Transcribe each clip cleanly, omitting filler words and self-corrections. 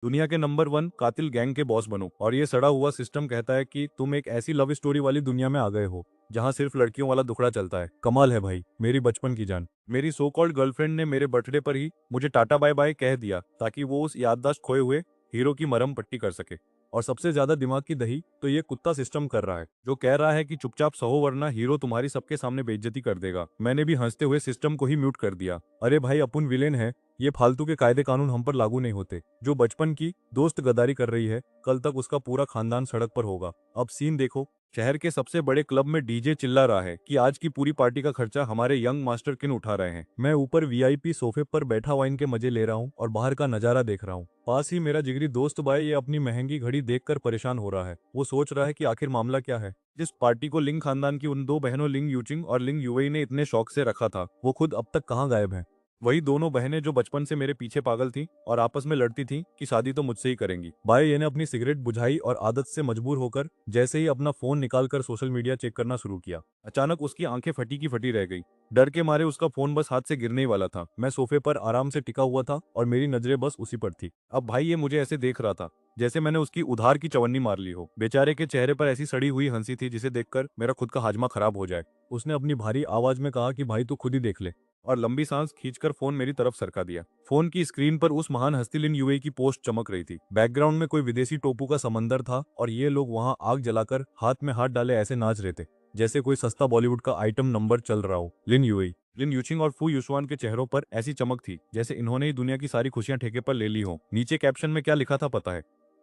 दुनिया के नंबर 1 कातिल गैंग के बॉस बनो और ये सड़ा हुआ सिस्टम कहता है कि तुम एक ऐसी लव स्टोरी वाली दुनिया में आ गए हो जहां सिर्फ लड़कियों वाला दुखड़ा चलता है। कमाल है भाई, मेरी बचपन की जान। मेरी सो कॉल्ड गर्लफ्रेंड ने मेरे बर्थडे पर ही मुझे टाटा बाय बाय कह दिया ताकि वो उस याददाश्त खोए हुए हीरो की मरहम पट्टी कर सके। और सबसे ज्यादा दिमाग की दही तो ये कुत्ता सिस्टम कर रहा है जो कह रहा है कि चुपचाप सहो वरना हीरो तुम्हारी सबके सामने बेइज्जती कर देगा। मैंने भी हंसते हुए सिस्टम को ही म्यूट कर दिया। अरे भाई, अपन विलेन है, ये फालतू के कायदे कानून हम पर लागू नहीं होते। जो बचपन की दोस्त गद्दारी कर रही है, कल तक उसका पूरा खानदान सड़क पर होगा। अब सीन देखो, शहर के सबसे बड़े क्लब में डीजे चिल्ला रहा है कि आज की पूरी पार्टी का खर्चा हमारे यंग मास्टर किन उठा रहे हैं। मैं ऊपर वीआईपी सोफे पर बैठा वाइन के मजे ले रहा हूँ और बाहर का नजारा देख रहा हूँ। पास ही मेरा जिगरी दोस्त भाई ये अपनी महंगी घड़ी देखकर परेशान हो रहा है। वो सोच रहा है कि आखिर मामला क्या है। जिस पार्टी को लिंग खानदान की उन दो बहनों लिंग यूचिंग और लिंग युवई ने इतने शौक से रखा था, वो खुद अब तक कहाँ गायब है। वही दोनों बहनें जो बचपन से मेरे पीछे पागल थीं और आपस में लड़ती थीं कि शादी तो मुझसे ही करेंगी। भाई ये ने अपनी सिगरेट बुझाई और आदत से मजबूर होकर जैसे ही अपना फोन निकालकर सोशल मीडिया चेक करना शुरू किया, अचानक उसकी आंखें फटी की फटी रह गई। डर के मारे उसका फोन बस हाथ से गिरने ही वाला था। मैं सोफे पर आराम से टिका हुआ था और मेरी नजरें बस उसी पर थी। अब भाई ये मुझे ऐसे देख रहा था जैसे मैंने उसकी उधार की चवन्नी मार ली हो। बेचारे के चेहरे पर ऐसी सड़ी हुई हंसी थी जिसे देखकर मेरा खुद का हाजमा खराब हो जाए। उसने अपनी भारी आवाज में कहा कि भाई तू खुद ही देख ले, और लंबी सांस खींचकर फोन मेरी तरफ सरका दिया। फोन की स्क्रीन पर उस महान हस्ती लिन यूए की पोस्ट चमक रही थी। बैकग्राउंड में कोई विदेशी टोपू का समंदर था और ये लोग वहां आग जलाकर हाथ में हाथ डाले ऐसे नाच रहे थे जैसे कोई सस्ता बॉलीवुड का आइटम नंबर चल रहा हो। लिन यूई, लिन यूचिंग और फू युशवान के चेहरों पर ऐसी चमक थी जैसे इन्होंने ही दुनिया की सारी खुशियां ठेके पर ले ली हो। नीचे कैप्शन में क्या लिखा था पता है?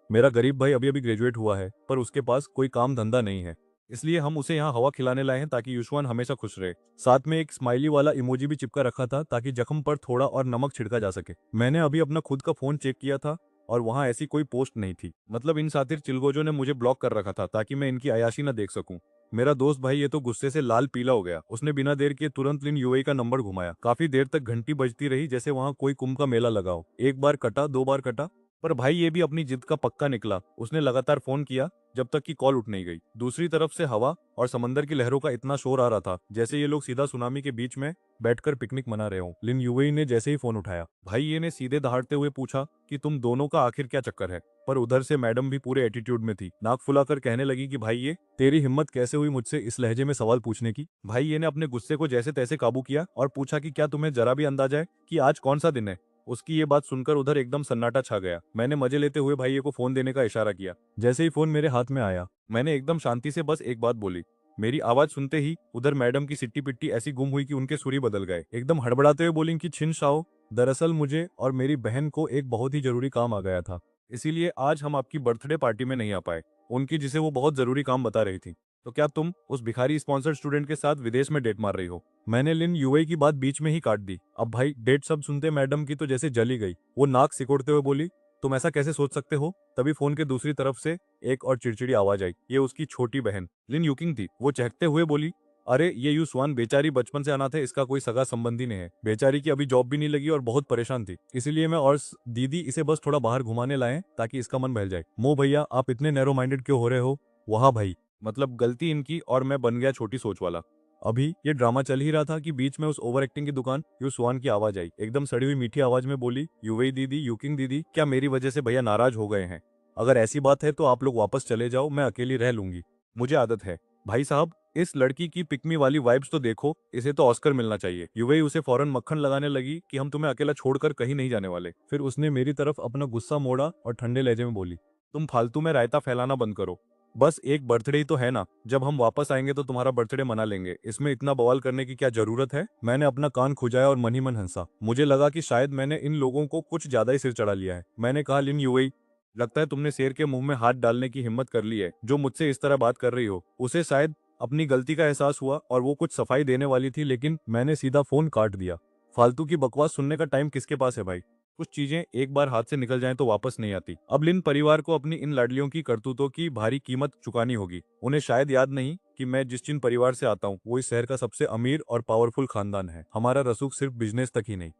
मेरा गरीब भाई अभी अभी ग्रेजुएट हुआ है पर उसके पास कोई काम धंधा नहीं है, इसलिए हम उसे यहाँ हवा खिलाने लाए हैं ताकि युशवान हमेशा खुश रहे। साथ में एक स्माइली वाला इमोजी भी चिपका रखा था ताकि जख्म पर थोड़ा और नमक छिड़का जा सके। मैंने अभी अपना खुद का फोन चेक किया था और वहां ऐसी कोई पोस्ट नहीं थी। मतलब इन सातिर चिलगोजों ने मुझे ब्लॉक कर रखा था ताकि मैं इनकी अयाशी न देख सकूं। मेरा दोस्त भाई ये तो गुस्से से लाल पीला हो गया। उसने बिना देर किए तुरंत लिन यूएई का नंबर घुमाया। काफी देर तक घंटी बजती रही जैसे वहां कोई कुंभ का मेला लगा हो। एक बार कटा, दो बार कटा, पर भाई ये भी अपनी जिद का पक्का निकला। उसने लगातार फोन किया जब तक कि कॉल उठ नहीं गई। दूसरी तरफ से हवा और समंदर की लहरों का इतना शोर आ रहा था जैसे ये लोग सीधा सुनामी के बीच में बैठकर पिकनिक मना रहे हों। लिन यूएई ने जैसे ही फोन उठाया, भाई ये ने सीधे दहाड़ते हुए पूछा कि तुम दोनों का आखिर क्या चक्कर है। पर उधर से मैडम भी पूरे एटीट्यूड में थी। नाक फुलाकर कहने लगी कि भाई ये तेरी हिम्मत कैसे हुई मुझसे इस लहजे में सवाल पूछने की। भाई ये ने अपने गुस्से को जैसे तैसे काबू किया और पूछा कि क्या तुम्हें जरा भी अंदाजा है कि आज कौन सा दिन है। उसकी ये बात सुनकर उधर एकदम सन्नाटा छा गया। मैंने मजे लेते हुए भाई को फोन देने का इशारा किया। जैसे ही फोन मेरे हाथ में आया, मैंने एकदम शांति से बस एक बात बोली। मेरी आवाज सुनते ही उधर मैडम की सिट्टी पिट्टी ऐसी गुम हुई कि उनके सुर ही बदल गए। एकदम हड़बड़ाते हुए बोली कि छिन शाओ, दरअसल मुझे और मेरी बहन को एक बहुत ही जरूरी काम आ गया था, इसीलिए आज हम आपकी बर्थडे पार्टी में नहीं आ पाए। उनकी जिसे वो बहुत जरूरी काम बता रही थी। तो क्या तुम उस भिखारी स्पॉन्सर्ड स्टूडेंट के साथ विदेश में डेट मार रही हो? मैंने लिन यूएई की बात बीच में ही काट दी। अब भाई डेट सब सुनते मैडम की तो जैसे जली गई। वो नाक सिकोड़ते हुए बोली, तुम ऐसा कैसे सोच सकते हो? तभी फोन के दूसरी तरफ से एक और चिड़चिड़ी आवाज आई। ये उसकी छोटी बहन लिन यूकिंग थी। वो चहकते हुए बोली, अरे ये युसवान बेचारी बचपन से अनाथ है, इसका कोई सगा संबंधी नहीं है। बेचारी की अभी जॉब भी नहीं लगी और बहुत परेशान थी, इसीलिए मैं और दीदी इसे बस थोड़ा बाहर घुमाने लाए ताकि इसका मन बहल जाए। मो भैया आप इतने नैरो माइंडेड क्यों हो रहे हो? वहाँ भाई, मतलब गलती इनकी और मैं बन गया छोटी सोच वाला। अभी ये ड्रामा चल ही रहा था कि बीच में उस ओवर एक्टिंग की दुकान युसवान की आवाज आई। एकदम सड़ी हुई मीठी आवाज में बोली, यूवेई दीदी, यूकिंग दीदी, क्या मेरी वजह से भैया नाराज हो गए हैं? अगर ऐसी बात है तो आप लोग वापस चले जाओ, मैं अकेली रह लूंगी, मुझे आदत है। भाई साहब, इस लड़की की पिकमी वाली वाइब्स तो देखो, इसे तो ऑस्कर मिलना चाहिए। युवेई उसे फौरन मक्खन लगाने लगी कि हम तुम्हें अकेला छोड़कर कहीं नहीं जाने वाले। फिर उसने मेरी तरफ अपना गुस्सा मोड़ा और ठंडे लहजे में बोली, तुम फालतू में रायता फैलाना बंद करो। बस एक बर्थडे ही तो है ना, जब हम वापस आएंगे तो तुम्हारा बर्थडे मना लेंगे, इसमें इतना बवाल करने की क्या जरूरत है? मैंने अपना कान खुजाया और मन ही मन हंसा। मुझे लगा कि शायद मैंने इन लोगों को कुछ ज्यादा ही सिर चढ़ा लिया है। मैंने कहा, लिन यूवेई, लगता है तुमने शेर के मुंह में हाथ डालने की हिम्मत कर ली है। जो मुझसे इस तरह बात कर रही हो, उसे शायद अपनी गलती का एहसास हुआ और वो कुछ सफाई देने वाली थी, लेकिन मैंने सीधा फोन काट दिया। फालतू की बकवास सुनने का टाइम किसके पास है भाई? कुछ चीजें एक बार हाथ से निकल जाएं तो वापस नहीं आती। अब लिन परिवार को अपनी इन लाडलियों की करतूतों की भारी कीमत चुकानी होगी। उन्हें शायद याद नहीं कि मैं जिस जिन परिवार से आता हूँ वो इस शहर का सबसे अमीर और पावरफुल खानदान है। हमारा रसूख सिर्फ बिजनेस तक ही नहीं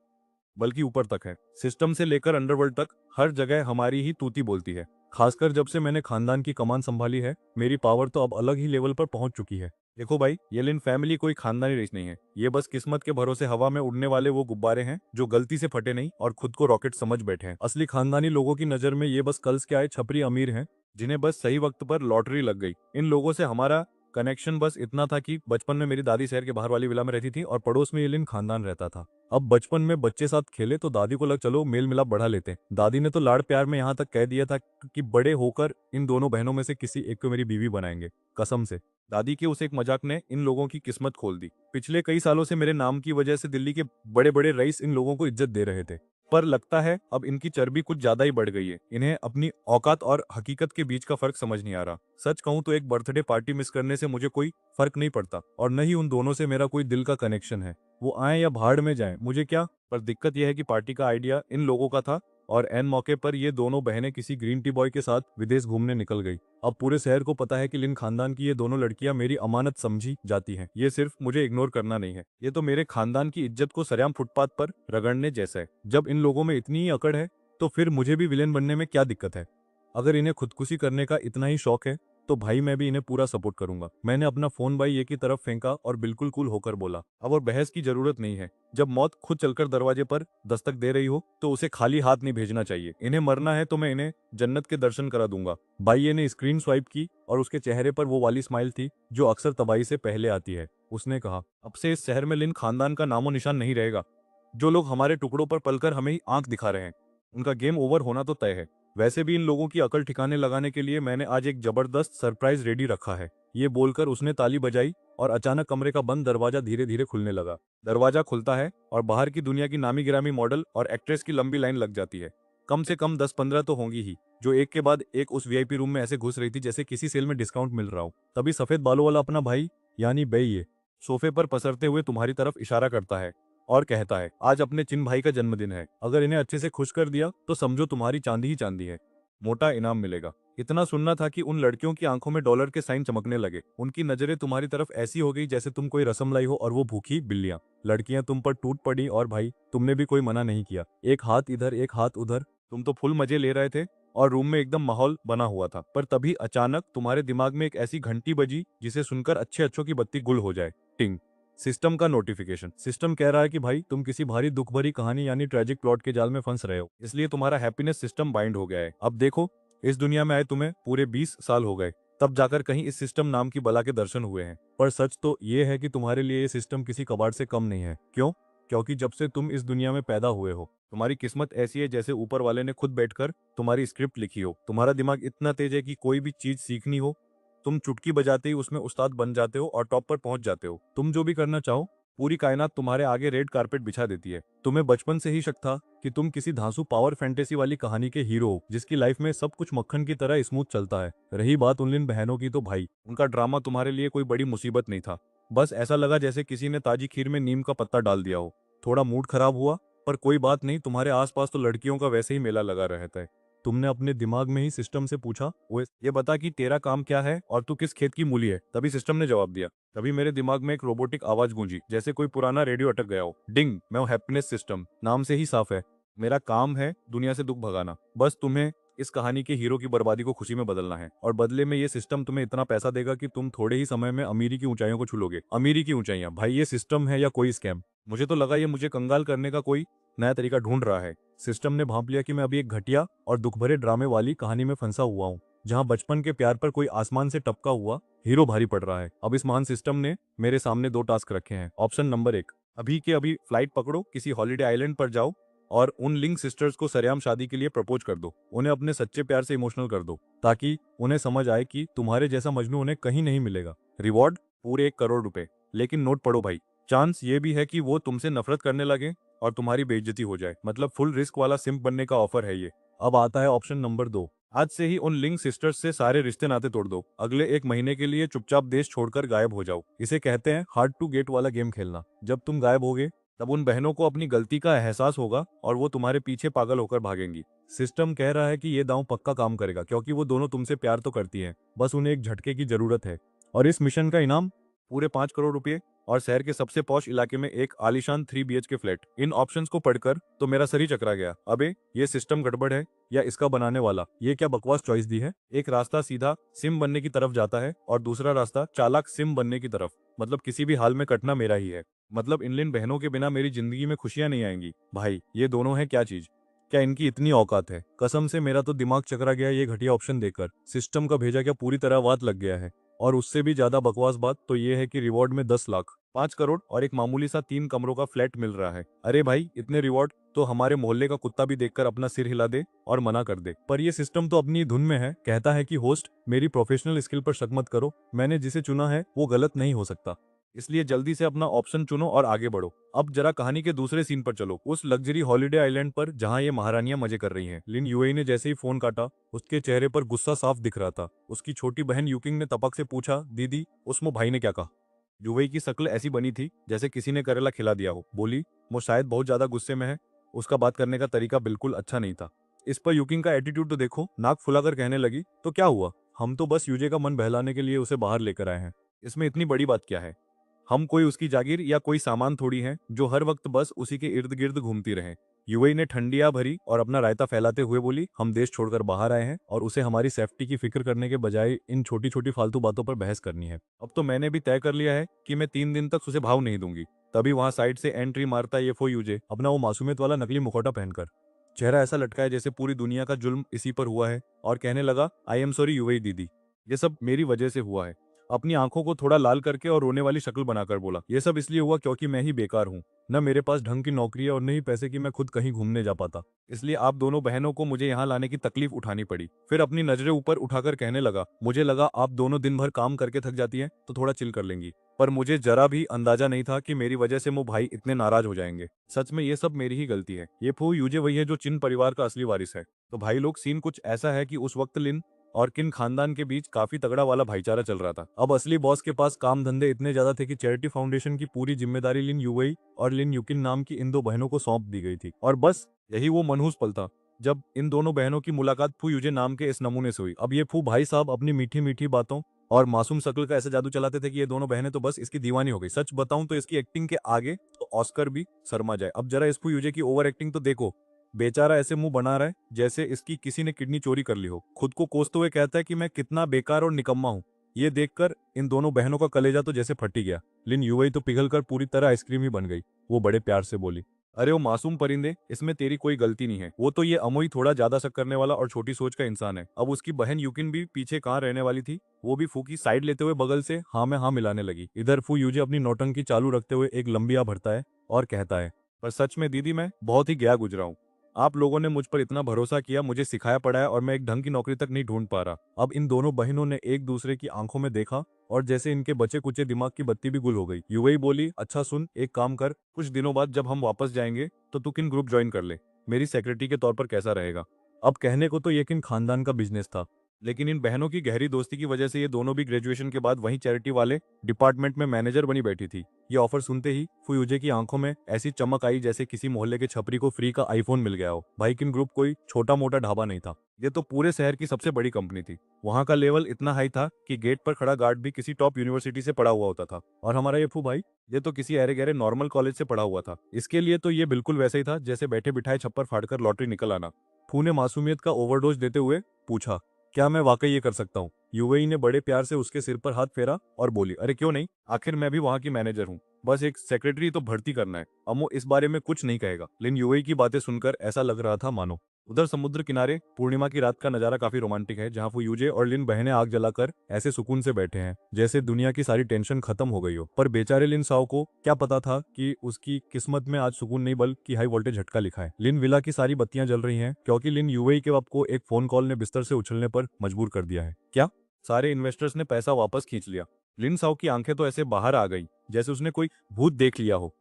बल्कि ऊपर तक है। सिस्टम से लेकर अंडरवर्ल्ड तक हर जगह हमारी ही तूती बोलती है। खासकर जब से मैंने खानदान की कमान संभाली है, मेरी पावर तो अब अलग ही लेवल पर पहुंच चुकी है। देखो भाई, ये लिन फैमिली कोई खानदानी रेस नहीं है। ये बस किस्मत के भरोसे हवा में उड़ने वाले वो गुब्बारे हैं जो गलती से फटे नहीं और खुद को रॉकेट समझ बैठे हैं। असली खानदानी लोगों की नजर में ये बस कल्स के आए छपरी अमीर हैं, जिन्हें बस सही वक्त पर लॉटरी लग गई। इन लोगों से हमारा कनेक्शन बस इतना था कि बचपन में मेरी दादी शहर के बाहर वाली विला में रहती थी और पड़ोस में ये लिन खानदान रहता था। अब बचपन में बच्चे साथ खेले तो दादी को लग चलो मेल मिलाप बढ़ा लेते। दादी ने तो लाड़ प्यार में यहाँ तक कह दिया था कि बड़े होकर इन दोनों बहनों में से किसी एक को मेरी बीवी बनाएंगे। कसम से, दादी के उस एक मजाक ने इन लोगों की किस्मत खोल दी। पिछले कई सालों से मेरे नाम की वजह से दिल्ली के बड़े बड़े रईस इन लोगों को इज्जत दे रहे थे, पर लगता है अब इनकी चर्बी कुछ ज्यादा ही बढ़ गई है। इन्हें अपनी औकात और हकीकत के बीच का फर्क समझ नहीं आ रहा। सच कहूं तो एक बर्थडे पार्टी मिस करने से मुझे कोई फर्क नहीं पड़ता और न ही उन दोनों से मेरा कोई दिल का कनेक्शन है। वो आए या भाड़ में जाएं, मुझे क्या। पर दिक्कत यह है कि पार्टी का आइडिया इन लोगों का था और एन मौके पर ये दोनों बहनें किसी ग्रीन टी बॉय के साथ विदेश घूमने निकल गई। अब पूरे शहर को पता है कि लिन खानदान की ये दोनों लड़कियां मेरी अमानत समझी जाती हैं। ये सिर्फ मुझे इग्नोर करना नहीं है, ये तो मेरे खानदान की इज्जत को सरेआम फुटपाथ पर रगड़ने जैसा है। जब इन लोगों में इतनी ही अकड़ है तो फिर मुझे भी विलेन बनने में क्या दिक्कत है। अगर इन्हें खुदकुशी करने का इतना ही शौक है तो भाई मैं भी इन्हें पूरा सपोर्ट करूंगा। मैंने अपना फोन भाई ये की तरफ फेंका और बिल्कुल कूल होकर बोला, अब और बहस की जरूरत नहीं है। जब मौत खुद चलकर दरवाजे पर दस्तक दे रही हो तो उसे खाली हाथ नहीं भेजना चाहिए। इन्हें मरना है तो मैं इन्हें जन्नत के दर्शन करा दूंगा। भाई ने स्क्रीन स्वाइप की और उसके चेहरे पर वो वाली स्माइल थी जो अक्सर तबाही से पहले आती है। उसने कहा, अब से इस शहर में लिन खानदान का नामो निशान नहीं रहेगा। जो लोग हमारे टुकड़ों पर पलकर हमें ही आंख दिखा रहे हैं, उनका गेम ओवर होना तो तय है। वैसे भी इन लोगों की अकल ठिकाने लगाने के लिए मैंने आज एक जबरदस्त सरप्राइज रेडी रखा है। ये बोलकर उसने ताली बजाई और अचानक कमरे का बंद दरवाजा धीरे धीरे खुलने लगा। दरवाजा खुलता है और बाहर की दुनिया की नामी गिरामी मॉडल और एक्ट्रेस की लंबी लाइन लग जाती है। कम से कम 10-15 तो होंगी ही, जो एक के बाद एक उस वीआईपी रूम में ऐसे घुस रही थी जैसे किसी सेल में डिस्काउंट मिल रहा हो। तभी सफेद बालों वाला अपना भाई यानी बेई ये सोफे पर पसरते हुए तुम्हारी तरफ इशारा करता है और कहता है, आज अपने चिन भाई का जन्मदिन है। अगर इन्हें अच्छे से खुश कर दिया तो समझो तुम्हारी चांदी ही चांदी है। मोटा इनाम मिलेगा। इतना सुनना था कि उन लड़कियों की आंखों में डॉलर के साइन चमकने लगे। उनकी नजरें तुम्हारी तरफ ऐसी हो गई जैसे तुम कोई रसम लाई हो और वो भूखी बिल्लियां। लड़कियां तुम पर टूट पड़ी और भाई तुमने भी कोई मना नहीं किया। एक हाथ इधर एक हाथ उधर, तुम तो फुल मजे ले रहे थे और रूम में एकदम माहौल बना हुआ था। पर तभी अचानक तुम्हारे दिमाग में एक ऐसी घंटी बजी जिसे सुनकर अच्छे अच्छों की बत्ती गुल हो जाए। टिंग। सिस्टम का नोटिफिकेशन। सिस्टम कह रहा है कि भाई तुम किसी भारी दुख भरी कहानी यानी ट्रेजिक प्लॉट के जाल में फंस रहे हो, इसलिए तुम्हारा हैप्पीनेस सिस्टम बाइंड हो गया है। अब देखो, इस दुनिया में आए तुम्हें पूरे 20 साल हो गए, तब जाकर कहीं इस सिस्टम नाम की बला के दर्शन हुए हैं। पर सच तो ये है कि तुम्हारे लिए ये सिस्टम किसी कबाड़ से कम नहीं है। क्यों? क्योंकि जब से तुम इस दुनिया में पैदा हुए हो, तुम्हारी किस्मत ऐसी है जैसे ऊपर वाले ने खुद बैठकर तुम्हारी स्क्रिप्ट लिखी हो। तुम्हारा दिमाग इतना तेज है कि कोई भी चीज सीखनी हो, तुम चुटकी बजाते ही उसमें उस्ताद बन जाते हो और टॉप पर पहुंच जाते हो। तुम जो भी करना चाहो, पूरी कायनात तुम्हारे आगे रेड कारपेट बिछा देती है। तुम्हें बचपन से ही शक था कि तुम किसी धांसू पावर फैंटेसी वाली कहानी के हीरो हो, जिसकी लाइफ में सब कुछ मक्खन की तरह स्मूथ चलता है। रही बात उन लिन बहनों की, तो भाई उनका ड्रामा तुम्हारे लिए कोई बड़ी मुसीबत नहीं था। बस ऐसा लगा जैसे किसी ने ताजी खीर में नीम का पत्ता डाल दिया हो। थोड़ा मूड खराब हुआ, पर कोई बात नहीं, तुम्हारे आसपास तो लड़कियों का वैसे ही मेला लगा रहता है। तुमने अपने दिमाग में ही सिस्टम से पूछा, वो ये बता कि तेरा काम क्या है और तू किस खेत की मूली है। तभी सिस्टम ने जवाब दिया। तभी मेरे दिमाग में एक रोबोटिक आवाज गूंजी, जैसे कोई पुराना रेडियो अटक गया हो। डिंग। मैं हूँ हैप्पीनेस सिस्टम, नाम से ही साफ है। मेरा काम है दुनिया से दुख भगाना। बस तुम्हें इस कहानी के हीरो की बर्बादी को खुशी में बदलना है और बदले में ये सिस्टम तुम्हें इतना पैसा देगा कि तुम थोड़े ही समय में अमीरी की ऊंचाइयों को छू लोगे। अमीरी की ऊंचाइयां? भाई ये सिस्टम है या कोई स्कैम? मुझे तो लगा ये मुझे कंगाल करने का कोई नया तरीका ढूंढ रहा है। सिस्टम ने भांप लिया कि मैं अभी एक घटिया और दुख भरे ड्रामे वाली कहानी में फंसा हुआ हूँ, जहाँ बचपन के प्यार पर कोई आसमान से टपका हुआ हीरो भारी पड़ रहा है। अब इस महान सिस्टम ने मेरे सामने 2 टास्क रखे हैं। ऑप्शन नंबर 1, अभी के अभी फ्लाइट पकड़ो, किसी हॉलीडे आइलैंड पर जाओ और उन लिंक सिस्टर्स को सरेआम शादी के लिए प्रपोज कर दो। उन्हें अपने सच्चे प्यार से इमोशनल कर दो ताकि उन्हें समझ आए कि तुम्हारे जैसा मजनू उन्हें कहीं नहीं मिलेगा। रिवॉर्ड पूरे 1 करोड़ रुपए। लेकिन नोट पढ़ो भाई, चांस ये भी है कि वो तुमसे नफरत करने लगे और तुम्हारी बेइज्जती हो जाए। मतलब फुल रिस्क वाला सिम्प बनने का ऑफर है ये। अब आता है ऑप्शन नंबर 2, आज से ही उन लिंक सिस्टर्स से सारे रिश्ते नाते तोड़ दो। अगले 1 महीने के लिए चुपचाप देश छोड़कर गायब हो जाओ। इसे कहते हैं हार्ड टू गेट वाला गेम खेलना। जब तुम गायब होगे तब उन बहनों को अपनी गलती का एहसास होगा और वो तुम्हारे पीछे पागल होकर भागेंगी। सिस्टम कह रहा है कि ये दांव पक्का काम करेगा क्योंकि वो दोनों तुमसे प्यार तो करती हैं, बस उन्हें एक झटके की जरूरत है। और इस मिशन का इनाम पूरे 5 करोड़ रुपए और शहर के सबसे पॉश इलाके में एक आलीशान 3 BHK फ्लैट। इन ऑप्शंस को पढ़कर तो मेरा सर ही चकरा गया। अबे ये सिस्टम गड़बड़ है या इसका बनाने वाला ये क्या बकवास चॉइस दी है। एक रास्ता सीधा सिम बनने की तरफ जाता है और दूसरा रास्ता चालाक सिम बनने की तरफ। मतलब किसी भी हाल में कटना मेरा ही है। मतलब इन बहनों के बिना मेरी जिंदगी में खुशियां नहीं आएंगी। भाई ये दोनों है क्या चीज, क्या इनकी इतनी औकात है। कसम से मेरा तो दिमाग चकरा गया ये घटिया ऑप्शन देकर। सिस्टम का भेजा क्या पूरी तरह वात लग गया है। और उससे भी ज्यादा बकवास बात तो ये है कि रिवॉर्ड में 10 लाख, 5 करोड़ और एक मामूली सा 3 कमरों का फ्लैट मिल रहा है। अरे भाई इतने रिवॉर्ड तो हमारे मोहल्ले का कुत्ता भी देखकर अपना सिर हिला दे और मना कर दे। पर ये सिस्टम तो अपनी धुन में है। कहता है कि होस्ट मेरी प्रोफेशनल स्किल पर शक मत करो, मैंने जिसे चुना है वो गलत नहीं हो सकता, इसलिए जल्दी से अपना ऑप्शन चुनो और आगे बढ़ो। अब जरा कहानी के दूसरे सीन पर चलो, उस लग्जरी हॉलिडे आइलैंड पर जहां ये महारानियां मजे कर रही हैं। लिन यूएई ने जैसे ही फोन काटा उसके चेहरे पर गुस्सा साफ दिख रहा था। उसकी छोटी बहन यूकिंग ने तपक से पूछा, दीदी उसमो भाई ने क्या कहा। यूएई की शक्ल ऐसी बनी थी जैसे किसी ने करेला खिला दिया हो। बोली वो शायद बहुत ज्यादा गुस्से में है, उसका बात करने का तरीका बिल्कुल अच्छा नहीं था। इस पर यूकिंग का एटीट्यूड तो देखो, नाक फुलाकर कहने लगी, तो क्या हुआ, हम तो बस यूजे का मन बहलाने के लिए उसे बाहर लेकर आए हैं, इसमें इतनी बड़ी बात क्या है। हम कोई उसकी जागीर या कोई सामान थोड़ी हैं जो हर वक्त बस उसी के इर्द गिर्द घूमती रहे। यूएई ने ठंडिया भरी और अपना रायता फैलाते हुए बोली, हम देश छोड़कर बाहर आए हैं और उसे हमारी सेफ्टी की फिक्र करने के बजाय इन छोटी छोटी फालतू बातों पर बहस करनी है। अब तो मैंने भी तय कर लिया है कि मैं 3 दिन तक उसे भाव नहीं दूंगी। तभी वहां साइड से एंट्री मारता ये फो यूजे, अपना वो मासूमियत वाला नकली मुखौटा पहनकर, चेहरा ऐसा लटका है जैसे पूरी दुनिया का जुल्म इसी पर हुआ है, और कहने लगा, आई एम सॉरी यूएई दीदी, ये सब मेरी वजह से हुआ है। अपनी आंखों को थोड़ा लाल करके और रोने वाली शक्ल बनाकर बोला, ये सब इसलिए हुआ क्योंकि मैं ही बेकार हूँ, न मेरे पास ढंग की नौकरी है और न ही पैसे की मैं खुद कहीं घूमने जा पाता, इसलिए आप दोनों बहनों को मुझे यहाँ लाने की तकलीफ उठानी पड़ी। फिर अपनी नजरें ऊपर उठाकर कहने लगा, मुझे लगा आप दोनों दिन भर काम करके थक जाती हैं तो थोड़ा चिल कर लेंगी, पर मुझे जरा भी अंदाजा नहीं था कि मेरी वजह से वो भाई इतने नाराज हो जाएंगे। सच में ये सब मेरी ही गलती है। ये फू यूजे वही है जो चिन परिवार का असली वारिस है। तो भाई लोग सीन कुछ ऐसा है कि उस वक्त लिन और किन खानदान के बीच काफी तगड़ा वाला भाईचारा चल रहा था। अब असली बॉस के पास काम धंधे इतने ज्यादा थे कि चैरिटी फाउंडेशन की पूरी जिम्मेदारी लिन यूवई और लिन यूकिन नाम की इन दो बहनों को सौंप दी गई थी। और बस यही वो मनहूस पल था जब इन दोनों बहनों की मुलाकात फू यूजे नाम के इस नमूने से हुई। अब ये फू भाई साहब अपनी मीठी मीठी बातों और मासूम शक्ल का ऐसा जादू चलाते थे कि ये दोनों बहनें तो बस इसकी दीवानी हो गई। सच बताऊं तो इसकी एक्टिंग के आगे तो ऑस्कर भी शर्मा जाए। अब जरा इस फू यूजे की ओवर एक्टिंग तो देखो, बेचारा ऐसे मुंह बना रहा है जैसे इसकी किसी ने किडनी चोरी कर ली हो। खुद को कोसते हुए कहता है कि मैं कितना बेकार और निकम्मा हूँ। ये देखकर इन दोनों बहनों का कलेजा तो जैसे फट ही गया। लिन यूवई तो पिघलकर पूरी तरह आइसक्रीम ही बन गई। वो बड़े प्यार से बोली, अरे वो मासूम परिंदे, इसमें तेरी कोई गलती नहीं है। वो तो ये अमोई थोड़ा ज्यादा शक करने वाला और छोटी सोच का इंसान है। अब उसकी बहन यूकिन भी पीछे कहाँ रहने वाली थी, वो भी फू की साइड लेते हुए बगल से हाँ में हाँ मिलाने लगी। इधर फू यूजे अपनी नौटंकी चालू रखते हुए एक लंबी आ भरता है और कहता है, पर सच में दीदी मैं बहुत ही गया गुजरा हूँ। आप लोगों ने मुझ पर इतना भरोसा किया, मुझे सिखाया पढ़ाया और मैं एक ढंग की नौकरी तक नहीं ढूंढ पा रहा। अब इन दोनों बहनों ने एक दूसरे की आंखों में देखा और जैसे इनके बचे कुचे दिमाग की बत्ती भी गुल हो गई। यूवई बोली, अच्छा सुन, एक काम कर, कुछ दिनों बाद जब हम वापस जाएंगे तो तू किन ग्रुप ज्वाइन कर ले, मेरी सेक्रेटरी के तौर पर कैसा रहेगा। अब कहने को तो ये किन खानदान का बिजनेस था, लेकिन इन बहनों की गहरी दोस्ती की वजह से ये दोनों भी ग्रेजुएशन के बाद वहीं चैरिटी वाले डिपार्टमेंट में मैनेजर बनी बैठी थी। ये ऑफर सुनते ही फुयूजे की आंखों में ऐसी चमक आई जैसे किसी मोहल्ले के छपरी को फ्री का आईफोन मिल गया हो। भाई किन ग्रुप कोई छोटा मोटा ढाबा नहीं था, ये तो पूरे शहर की सबसे बड़ी कंपनी थी। वहां का लेवल इतना हाई था कि गेट पर खड़ा गार्ड भी किसी टॉप यूनिवर्सिटी से पढ़ा हुआ होता था। और हमारा ये फू भाई, ये तो किसी अरे गहरे नॉर्मल कॉलेज से पढ़ा हुआ था। इसके लिए तो ये बिल्कुल वैसे ही था जैसे बैठे बिठाए छप्पर फाड़कर लॉटरी निकल आना। फू ने मासूमियत का ओवरडोज देते हुए पूछा, क्या मैं वाकई ये कर सकता हूँ। यूएई ने बड़े प्यार से उसके सिर पर हाथ फेरा और बोली, अरे क्यों नहीं, आखिर मैं भी वहां की मैनेजर हूँ, बस एक सेक्रेटरी तो भर्ती करना है। अमो इस बारे में कुछ नहीं कहेगा। लेकिन यूएई की बातें सुनकर ऐसा लग रहा था मानो उधर समुद्र किनारे पूर्णिमा की रात का नजारा काफी रोमांटिक है, जहाँ फुयूजे और लिन बहनें आग जलाकर ऐसे सुकून से बैठे हैं जैसे दुनिया की सारी टेंशन खत्म हो गई हो। पर बेचारे लिन साओ को क्या पता था कि उसकी किस्मत में आज सुकून नहीं बल्कि हाई वोल्टेज झटका लिखा है। लिन विला की सारी बत्तियां जल रही हैं क्योंकि लिन यूएई के बाप को एक फोन कॉल ने बिस्तर से उछलने पर मजबूर कर दिया है। क्या सारे इन्वेस्टर्स ने पैसा वापस खींच लिया। लिन साओ की आंखें तो ऐसे बाहर आ गई जैसे उसने कोई भूत देख लिया हो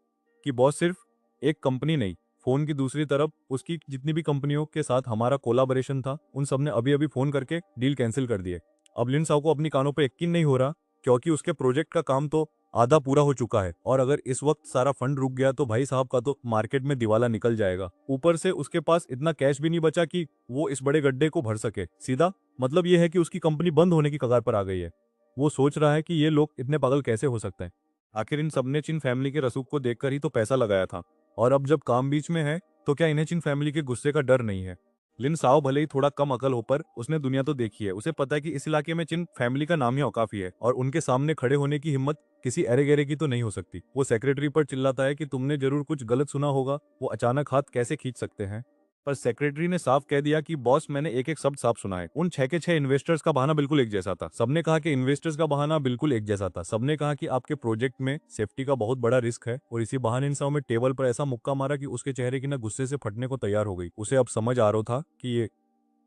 कि बॉस सिर्फ एक कंपनी नहीं, फोन की दूसरी तरफ उसकी जितनी भी कंपनियों के साथ हमारा कोलाबोरेशन था उन सब ने अभी अभी फोन करके डील कैंसिल कर दिए। अब लिन साओ को अपनी कानों पे यकीन नहीं हो रहा क्योंकि उसके प्रोजेक्ट का काम तो आधा पूरा हो चुका है और अगर इस वक्त सारा फंड रुक गया तो भाई साहब का तो मार्केट में दिवाला निकल जाएगा। ऊपर से उसके पास इतना कैश भी नहीं बचा कि वो इस बड़े गड्ढे को भर सके। सीधा मतलब ये है कि उसकी कंपनी बंद होने की कगार पर आ गई है। वो सोच रहा है कि ये लोग इतने पागल कैसे हो सकते हैं। आखिर इन सबने चिन फैमिली के रसूख को देखकर ही तो पैसा लगाया था, और अब जब काम बीच में है तो क्या इन्हें चिन फैमिली के गुस्से का डर नहीं है। लिन साओ भले ही थोड़ा कम अकल हो, पर उसने दुनिया तो देखी है। उसे पता है कि इस इलाके में चिन फैमिली का नाम ही औकाफी है, और उनके सामने खड़े होने की हिम्मत किसी अरे गहरे की तो नहीं हो सकती। वो सेक्रेटरी पर चिल्लाता है कि तुमने जरूर कुछ गलत सुना होगा। वो अचानक हाथ कैसे खींच सकते हैं, पर सेक्रेटरी ने साफ कह दिया कि बॉस, मैंने एक एक शब्द साफ सुना है। उन 6 के 6 इन्वेस्टर्स का बहाना बिल्कुल एक जैसा था। सबने कहा कि इन्वेस्टर्स का बहाना बिल्कुल एक जैसा था। सबने कहा कि आपके प्रोजेक्ट में सेफ्टी का बहुत बड़ा रिस्क है, और इसी बहाने इन सब में टेबल पर ऐसा मुक्का मारा कि उसके चेहरे की ना गुस्से से फटने को तैयार हो गई। उसे अब समझ आ रहा था कि ये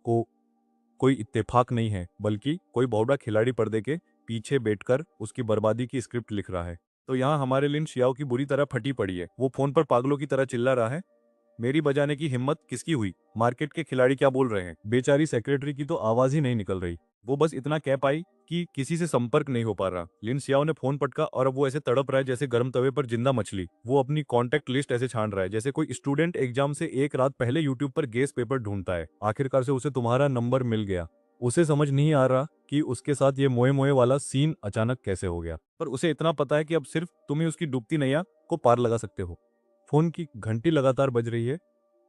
को कोई इत्तेफाक नहीं है, बल्कि कोई बहुत बड़ा खिलाड़ी पर्दे के पीछे बैठकर उसकी बर्बादी की स्क्रिप्ट लिख रहा है। तो यहाँ हमारे लिन शियाओ की बुरी तरह फटी पड़ी है। वो फोन पर पागलों की तरह चिल्ला रहा है, मेरी बजाने की हिम्मत किसकी हुई? मार्केट के खिलाड़ी क्या बोल रहे हैं? बेचारी सेक्रेटरी की तो आवाज ही नहीं निकल रही। वो बस इतना कह पाई कि किसी से संपर्क नहीं हो पा रहा। लिन सियाओ ने फोन पटका, और अब वो ऐसे तड़प रहा है जैसे गर्म तवे पर जिंदा मछली। वो अपनी कॉन्टैक्ट लिस्ट ऐसे छान रहा है जैसे कोई स्टूडेंट एग्जाम से एक रात पहले यूट्यूब पर गेस पेपर ढूंढता है। आखिरकार से उसे तुम्हारा नंबर मिल गया। उसे समझ नहीं आ रहा कि उसके साथ ये मोए मोए वाला सीन अचानक कैसे हो गया, पर उसे इतना पता है कि अब सिर्फ तुम ही उसकी डूबती नैया को पार लगा सकते हो। फोन की घंटी लगातार बज रही है,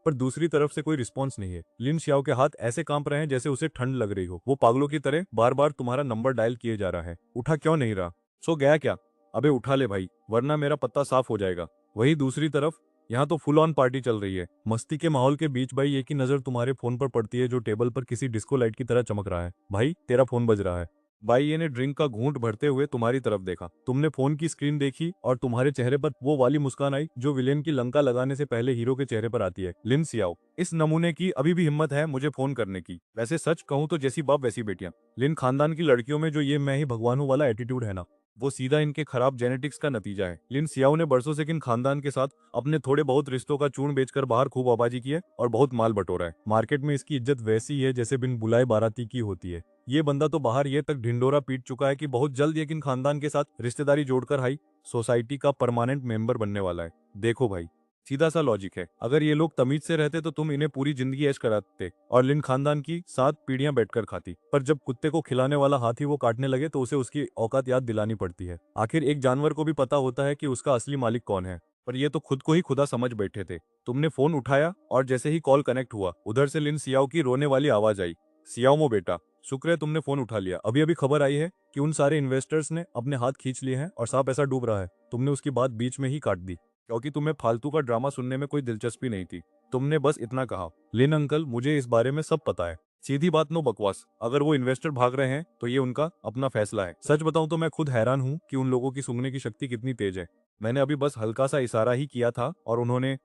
पर दूसरी तरफ से कोई रिस्पॉन्स नहीं है। लिन शियाओ के हाथ ऐसे कांप रहे हैं जैसे उसे ठंड लग रही हो। वो पागलों की तरह बार बार तुम्हारा नंबर डायल किए जा रहा है। उठा क्यों नहीं रहा? सो गया क्या? अबे उठा ले भाई, वरना मेरा पत्ता साफ हो जाएगा। वही दूसरी तरफ यहाँ तो फुल ऑन पार्टी चल रही है। मस्ती के माहौल के बीच भाई एक ही नजर तुम्हारे फोन पर पड़ती है, जो टेबल पर किसी डिस्को लाइट की तरह चमक रहा है। भाई तेरा फोन बज रहा है। भाई ये ने ड्रिंक का घूंट भरते हुए तुम्हारी तरफ देखा। तुमने फोन की स्क्रीन देखी, और तुम्हारे चेहरे पर वो वाली मुस्कान आई जो विलेन की लंका लगाने से पहले हीरो के चेहरे पर आती है। लिन सियाओ, इस नमूने की अभी भी हिम्मत है मुझे फोन करने की? वैसे सच कहूं तो जैसी बाप वैसी बेटियां। लिन खानदान की लड़कियों में जो ये मैं ही भगवान हूं वाला एटीट्यूड है ना, वो सीधा इनके खराब जेनेटिक्स का नतीजा है। लिन सियाओ ने बरसों से किन खानदान के साथ अपने थोड़े बहुत रिश्तों का चूर्ण बेचकर बाहर खूब आबाजी की है, और बहुत माल बटोरा है। मार्केट में इसकी इज्जत वैसी है जैसे बिन बुलाए बाराती की होती है। ये बंदा तो बाहर ये तक ढिंडोरा पीट चुका है कि बहुत जल्द ये किन खानदान के साथ रिश्तेदारी जोड़कर हाई सोसाइटी का परमानेंट मेंबर बनने वाला है। देखो भाई, सीधा सा लॉजिक है। अगर ये लोग तमीज से रहते तो तुम इन्हें पूरी जिंदगी ऐश कराते, और लिन खानदान की 7 पीढ़ियां बैठकर खाती। पर जब कुत्ते को खिलाने वाला हाथी वो काटने लगे तो उसे उसकी औकात याद दिलानी पड़ती है। आखिर एक जानवर को भी पता होता है कि उसका असली मालिक कौन है, पर ये तो खुद को ही खुदा समझ बैठे थे। तुमने फोन उठाया, और जैसे ही कॉल कनेक्ट हुआ, उधर से लिन सियाओ की रोने वाली आवाज आई, सियाओ बेटा, शुक्र है तुमने फोन उठा लिया। अभी अभी खबर आई है कि उन सारे इन्वेस्टर्स ने अपने हाथ खींच लिए हैं, और सांप ऐसा डूब रहा है। तुमने उसकी बात बीच में ही काट दी, क्योंकि तुम्हें फालतू का ड्रामा सुनने में कोई दिलचस्पी नहीं थी। तुमने बस इतना कहा, लिन अंकल मुझे इस बारे में सब पता है। सीधी बात, नो बकवास। अगर वो इन्वेस्टर भाग रहे हैं तो ये उनका अपना फैसला है। सच बताऊं तो मैं खुद हैरान हूं कि उन लोगों की सूंघने की शक्ति कितनी तेज है। मैंने अभी बस हल्का सा इशारा ही किया था और उन्होंने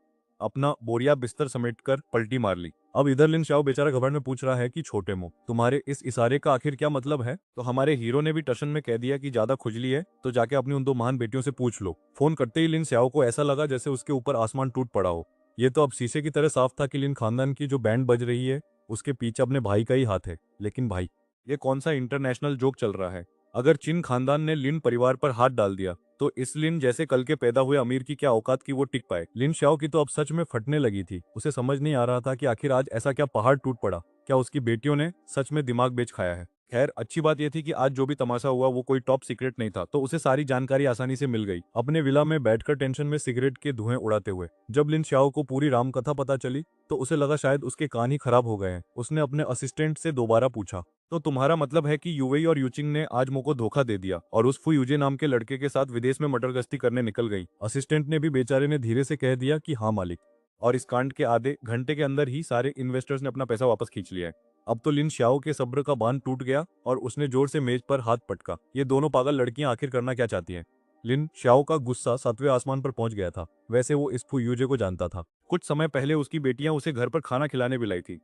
अपना बोरिया बिस्तर समेटकर पलटी मार ली। अब इधर लिन शाओ बेचारा घबराहट में पूछ रहा है कि छोटे मुंह, तुम्हारे इस इशारे का आखिर क्या मतलब है? तो हमारे हीरो ने भी टशन में कह दिया कि ज्यादा खुजली है तो जाके अपनी उन 2 महान बेटियों से पूछ लो। फोन करते ही लिन शाओ को ऐसा लगा जैसे उसके ऊपर आसमान टूट पड़ा हो। ये तो अब शीशे की तरह साफ था कि लिन खानदान की जो बैंड बज रही है उसके पीछे अपने भाई का ही हाथ है। लेकिन भाई, ये कौन सा इंटरनेशनल जोक चल रहा है? अगर चिन खानदान ने लिन परिवार पर हाथ डाल दिया तो इस लिन जैसे कल के पैदा हुए अमीर की क्या औकात की वो टिक पाए? लिन शाओ की तो अब सच में फटने लगी थी। उसे समझ नहीं आ रहा था कि आखिर आज ऐसा क्या पहाड़ टूट पड़ा। क्या उसकी बेटियों ने सच में दिमाग बेच खाया है? खैर, अच्छी बात यह थी कि आज जो भी तमाशा हुआ वो कोई टॉप सीक्रेट नहीं था, तो उसे सारी जानकारी आसानी से मिल गई। अपने विला में बैठकर टेंशन में सिगरेट के धुएं उड़ाते हुए जब लिन शाओ को पूरी रामकथा पता चली तो उसे लगा शायद उसके कान ही खराब हो गए हैं। उसने अपने असिस्टेंट से दोबारा पूछा, तो तुम्हारा मतलब है कि युवेई और यूचिंग ने आज मुझको धोखा दे दिया और उस फू यूजे नाम के लड़के के साथ विदेश में मटर गश्ती करने निकल गई? असिस्टेंट ने भी बेचारे ने धीरे से कह दिया कि हाँ मालिक। और इस कांड के आधे घंटे के अंदर ही सारे इन्वेस्टर्स ने अपना पैसा वापस खींच लिया है। अब तो लिन शाओ के सब्र का बांध टूट गया और उसने जोर से मेज पर हाथ पटका। ये दोनों पागल लड़कियां आखिर करना क्या चाहती हैं? लिन शाओ का गुस्सा 7वें आसमान पर पहुंच गया था। वैसे वो इस फू यूजे को जानता था। कुछ समय पहले उसकी बेटियां उसे घर पर खाना खिलाने भी लाई थी।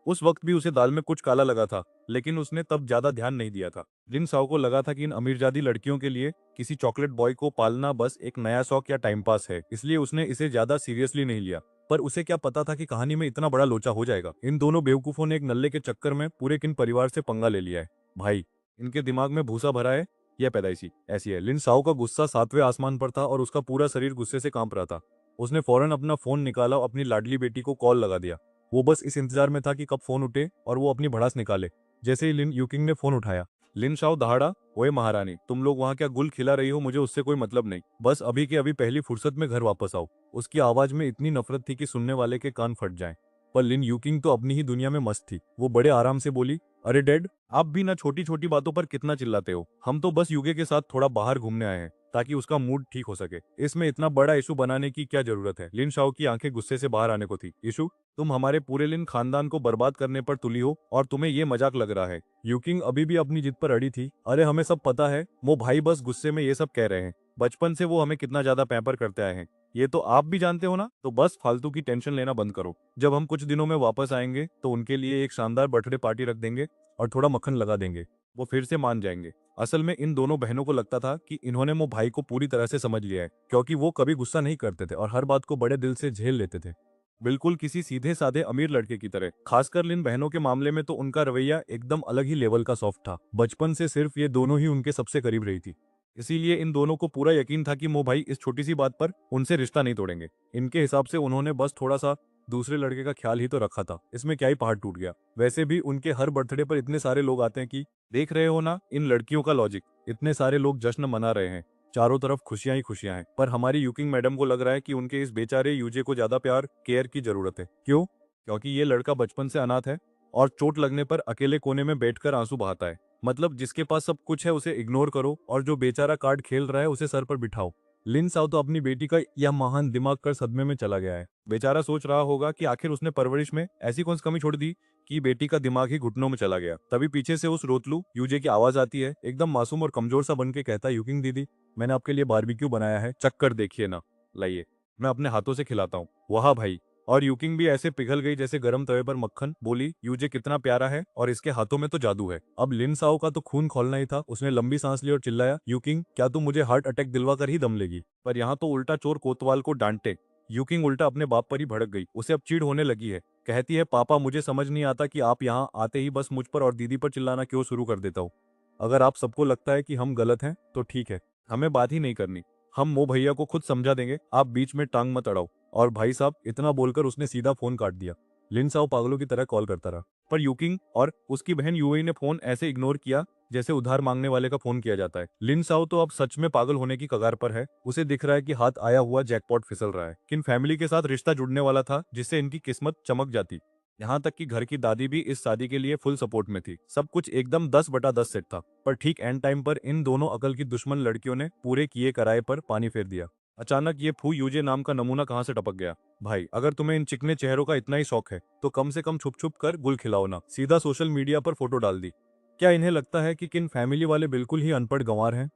उस वक्त भी उसे दाल में कुछ काला लगा था, लेकिन उसने तब ज्यादा ध्यान नहीं दिया था। लिन साओ को लगा था कि इन अमीरजादी लड़कियों के लिए किसी चॉकलेट बॉय को पालना बस एक नया शौक या टाइम पास है, इसलिए उसने इसे ज्यादा सीरियसली नहीं लिया। पर उसे क्या पता था कि कहानी में इतना बड़ा लोचा हो जाएगा। इन दोनों बेवकूफों ने एक नल्ले के चक्कर में पूरे किन परिवार से पंगा ले लिया है। भाई, इनके दिमाग में भूसा भरा है, यह पैदाइशी ऐसी है। लिन साओ का गुस्सा 7वें आसमान पर था और उसका पूरा शरीर गुस्से से कांप रहा था। उसने फौरन अपना फोन निकाला और अपनी लाडली बेटी को कॉल लगा दिया। वो बस इस इंतजार में था कि कब फोन उठे और वो अपनी भड़ास निकाले। जैसे ही लिन यूकिंग ने फोन उठाया, लिन शाओ दहाड़ा, ओए महारानी, तुम लोग वहाँ क्या गुल खिला रही हो, मुझे उससे कोई मतलब नहीं, बस अभी के अभी पहली फुर्सत में घर वापस आओ। उसकी आवाज में इतनी नफरत थी कि सुनने वाले के कान फट जाएं। पर लिन यूकिंग तो अपनी ही दुनिया में मस्त थी। वो बड़े आराम से बोली, अरे डैड, आप भी ना छोटी छोटी बातों पर कितना चिल्लाते हो, हम तो बस युगे के साथ थोड़ा बाहर घूमने आए हैं ताकि उसका मूड ठीक हो सके, इसमें इतना बड़ा इशू बनाने की क्या जरूरत है। लिन शाओ की आंखें गुस्से से बाहर आने को थी। इशू? तुम हमारे पूरे लिन खानदान को बर्बाद करने पर तुली हो और तुम्हें ये मजाक लग रहा है। यूकिंग अभी भी अपनी जिद पर अड़ी थी। अरे हमें सब पता है, वो भाई बस गुस्से में ये सब कह रहे हैं, बचपन से वो हमें कितना ज्यादा पैम्पर करते आए हैं, ये तो आप भी जानते हो ना, तो बस फालतू की टेंशन लेना बंद करो। जब हम कुछ दिनों में वापस आएंगे तो उनके लिए एक शानदार बर्थडे पार्टी रख देंगे और थोड़ा मक्खन लगा देंगे, वो फिर से मान जाएंगे। असल में इन दोनों बहनों को लगता था कि इन्होंने मो भाई को पूरी तरह से समझ लिया है, क्योंकि वो कभी गुस्सा नहीं करते थे और हर बात को बड़े दिल से झेल लेते थे, बिल्कुल किसी सीधे साधे अमीर लड़के की तरह। खासकर लिन बहनों के मामले में तो उनका रवैया एकदम अलग ही लेवल का सॉफ्ट था। बचपन से सिर्फ ये दोनों ही उनके सबसे करीब रही थी, इसीलिए इन दोनों को पूरा यकीन था कि मो भाई इस छोटी सी बात पर उनसे रिश्ता नहीं तोड़ेंगे। इनके हिसाब से उन्होंने बस थोड़ा सा दूसरे लड़के का ख्याल ही तो रखा था, इसमें क्या ही पहाड़ टूट गया। वैसे भी उनके हर बर्थडे पर इतने सारे लोग आते हैं कि देख रहे हो ना इन लड़कियों का लॉजिक, इतने सारे लोग जश्न मना रहे हैं, चारों तरफ खुशियां ही खुशियां हैं। पर हमारी यूकिंग मैडम को लग रहा है कि उनके इस बेचारे यूजे को ज्यादा प्यार केयर की जरूरत है। क्यों? क्योंकि ये लड़का बचपन से अनाथ है और चोट लगने पर अकेले कोने में बैठकर आंसू बहाता है। मतलब जिसके पास सब कुछ है उसे इग्नोर करो और जो बेचारा कार्ड खेल रहा है उसे सर पर बिठाओ। लिन साओ तो अपनी बेटी का यह महान दिमाग कर सदमे में चला गया है। बेचारा सोच रहा होगा कि आखिर उसने परवरिश में ऐसी कौन सी कमी छोड़ दी कि बेटी का दिमाग ही घुटनों में चला गया। तभी पीछे से उस रोतलू यूजे की आवाज आती है, एकदम मासूम और कमजोर सा बन के कहता है, यूकिंग दीदी, मैंने आपके लिए बारबेक्यू बनाया है, चक्कर देखिए ना, लाइए, मैं अपने हाथों से खिलाता हूँ। वाह भाई। और यूकिंग भी ऐसे पिघल गई जैसे गर्म तवे पर मक्खन। बोली, यूजे कितना प्यारा है और इसके हाथों में तो जादू है। अब लिन साओ का तो खून खोलना ही था। उसने लंबी सांस ली और चिल्लाया, यूकिंग, क्या तुम मुझे हार्ट अटैक दिलवा कर ही दम लेगी? पर यहाँ तो उल्टा चोर कोतवाल को डांटे। यूकिंग उल्टा अपने बाप पर ही भड़क गई। उसे अब चिढ़ होने लगी है। कहती है, पापा, मुझे समझ नहीं आता कि आप यहाँ आते ही बस मुझ पर और दीदी पर चिल्लाना क्यों शुरू कर देता हो। अगर आप सबको लगता है कि हम गलत हैं तो ठीक है, हमें बात ही नहीं करनी, हम मो भैया को खुद समझा देंगे, आप बीच में टांग मत अड़ाओ। और भाई साहब, इतना बोलकर उसने सीधा फोन काट दिया। लिन साओ पागलों की तरह कॉल करता रहा, पर यूकिंग और उसकी बहन यूई ने फोन ऐसे इग्नोर किया जैसे उधार मांगने वाले का फोन किया जाता है। लिन साओ तो अब सच में पागल होने की कगार पर है। उसे दिख रहा है कि हाथ आया हुआ जैकपॉट फिसल रहा है। किन फैमिली के साथ रिश्ता जुड़ने वाला था जिससे इनकी किस्मत चमक जाती। यहाँ तक कि घर की दादी भी इस शादी के लिए फुल सपोर्ट में थी। सब कुछ एकदम 10/10 सेट था। पर ठीक एंड टाइम पर इन दोनों अकल की दुश्मन लड़कियों ने पूरे किए कराए पर पानी फेर दिया। अचानक ये फू यूजे नाम का नमूना कहाँ से टपक गया? भाई, अगर तुम्हें इन चिकने चेहरों का इतना ही शौक है तो कम से कम छुप छुप कर गुल खिलाओ ना। सीधा सोशल मीडिया पर फोटो डाल दी। क्या इन्हें लगता है कि किन फैमिली वाले बिल्कुल ही अनपढ़ गंवार हैं?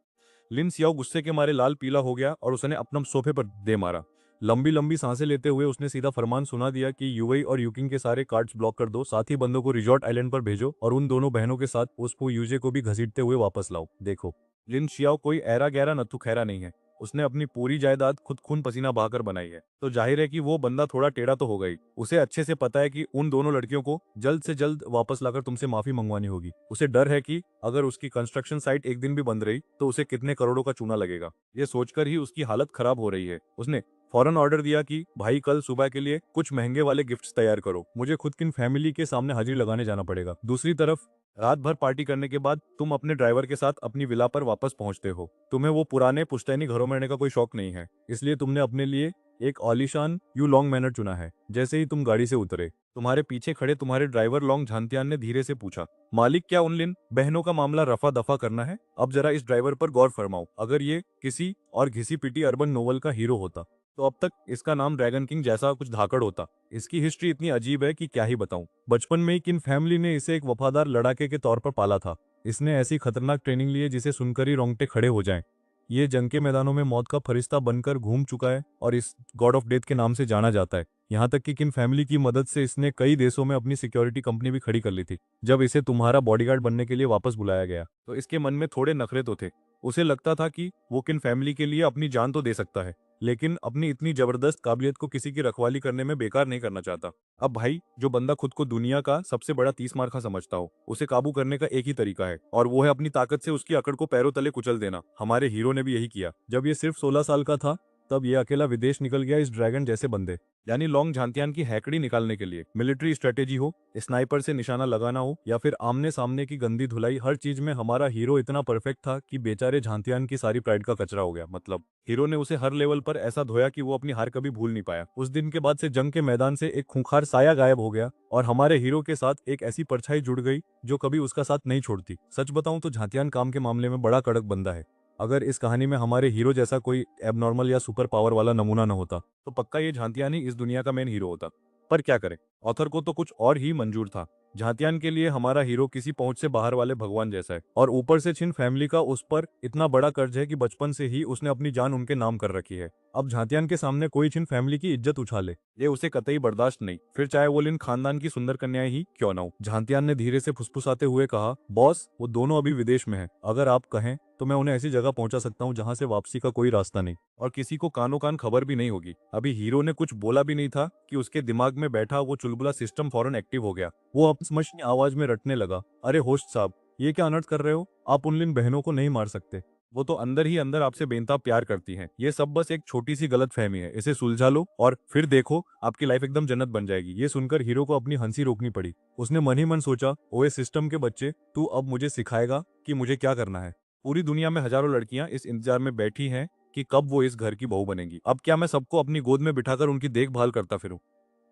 लिन सियाओ गुस्से के मारे लाल पीला हो गया और उसने अपना सोफे पर दे मारा। लंबी लंबी सांसें लेते हुए उसने सीधा फरमान सुना दिया कि यूएई और यूकिंग के सारे कार्ड्स ब्लॉक कर दो, साथ ही बंदों को रिजॉर्ट आइलैंड पर भेजो और उन दोनों बहनों के साथ उस फू यूजे को भी घसीटते हुए वापस लाओ। देखो, लिन शियाओ कोई ऐरा गहरा नत्थु खैरा नहीं है। उसने अपनी पूरी जायदाद खुद खून पसीना बहाकर बनाई है, तो जाहिर है कि वो बंदा थोड़ा टेढ़ा तो होगा ही। उसे अच्छे से पता है कि उन दोनों लड़कियों को जल्द से जल्द वापस लाकर तुमसे माफी मंगवानी होगी। उसे डर है कि अगर उसकी कंस्ट्रक्शन साइट एक दिन भी बंद रही तो उसे कितने करोड़ों का चूना लगेगा। ये सोचकर ही उसकी हालत खराब हो रही है। उसने फौरन ऑर्डर दिया कि भाई, कल सुबह के लिए कुछ महंगे वाले गिफ्ट्स तैयार करो, मुझे खुद की फैमिली के सामने हाजिरी लगाने जाना पड़ेगा। दूसरी तरफ रात भर पार्टी करने के बाद तुम अपने ड्राइवर के साथ अपनी विला पर वापस पहुंचते हो। तुम्हें वो पुराने पुश्तैनी घरों में रहने का कोई शौक नहीं है, इसलिए तुमने अपने लिए एक ऑलिशान यू लॉन्ग मैनर चुना है। जैसे ही तुम गाड़ी से उतरे, तुम्हारे पीछे खड़े तुम्हारे ड्राइवर लॉन्ग झांतियान ने धीरे से पूछा, मालिक, क्या उन लिन बहनों का मामला रफा दफा करना है? अब जरा इस ड्राइवर पर गौर फरमाओ। अगर ये किसी और घिसी पिटी अर्बन नोवेल का हीरो होता तो अब तक इसका नाम ड्रैगन किंग जैसा कुछ धाकड़ होता। इसकी हिस्ट्री इतनी अजीब है कि क्या ही बताऊं। बचपन में ही किन फैमिली ने इसे एक वफादार लड़ाके के तौर पर पाला था। इसने ऐसी खतरनाक ट्रेनिंग ली है जिसे सुनकर ही रोंगटे खड़े हो जाएं। ये जंग के मैदानों में मौत का फरिश्ता बनकर घूम चुका है और इस गॉड ऑफ डेथ के नाम से जाना जाता है। यहाँ तक कि किन फैमिली की मदद से इसने कई देशों में अपनी सिक्योरिटी कंपनी भी खड़ी कर ली थी। जब इसे तुम्हारा बॉडीगार्ड बनने के लिए वापस बुलाया गया तो इसके मन में थोड़े नखरे तो थे। उसे लगता था कि वो किन फैमिली के लिए अपनी जान तो दे सकता है, लेकिन अपनी इतनी जबरदस्त काबिलियत को किसी की रखवाली करने में बेकार नहीं करना चाहता। अब भाई, जो बंदा खुद को दुनिया का सबसे बड़ा 30 मार समझता हो, उसे काबू करने का एक ही तरीका है और वो है अपनी ताकत से उसकी अकड़ को पैरों तले कुचल देना। हमारे हीरो ने भी यही किया। जब ये सिर्फ 16 साल का था तब ये अकेला विदेश निकल गया इस ड्रैगन जैसे बंदे, यानी लॉन्ग झांतियान की हैकड़ी निकालने के लिए। मिलिट्री स्ट्रेटेजी हो, स्नाइपर से निशाना लगाना हो, या फिर आमने सामने की गंदी धुलाई, हर चीज में हमारा हीरो इतना परफेक्ट था कि बेचारे झांतियान की सारी प्राइड का कचरा हो गया। मतलब हीरो ने उसे हर लेवल पर ऐसा धोया कि वो अपनी हार कभी भूल नहीं पाया। उस दिन के बाद से जंग के मैदान से एक खूंखार साया गायब हो गया और हमारे हीरो के साथ एक ऐसी परछाई जुड़ गई जो कभी उसका साथ नहीं छोड़ती। सच बताऊं तो झांतियान काम के मामले में बड़ा कड़क बंदा है। अगर इस कहानी में हमारे हीरो जैसा कोई एबनॉर्मल या सुपर पावर वाला नमूना न होता तो पक्का ये झांतियान ही इस दुनिया का मेन हीरो होता। पर क्या करें, ऑथर को तो कुछ और ही मंजूर था। झांतियान के लिए हमारा हीरो किसी पहुंच से बाहर वाले भगवान जैसा है, और ऊपर से छिन फैमिली का उस पर इतना बड़ा कर्ज है कि बचपन से ही उसने अपनी जान उनके नाम कर रखी है। अब झांतियान के सामने कोई छिन फैमिली की इज्जत उछाले, ये उसे कतई बर्दाश्त नहीं, फिर चाहे वो लिन खानदान की सुंदर कन्याएं ही क्यों ना हो। झांतियान ने धीरे से फुसफुसाते हुए कहा, बॉस वो दोनों अभी विदेश में हैं, अगर आप कहें तो मैं उन्हें ऐसी जगह पहुंचा सकता हूं जहां से वापसी का कोई रास्ता नहीं और किसी को कानो कान खबर भी नहीं होगी। अभी हीरो ने कुछ बोला भी नहीं था कि उसके दिमाग में बैठा वो चुलबुला सिस्टम फौरन एक्टिव हो गया। वो अपनी मशीनी आवाज में रटने लगा, अरे होस्ट साहब, ये क्या अनर्थ कर रहे हो? आप उन लिन बहनों को नहीं मार सकते, वो तो अंदर ही अंदर आपसे बेनताब प्यार करती हैं। ये सब बस एक छोटी सी गलत फहमी है, इसे सुलझा लो और फिर देखो आपकी लाइफ एकदम जन्नत बन जाएगी। ये सुनकर हीरो को अपनी हंसी रोकनी पड़ी। उसने मन ही मन सोचा, ओए सिस्टम के बच्चे, तू अब मुझे सिखाएगा कि मुझे क्या करना है। पूरी दुनिया में हजारों लड़कियां इस इंतजार में बैठी हैं कि कब वो इस घर की बहू बनेंगी। अब क्या मैं सबको अपनी गोद में बिठाकर उनकी देखभाल करता फिरूं?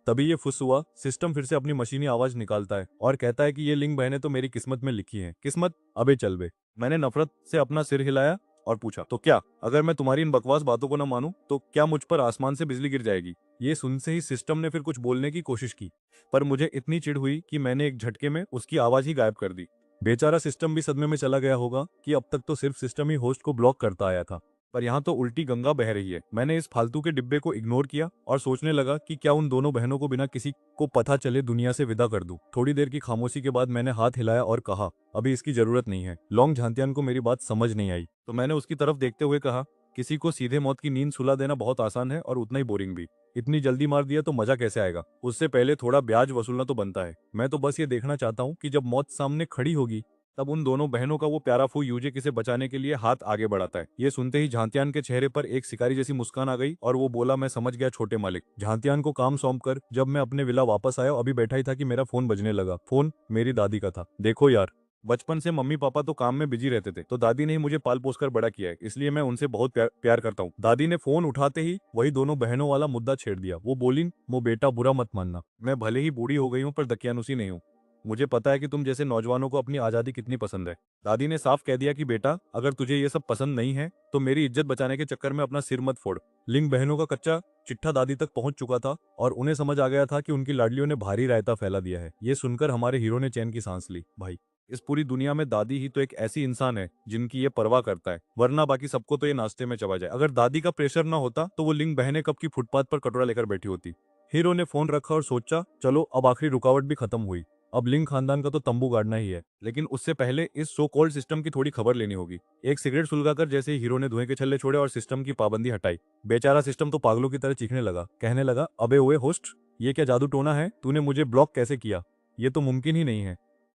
तभी ये फुस हुआ। सिस्टम फिर से अपनी मशीनी आवाज निकालता है और कहता है कि ये लिंक बहनें तो मेरी किस्मत में लिखी हैं। किस्मत? अबे चल बे। मैंने नफरत से अपना सिर हिलाया और पूछा, तो क्या अगर मैं तुम्हारी इन बकवास बातों को न मानूं तो क्या मुझ पर आसमान से बिजली गिर जाएगी? ये सुनते ही सिस्टम ने फिर कुछ बोलने की कोशिश की, पर मुझे इतनी चिढ़ हुई कि मैंने एक झटके में उसकी आवाज ही गायब कर दी। बेचारा सिस्टम भी सदमे में चला गया होगा कि अब तक तो सिर्फ सिस्टम ही होस्ट को ब्लॉक करता आया था, पर यहाँ तो उल्टी गंगा बह रही है। मैंने इस फालतू के डिब्बे को इग्नोर किया और सोचने लगा कि क्या उन दोनों बहनों को बिना किसी को पता चले दुनिया से विदा कर दूं। थोड़ी देर की खामोशी के बाद मैंने हाथ हिलाया और कहा, अभी इसकी जरूरत नहीं है। लॉन्ग झांतियान को मेरी बात समझ नहीं आई, तो मैंने उसकी तरफ देखते हुए कहा, किसी को सीधे मौत की नींद सुला देना बहुत आसान है और उतना ही बोरिंग भी। इतनी जल्दी मार दिया तो मजा कैसे आएगा? उससे पहले थोड़ा ब्याज वसूलना तो बनता है। मैं तो बस ये देखना चाहता हूँ कि जब मौत सामने खड़ी होगी तब उन दोनों बहनों का वो प्यारा फू यूजे किसे बचाने के लिए हाथ आगे बढ़ाता है। ये सुनते ही झांतियान के चेहरे पर एक शिकारी जैसी मुस्कान आ गई और वो बोला, मैं समझ गया छोटे मालिक। झांतियान को काम सौंप कर जब मैं अपने विला वापस आया, अभी बैठा ही था कि मेरा फोन बजने लगा। फोन मेरी दादी का था। देखो यार, बचपन से मम्मी पापा तो काम में बिजी रहते थे, तो दादी ने ही मुझे पाल पोस कर बड़ा किया है, इसलिए मैं उनसे बहुत प्यार करता हूँ। दादी ने फोन उठाते ही वही दोनों बहनों वाला मुद्दा छेड़ दिया। वो बोली, मो बेटा बुरा मत मानना, मैं भले ही बूढ़ी हो गई हूँ पर दकियानुसी नहीं हूँ। मुझे पता है कि तुम जैसे नौजवानों को अपनी आज़ादी कितनी पसंद है। दादी ने साफ कह दिया कि बेटा, अगर तुझे ये सब पसंद नहीं है तो मेरी इज्जत बचाने के चक्कर में अपना सिर मत फोड़। लिंग बहनों का कच्चा चिट्ठा दादी तक पहुंच चुका था और उन्हें समझ आ गया था कि उनकी लाडलियों ने भारी रायता फैला दिया है। ये सुनकर हमारे हीरो ने चैन की सांस ली। भाई, इस पूरी दुनिया में दादी ही तो एक ऐसी इंसान है जिनकी ये परवाह करता है, वरना बाकी सबको तो ये नाश्ते में चबा जाए। अगर दादी का प्रेशर ना होता तो वो लिंग बहनें कब की फुटपाथ पर कटोरा लेकर बैठी होती। हीरो ने फोन रखा और सोचा, चलो अब आखिरी रुकावट भी खत्म हुई, अब लिंग खानदान का तो तंबू गाड़ना ही है। लेकिन उससे पहले इस सो कॉल्ड सिस्टम की थोड़ी खबर लेनी होगी। एक सिगरेट सुलगाकर जैसे ही हीरो ने धुएं के छल्ले छोड़े और सिस्टम की पाबंदी हटाई, बेचारा सिस्टम तो पागलों की तरह चीखने लगा। कहने लगा, अबे ओए होस्ट, ये क्या जादू टोना है? तूने मुझे ब्लॉक कैसे किया? ये तो मुमकिन ही नहीं है।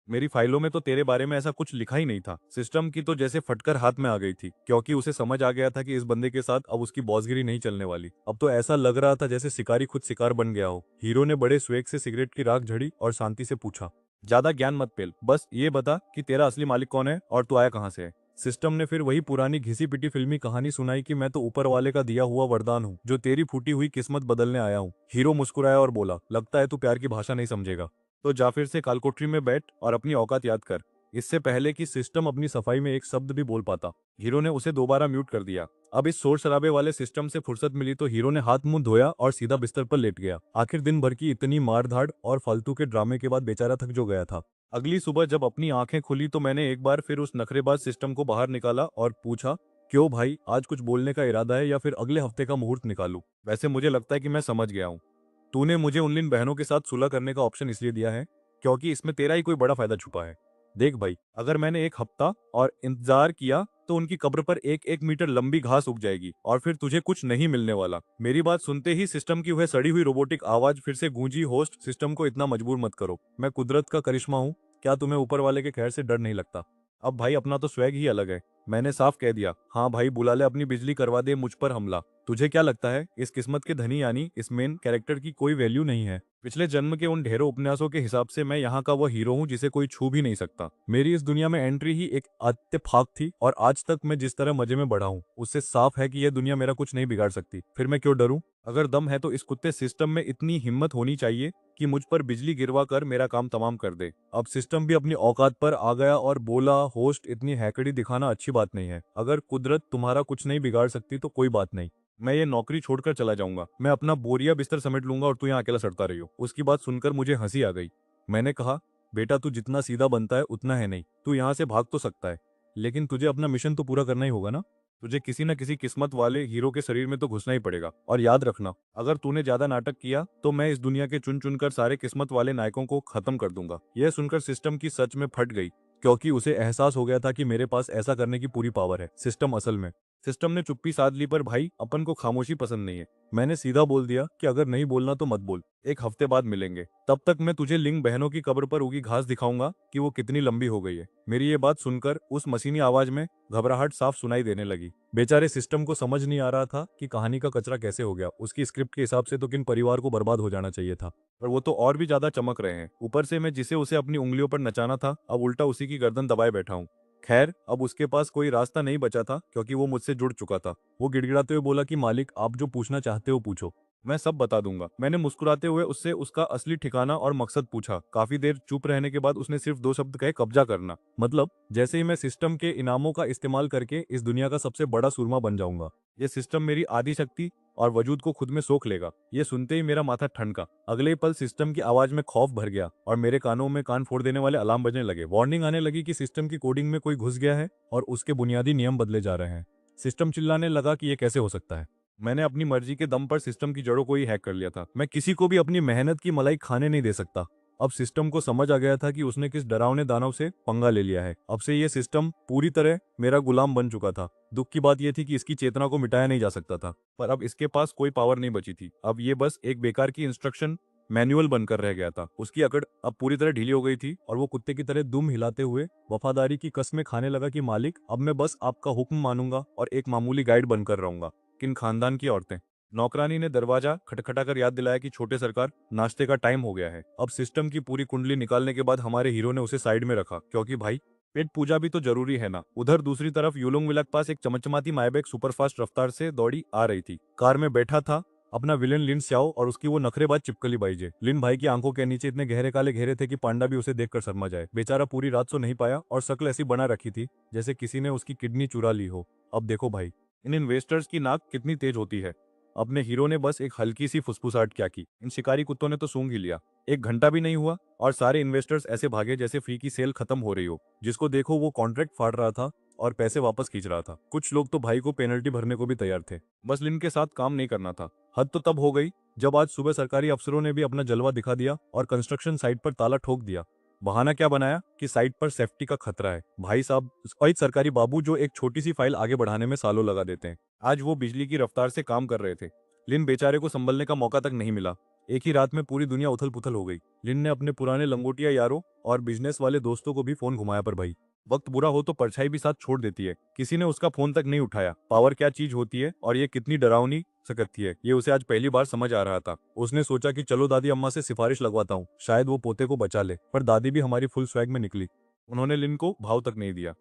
मेरी फाइलों में तो तेरे बारे में ऐसा कुछ लिखा ही नहीं था। सिस्टम की तो जैसे फटकर हाथ में आ गई थी, क्योंकि उसे समझ आ गया था कि इस बंदे के साथ अब उसकी बॉसगिरी नहीं चलने वाली। अब तो ऐसा लग रहा था जैसे शिकारी खुद शिकार बन गया हो। हीरो ने बड़े स्वेग से सिगरेट की राख झड़ी और शांति से पूछा, ज्यादा ज्ञान मत पेल, बस ये बता कि तेरा असली मालिक कौन है और तू आया कहाँ से है? सिस्टम ने फिर वही पुरानी घिसी पिटी फिल्मी कहानी सुनाई कि मैं तो ऊपर वाले का दिया हुआ वरदान हूँ, जो तेरी फूटी हुई किस्मत बदलने आया हूँ। हीरो मुस्कुराया और बोला, लगता है तू प्यार की भाषा नहीं समझेगा, तो जा फिर से कालकोठरी में बैठ और अपनी औकात याद कर, इससे पहले कि सिस्टम अपनी सफाई में एक शब्द भी बोल पाता। हीरो ने उसे दोबारा म्यूट कर दिया। अब इस शोर शराबे वाले सिस्टम से फुर्सत मिली तो हीरो ने हाथ मुंह धोया और सीधा बिस्तर पर लेट गया। आखिर दिन भर की इतनी मारधाड़ और फालतू के ड्रामे के बाद बेचारा थक जो गया था। अगली सुबह जब अपनी आंखें खुली तो मैंने एक बार फिर उस नखरेबाज सिस्टम को बाहर निकाला और पूछा, क्यों भाई, आज कुछ बोलने का इरादा है या फिर अगले हफ्ते का मुहूर्त निकालूं? वैसे मुझे लगता है कि मैं समझ गया हूँ। तूने मुझे उन लिन बहनों के साथ सुलह करने का ऑप्शन इसलिए दिया है क्योंकि इसमें तेरा ही कोई बड़ा फायदा छुपा है। देख भाई, अगर मैंने एक हफ्ता और इंतजार किया तो उनकी कब्र पर एक एक मीटर लंबी घास उग जाएगी और फिर तुझे कुछ नहीं मिलने वाला। मेरी बात सुनते ही सिस्टम की वह सड़ी हुई रोबोटिक आवाज फिर से गूंजी, होस्ट, सिस्टम को इतना मजबूर मत करो, मैं कुदरत का करिश्मा हूँ, क्या तुम्हें ऊपर वाले के खैर से डर नहीं लगता? अब भाई अपना तो स्वैग ही अलग है। मैंने साफ कह दिया, हाँ भाई बुला ले, अपनी बिजली करवा दे, मुझ पर हमला। तुझे क्या लगता है इस किस्मत के धनी यानी इस मेन कैरेक्टर की कोई वैल्यू नहीं है? पिछले जन्म के उन ढेरों उपन्यासों के हिसाब से मैं यहाँ का वह हीरो हूँ जिसे कोई छू भी नहीं सकता। मेरी इस दुनिया में एंट्री ही एक इत्तेफाक थी, और आज तक मैं जिस तरह मजे में बढ़ा हूँ उससे साफ है कि यह दुनिया मेरा कुछ नहीं बिगाड़ सकती। फिर मैं क्यों डरूं? अगर दम है तो इस कुत्ते सिस्टम में इतनी हिम्मत होनी चाहिए कि मुझ पर बिजली गिरवा कर मेरा काम तमाम कर दे। अब सिस्टम भी अपनी औकात पर आ गया और बोला, होस्ट इतनी हैकड़ी दिखाना अच्छी बात नहीं है। अगर कुदरत तुम्हारा कुछ नहीं बिगाड़ सकती तो कोई बात नहीं, मैं ये नौकरी छोड़कर चला जाऊंगा। मैं अपना बोरिया बिस्तर समेट लूंगा और तू यहाँ अकेला सड़ता रही हो। उसकी बात सुनकर मुझे हंसी आ गई। मैंने कहा, बेटा तू जितना सीधा बनता है उतना है नहीं। तू यहाँ से भाग तो सकता है, लेकिन तुझे अपना मिशन तो पूरा करना ही होगा ना। तुझे किसी न किसी किस्मत वाले हीरो के शरीर में तो घुसना ही पड़ेगा। और याद रखना, अगर तूने ज्यादा नाटक किया तो मैं इस दुनिया के चुन चुनकर सारे किस्मत वाले नायकों को खत्म कर दूंगा। यह सुनकर सिस्टम की सच में फट गई, क्योंकि उसे एहसास हो गया था कि मेरे पास ऐसा करने की पूरी पावर है। सिस्टम ने चुप्पी साध ली, पर भाई अपन को खामोशी पसंद नहीं है। मैंने सीधा बोल दिया कि अगर नहीं बोलना तो मत बोल, 1 हफ्ते बाद मिलेंगे। तब तक मैं तुझे लिंग बहनों की कब्र पर उगी घास दिखाऊंगा कि वो कितनी लंबी हो गई है। मेरी ये बात सुनकर उस मशीनी आवाज में घबराहट साफ सुनाई देने लगी। बेचारे सिस्टम को समझ नहीं आ रहा था कि कहानी का कचरा कैसे हो गया। उसकी स्क्रिप्ट के हिसाब से तो किन परिवार को बर्बाद हो जाना चाहिए था, पर वो तो और भी ज्यादा चमक रहे हैं। ऊपर से मैं जिसे उसे अपनी उंगलियों पर नचाना था, अब उल्टा उसी की गर्दन दबाए बैठा हूँ। खैर, अब उसके पास कोई रास्ता नहीं बचा था, क्योंकि वो मुझसे जुड़ चुका था। वो गिड़गिड़ाते हुए बोला कि मालिक, आप जो पूछना चाहते हो पूछो, मैं सब बता दूंगा। मैंने मुस्कुराते हुए उससे उसका असली ठिकाना और मकसद पूछा। काफी देर चुप रहने के बाद उसने सिर्फ 2 शब्द कहे, कब्जा करना। मतलब जैसे ही मैं सिस्टम के इनामों का इस्तेमाल करके इस दुनिया का सबसे बड़ा सुरमा बन जाऊंगा। ये सिस्टम मेरी आदि शक्ति और वजूद को खुद में सोख लेगा। ये सुनते ही मेरा माथा ठनका। अगले ही पल सिस्टम की आवाज में खौफ भर गया और मेरे कानों में कान फोड़ देने वाले अलार्म बजने लगे। वार्निंग आने लगी कि सिस्टम की कोडिंग में कोई घुस गया है और उसके बुनियादी नियम बदले जा रहे हैं। सिस्टम चिल्लाने लगा कि ये कैसे हो सकता है। मैंने अपनी मर्जी के दम पर सिस्टम की जड़ों को ही हैक कर लिया था। मैं किसी को भी अपनी मेहनत की मलाई खाने नहीं दे सकता। अब सिस्टम को समझ आ गया था कि उसने किस डरावने दानव से पंगा ले लिया है। अब से ये सिस्टम पूरी तरह मेरा गुलाम बन चुका था। दुख की बात यह थी कि इसकी चेतना को मिटाया नहीं जा सकता था, पर अब इसके पास कोई पावर नहीं बची थी। अब ये बस एक बेकार की इंस्ट्रक्शन मैनुअल बनकर रह गया था। उसकी अकड़ अब पूरी तरह ढीली हो गई थी और वो कुत्ते की तरह दुम हिलाते हुए वफादारी की कस्में खाने लगा कि मालिक, अब मैं बस आपका हुक्म मानूंगा और एक मामूली गाइड बनकर रहूंगा। किन खानदान की औरतें? नौकरानी ने दरवाजा खटखटाकर याद दिलाया कि छोटे सरकार, नाश्ते का टाइम हो गया है। अब सिस्टम की पूरी कुंडली निकालने के बाद हमारे हीरो ने उसे साइड में रखा, क्योंकि भाई पेट पूजा भी तो जरूरी है ना। उधर दूसरी तरफ यूलोंग विला के पास एक चमचमाती मायबैक सुपरफास्ट रफ्तार से दौड़ी आ रही थी। कार में बैठा था अपना विलेन लिन स्याओ और उसकी वो नखरेबाज चिपकली बाईजे। लिन भाई की आंखों के नीचे इतने गहरे काले घेरे थे कि पांडा भी उसे देखकर शर्मा जाए। बेचारा पूरी रात सो नहीं पाया और शक्ल ऐसी बना रखी थी जैसे किसी ने उसकी किडनी चुरा ली हो। अब देखो भाई, इन इन्वेस्टर्स की नाक कितनी तेज होती है। अपने हीरो ने बस एक हल्की सी फुसफुसाहट क्या की, इन शिकारी कुत्तों ने तो सूंघ ही लिया। 1 घंटा भी नहीं हुआ और सारे इन्वेस्टर्स ऐसे भागे जैसे फ्री की सेल खत्म हो रही हो। जिसको देखो वो कॉन्ट्रैक्ट फाड़ रहा था और पैसे वापस खींच रहा था। कुछ लोग तो भाई को पेनल्टी भरने को भी तैयार थे। बस लिन के साथ काम नहीं करना था। हद तो तब हो गई जब आज सुबह सरकारी अफसरों ने भी अपना जलवा दिखा दिया और कंस्ट्रक्शन साइट पर ताला ठोक दिया। बहाना क्या बनाया कि साइट पर सेफ्टी का खतरा है। भाई साहब, और एक सरकारी बाबू जो एक छोटी सी फाइल आगे बढ़ाने में सालों लगा देते हैं, आज वो बिजली की रफ्तार से काम कर रहे थे। लिन बेचारे को संभलने का मौका तक नहीं मिला। एक ही रात में पूरी दुनिया उथल पुथल हो गई। लिन ने अपने पुराने लंगोटिया यारों और बिजनेस वाले दोस्तों को भी फोन घुमाया, पर भाई वक्त बुरा हो तो परछाई भी साथ छोड़ देती है। किसी ने उसका फोन तक नहीं उठाया। पावर क्या चीज होती है और ये कितनी डरावनी सकती है, ये उसे आज पहली बार समझ आ रहा था। उसने सोचा कि चलो दादी अम्मा से सिफारिश लगवाता हूँ, शायद वो पोते को बचा ले। पर दादी भी हमारी फुल स्वैग में निकली। उन्होंने लिन को भाव तक नहीं दिया।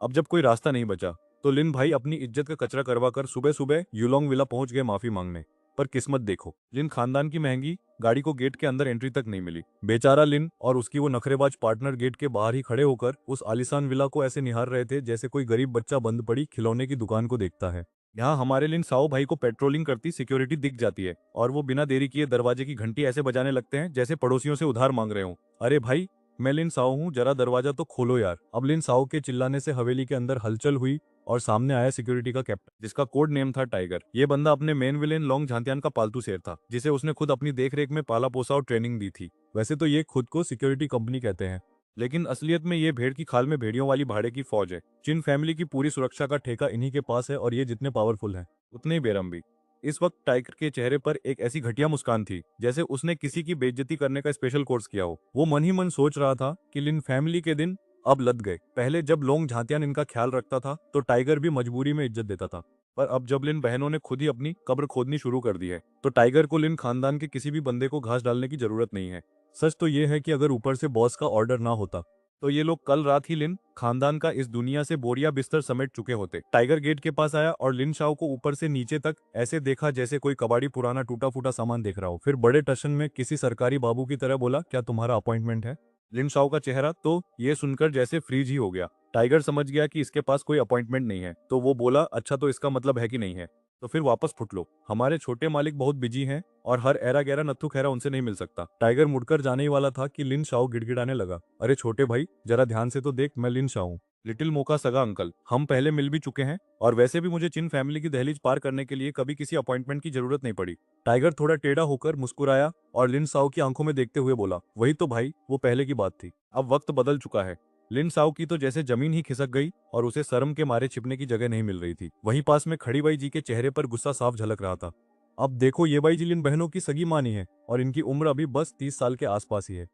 अब जब कोई रास्ता नहीं बचा तो लिन भाई अपनी इज्जत का कचरा करवा कर सुबह सुबह यूलोंग विला पहुंच गए माफी मांगने। पर किस्मत देखो, लिन खानदान की महंगी गाड़ी को गेट के अंदर एंट्री तक नहीं मिली। बेचारा लिन और उसकी वो नखरेबाज पार्टनर गेट के बाहर ही खड़े होकर उस आलीशान विला को ऐसे निहार रहे थे जैसे कोई गरीब बच्चा बंद पड़ी खिलौने की दुकान को देखता है। यहाँ हमारे लिन साओ भाई को पेट्रोलिंग करती सिक्योरिटी दिख जाती है और वो बिना देरी किए दरवाजे की घंटी ऐसे बजाने लगते हैं जैसे पड़ोसियों से उधार मांग रहे हो। अरे भाई, मैं लिन साओ हूँ, जरा दरवाजा तो खोलो यार। अब लिन साओ के चिल्लाने से हवेली के अंदर हलचल हुई और सामने आया सिक्योरिटी का कैप्टन, जिसका कोड नेम था टाइगर। ये बंदा अपने मेन विलेन लॉन्ग झांतियान का पालतू शेर था, जिसे उसने खुद अपनी देखरेख में पाला पोसा और ट्रेनिंग दी थी। वैसे तो ये खुद को सिक्योरिटी कंपनी कहते हैं, लेकिन असलियत में ये भेड़ की खाल में भेड़ियों वाली भाड़े की फौज है। चिन फैमिली की पूरी सुरक्षा का ठेका इन्हीं के पास है और ये जितने पावरफुल हैं उतने ही बेरम भी। इस वक्त टाइगर के चेहरे पर एक ऐसी घटिया मुस्कान थी जैसे उसने किसी की बेइज्जती करने का स्पेशल कोर्स किया हो। वो मन ही मन सोच रहा था कि लिन फैमिली के दिन अब लद गए। पहले जब लोंग झांतियान इनका ख्याल रखता था तो टाइगर भी मजबूरी में इज्जत देता था, पर अब जब लिन बहनों ने खुद ही अपनी कब्र खोदनी शुरू कर दी है तो टाइगर को लिन खानदान के किसी भी बंदे को घास डालने की जरूरत नहीं है। सच तो ये है कि अगर ऊपर से बॉस का ऑर्डर ना होता तो ये लोग कल रात ही लिन खानदान का इस दुनिया से बोरिया बिस्तर समेट चुके होते। टाइगर गेट के पास आया और लिन शाओ को ऊपर से नीचे तक ऐसे देखा जैसे कोई कबाड़ी पुराना टूटा फूटा सामान देख रहा हो। फिर बड़े टशन में किसी सरकारी बाबू की तरह बोला, क्या तुम्हारा अपॉइंटमेंट है? लिन शाओ का चेहरा तो ये सुनकर जैसे फ्रीज ही हो गया। टाइगर समझ गया कि इसके पास कोई अपॉइंटमेंट नहीं है तो वो बोला, अच्छा तो इसका मतलब है कि नहीं है, तो फिर वापस फुट लो। हमारे छोटे मालिक बहुत बिजी हैं और हर एरा गैरा नत्थु खैरा उनसे नहीं मिल सकता। टाइगर मुड़कर जाने ही वाला था कि लिन शाओ गिड़गिड़ाने लगा, अरे छोटे भाई जरा ध्यान से तो देख, मैं लिन शाओ हूँ, लिटिल मो का सगा अंकल। हम पहले मिल भी चुके हैं और वैसे भी मुझे चिन फैमिली की दहलीज पार करने के लिए कभी किसी अपॉइंटमेंट की जरूरत नहीं पड़ी। टाइगर थोड़ा टेढ़ा होकर मुस्कुराया और लिन शाओ की आंखों में देखते हुए बोला, वही तो भाई, वो पहले की बात थी, अब वक्त बदल चुका है। लिन साओ की तो जैसे जमीन ही खिसक गई और उसे शर्म के मारे छिपने की जगह नहीं मिल रही थी। वहीं पास में खड़ी बाई जी के चेहरे पर गुस्सा साफ झलक रहा था। अब देखो, ये बाई जी लिन बहनों की सगी मानी है और इनकी उम्र अभी बस 30 साल के आसपास ही है।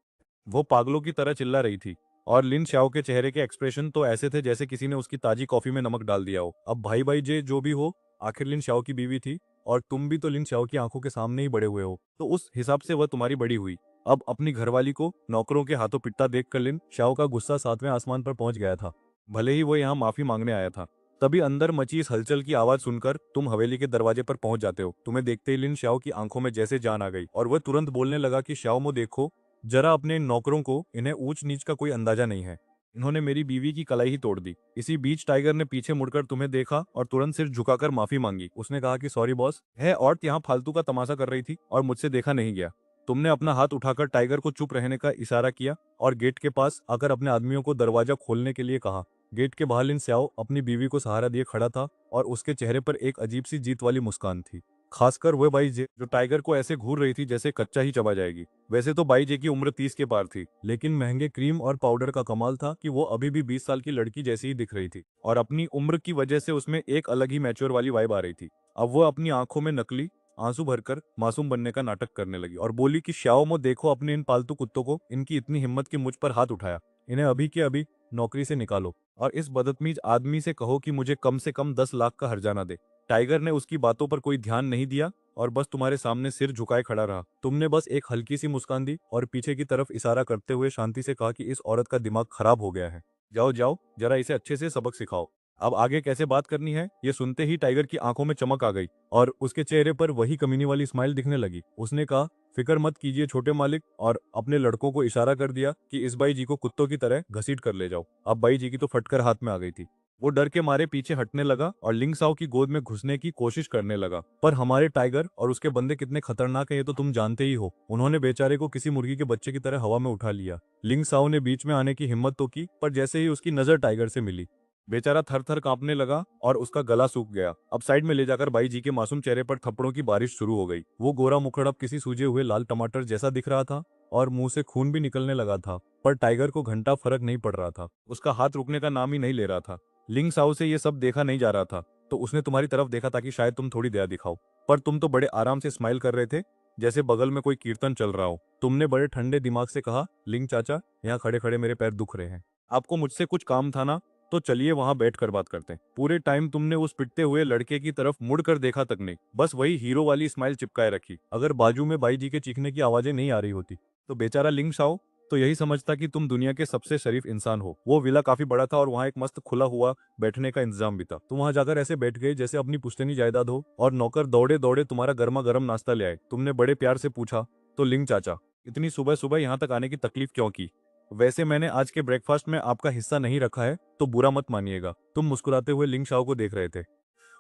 वो पागलों की तरह चिल्ला रही थी और लिन शाओ के चेहरे के एक्सप्रेशन तो ऐसे थे जैसे किसी ने उसकी ताजी कॉफी में नमक डाल दिया हो। अब भाई भाई जे जो भी हो, आखिर लिन शाओ की बीवी थी और तुम भी तो लिन शाओ की आंखों के सामने ही बड़े हुए हो, तो उस हिसाब से वह तुम्हारी बड़ी हुई। अब अपनी घरवाली को नौकरों के हाथों पिटता देखकर लिन शाओ का गुस्सा 7वें आसमान पर पहुंच गया था। भले ही वो यहाँ माफी मांगने आया था। तभी अंदर मची इस हलचल की आवाज सुनकर तुम हवेली के दरवाजे पर पहुंच जाते हो। तुम्हें देखते ही लिन शाओ की आंखों में जैसे जान आ गई और वह तुरंत बोलने लगा कि शाओ मो देखो जरा अपने इन नौकरों को, इन्हें ऊंच नीच का कोई अंदाजा नहीं है। इन्होंने मेरी बीवी की कलाई ही तोड़ दी। इसी बीच टाइगर ने पीछे मुड़कर तुम्हें देखा और तुरंत सिर झुकाकर माफी मांगी। उसने कहा कि सॉरी बॉस, है औरत यहाँ फालतू का तमाशा कर रही थी और मुझसे देखा नहीं गया। तुमने अपना हाथ उठाकर टाइगर को चुप रहने का इशारा किया और गेट के पास आकर अपने आदमियों को दरवाजा खोलने के लिए कहा। गेट के बाहर लिन स्याओ अपनी बीवी को सहारा दिए खड़ा था और उसके चेहरे पर एक अजीब सी जीत वाली मुस्कान थी। खासकर वह बाई जे जो टाइगर को ऐसे घूर रही थी जैसे कच्चा ही चबा जाएगी। वैसे तो बाई जे की उम्र 30 के पार थी, लेकिन महंगे क्रीम और पाउडर का कमाल था कि वो अभी भी 20 साल की लड़की जैसी ही दिख रही थी और अपनी उम्र की वजह से उसमें एक अलग ही मैच्योर वाली वाइब आ रही थी। अब वो अपनी आंखों में नकली आंसू भरकर मासूम बनने का नाटक करने लगी और बोली कि श्याओ मो देखो अपने इन पालतू कुत्तों को, इनकी इतनी हिम्मत कि मुझ पर हाथ उठाया। इन्हें अभी के अभी नौकरी से निकालो और इस बदतमीज आदमी से कहो कि मुझे कम से कम 10 लाख का हर्जाना दे। टाइगर ने उसकी बातों पर कोई ध्यान नहीं दिया और बस तुम्हारे सामने सिर झुकाए खड़ा रहा। तुमने बस एक हल्की सी मुस्कान दी और पीछे की तरफ इशारा करते हुए शांति से कहा कि इस औरत का दिमाग खराब हो गया है, जाओ जाओ जरा इसे अच्छे से सबक सिखाओ। अब आगे कैसे बात करनी है, ये सुनते ही टाइगर की आंखों में चमक आ गई और उसके चेहरे पर वही कमीनी वाली स्माइल दिखने लगी। उसने कहा, फिक्र मत कीजिए छोटे मालिक, और अपने लड़कों को इशारा कर दिया कि इस बाई जी को कुत्तों की तरह घसीट कर ले जाओ। अब बाई जी की तो फटकर हाथ में आ गई थी। वो डर के मारे पीछे हटने लगा और लिंग साओ की गोद में घुसने की कोशिश करने लगा। पर हमारे टाइगर और उसके बंदे कितने खतरनाक है ये तो तुम जानते ही हो। उन्होंने बेचारे को किसी मुर्गी के बच्चे की तरह हवा में उठा लिया। लिंग साओ ने बीच में आने की हिम्मत तो की, पर जैसे ही उसकी नजर टाइगर से मिली, बेचारा थर थर कांपने लगा और उसका गला सूख गया। अब साइड में ले जाकर बाई जी के मासूम चेहरे पर थप्पड़ों की बारिश शुरू हो गई। वो गोरा मुखड़ अब किसी सूजे हुए लाल टमाटर जैसा दिख रहा था और मुंह से खून भी निकलने लगा था, पर टाइगर को घंटा फर्क नहीं पड़ रहा था। उसका हाथ रुकने का नाम ही नहीं ले रहा था। लिंग साओ से ये सब देखा नहीं जा रहा था, तो उसने तुम्हारी तरफ देखा ताकि शायद तुम थोड़ी दया दिखाओ, पर तुम तो बड़े आराम से स्माइल कर रहे थे जैसे बगल में कोई कीर्तन चल रहा हो। तुमने बड़े ठंडे दिमाग से कहा, लिंग चाचा यहाँ खड़े खड़े मेरे पैर दुख रहे हैं, आपको मुझसे कुछ काम था ना, तो चलिए वहां बैठकर बात करते हैं। पूरे टाइम तुमने उस पिटते हुए लड़के की तरफ मुड़कर देखा तक नहीं, बस वही हीरो वाली स्माइल चिपकाए रखी। अगर बाजू में बाई जी के चीखने की आवाजें नहीं आ रही होती तो बेचारा लिंग शाओ तो यही समझता कि तुम दुनिया के सबसे शरीफ इंसान हो। वो विला काफी बड़ा था और वहाँ एक मस्त खुला हुआ बैठने का इंतजाम भी था। तुम वहां जाकर ऐसे बैठ गए जैसे अपनी पुश्तैनी जायदाद हो और नौकर दौड़े दौड़े तुम्हारा गर्मा गर्म नाश्ता ले आए। तुमने बड़े प्यार से पूछा, तो लिंग चाचा इतनी सुबह सुबह यहाँ तक आने की तकलीफ क्यों की? वैसे मैंने आज के ब्रेकफास्ट में आपका हिस्सा नहीं रखा है तो बुरा मत मानिएगा। तुम मुस्कुराते हुए लिंग शाओ को देख रहे थे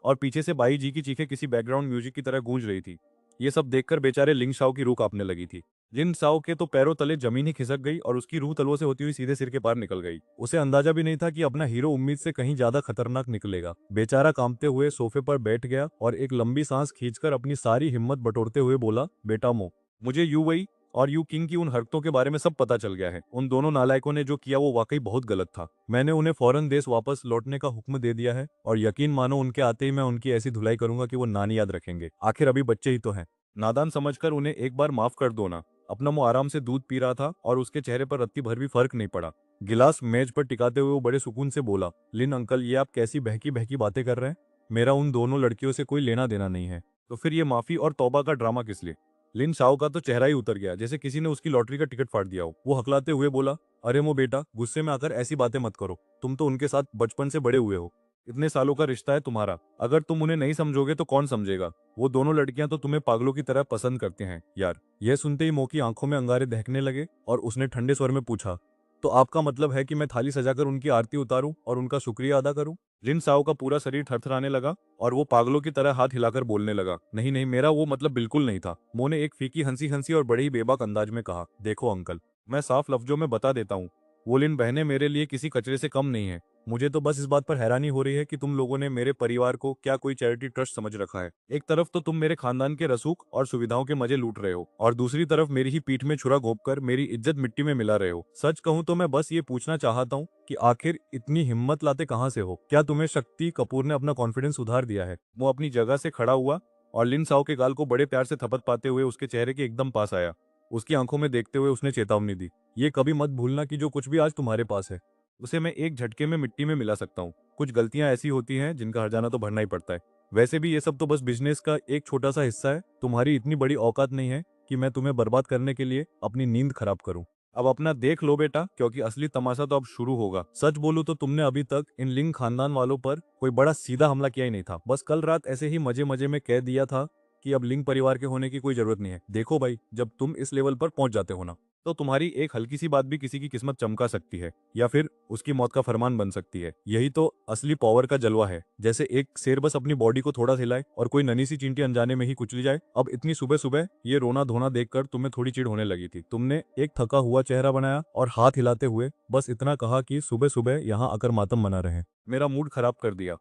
और पीछे से बाई जी की चीखें किसी बैकग्राउंड म्यूजिक की तरह गूंज रही थी। ये सब देखकर बेचारे लिंग शाओ की रूह कांपने लगी थी। लिन साओ के तो पैरों तले जमीन ही खिसक गई और उसकी रूह तलवों से होती हुई सीधे सिर के पार निकल गई। उसे अंदाजा भी नहीं था कि अपना हीरो उम्मीद से कहीं ज्यादा खतरनाक निकलेगा। बेचारा कांपते हुए सोफे पर बैठ गया और एक लंबी सांस खींचकर अपनी सारी हिम्मत बटोरते हुए बोला, बेटा मो, मुझे यू वई और यू किंग की उन हरकतों के बारे में सब पता चल गया है। उन दोनों नालायकों ने जो किया वो वाकई बहुत गलत था। मैंने उन्हें फौरन देश वापस लौटने का हुक्म दे दिया है और यकीन मानो उनके आते ही मैं उनकी ऐसी धुलाई करूंगा कि वो नानी याद रखेंगे। आखिर अभी बच्चे ही तो हैं, नादान समझकर उन्हें एक बार माफ कर दो ना। अपना मुंह आराम से दूध पी रहा था और उसके चेहरे पर रत्ती भर भी फर्क नहीं पड़ा। गिलास मेज पर टिकाते हुए वो बड़े सुकून से बोला, लिन अंकल, ये आप कैसी बहकी बहकी बातें कर रहे हैं? मेरा उन दोनों लड़कियों से कोई लेना देना नहीं है, तो फिर ये माफी और तौबा का ड्रामा किस लिए? लिन शाओ का तो चेहरा ही उतर गया, जैसे किसी ने उसकी लॉटरी का टिकट फाड़ दिया हो। वो हकलाते हुए बोला, अरे मो बेटा, गुस्से में आकर ऐसी बातें मत करो। तुम तो उनके साथ बचपन से बड़े हुए हो, इतने सालों का रिश्ता है तुम्हारा। अगर तुम उन्हें नहीं समझोगे तो कौन समझेगा? वो दोनों लड़कियां तो तुम्हें पागलों की तरह पसंद करते हैं यार। यह सुनते ही मो की आंखों में अंगारे दहकने लगे और उसने ठंडे स्वर में पूछा, तो आपका मतलब है कि मैं थाली सजाकर उनकी आरती उतारूं और उनका शुक्रिया अदा करूं? रिन साओ का पूरा शरीर थरथराने लगा और वो पागलों की तरह हाथ हिलाकर बोलने लगा, नहीं नहीं, मेरा वो मतलब बिल्कुल नहीं था। मो ने एक फीकी हंसी हंसी और बड़े ही बेबाक अंदाज में कहा, देखो अंकल, मैं साफ लफ्जों में बता देता हूँ, वो लिन बहनें मेरे लिए किसी कचरे से कम नहीं है। मुझे तो बस इस बात पर हैरानी हो रही है कि तुम लोगों ने मेरे परिवार को क्या कोई चैरिटी ट्रस्ट समझ रखा है। एक तरफ तो तुम मेरे खानदान के रसूख और सुविधाओं के मजे लूट रहे हो और दूसरी तरफ मेरी ही पीठ में छुरा घोंपकर मेरी इज्जत मिट्टी में मिला रहे हो। सच कहूं तो मैं बस ये पूछना चाहता हूँ कि आखिर इतनी हिम्मत लाते कहाँ से हो? क्या तुम्हें शक्ति कपूर ने अपना कॉन्फिडेंस सुधार दिया है? वो अपनी जगह से खड़ा हुआ और लिन साओ के गाल को बड़े प्यार से थपथ पाते हुए उसके चेहरे के एकदम पास आया। उसकी आंखों में देखते हुए उसने चेतावनी दी, ये कभी मत भूलना कि जो कुछ भी आज तुम्हारे पास है उसे मैं एक झटके में मिट्टी में मिला सकता हूँ। कुछ गलतियां ऐसी होती हैं जिनका हर्जाना तो भरना ही पड़ता है। वैसे भी ये सब तो बस बिजनेस का एक छोटा सा हिस्सा है। तुम्हारी इतनी बड़ी औकात नहीं है कि मैं तुम्हें बर्बाद करने के लिए अपनी नींद खराब करूं। अब अपना देख लो बेटा, क्योंकि असली तमाशा तो अब शुरू होगा। सच बोलूं तो तुमने अभी तक इन लिंग खानदान वालों पर कोई बड़ा सीधा हमला किया ही नहीं था। बस कल रात ऐसे ही मजे मजे में कह दिया था कि अब लिंग परिवार के होने की कोई जरूरत नहीं है। देखो भाई, जब तुम इस लेवल पर पहुंच जाते हो ना, तो तुम्हारी एक हल्की सी बात भी किसी की किस्मत चमका सकती है या फिर उसकी मौत का फरमान बन सकती है। यही तो असली पावर का जलवा है। जैसे एक शेर बस अपनी बॉडी को थोड़ा हिलाए और कोई नन्ही सी चींटी अनजाने में ही कुचली जाए। अब इतनी सुबह सुबह ये रोना धोना देखकर तुम्हें थोड़ी चिढ़ होने लगी थी। तुमने एक थका हुआ चेहरा बनाया और हाथ हिलाते हुए बस इतना कहा कि सुबह सुबह यहाँ आकर मातम मना रहे हैं। मेरा मूड खराब कर दिया,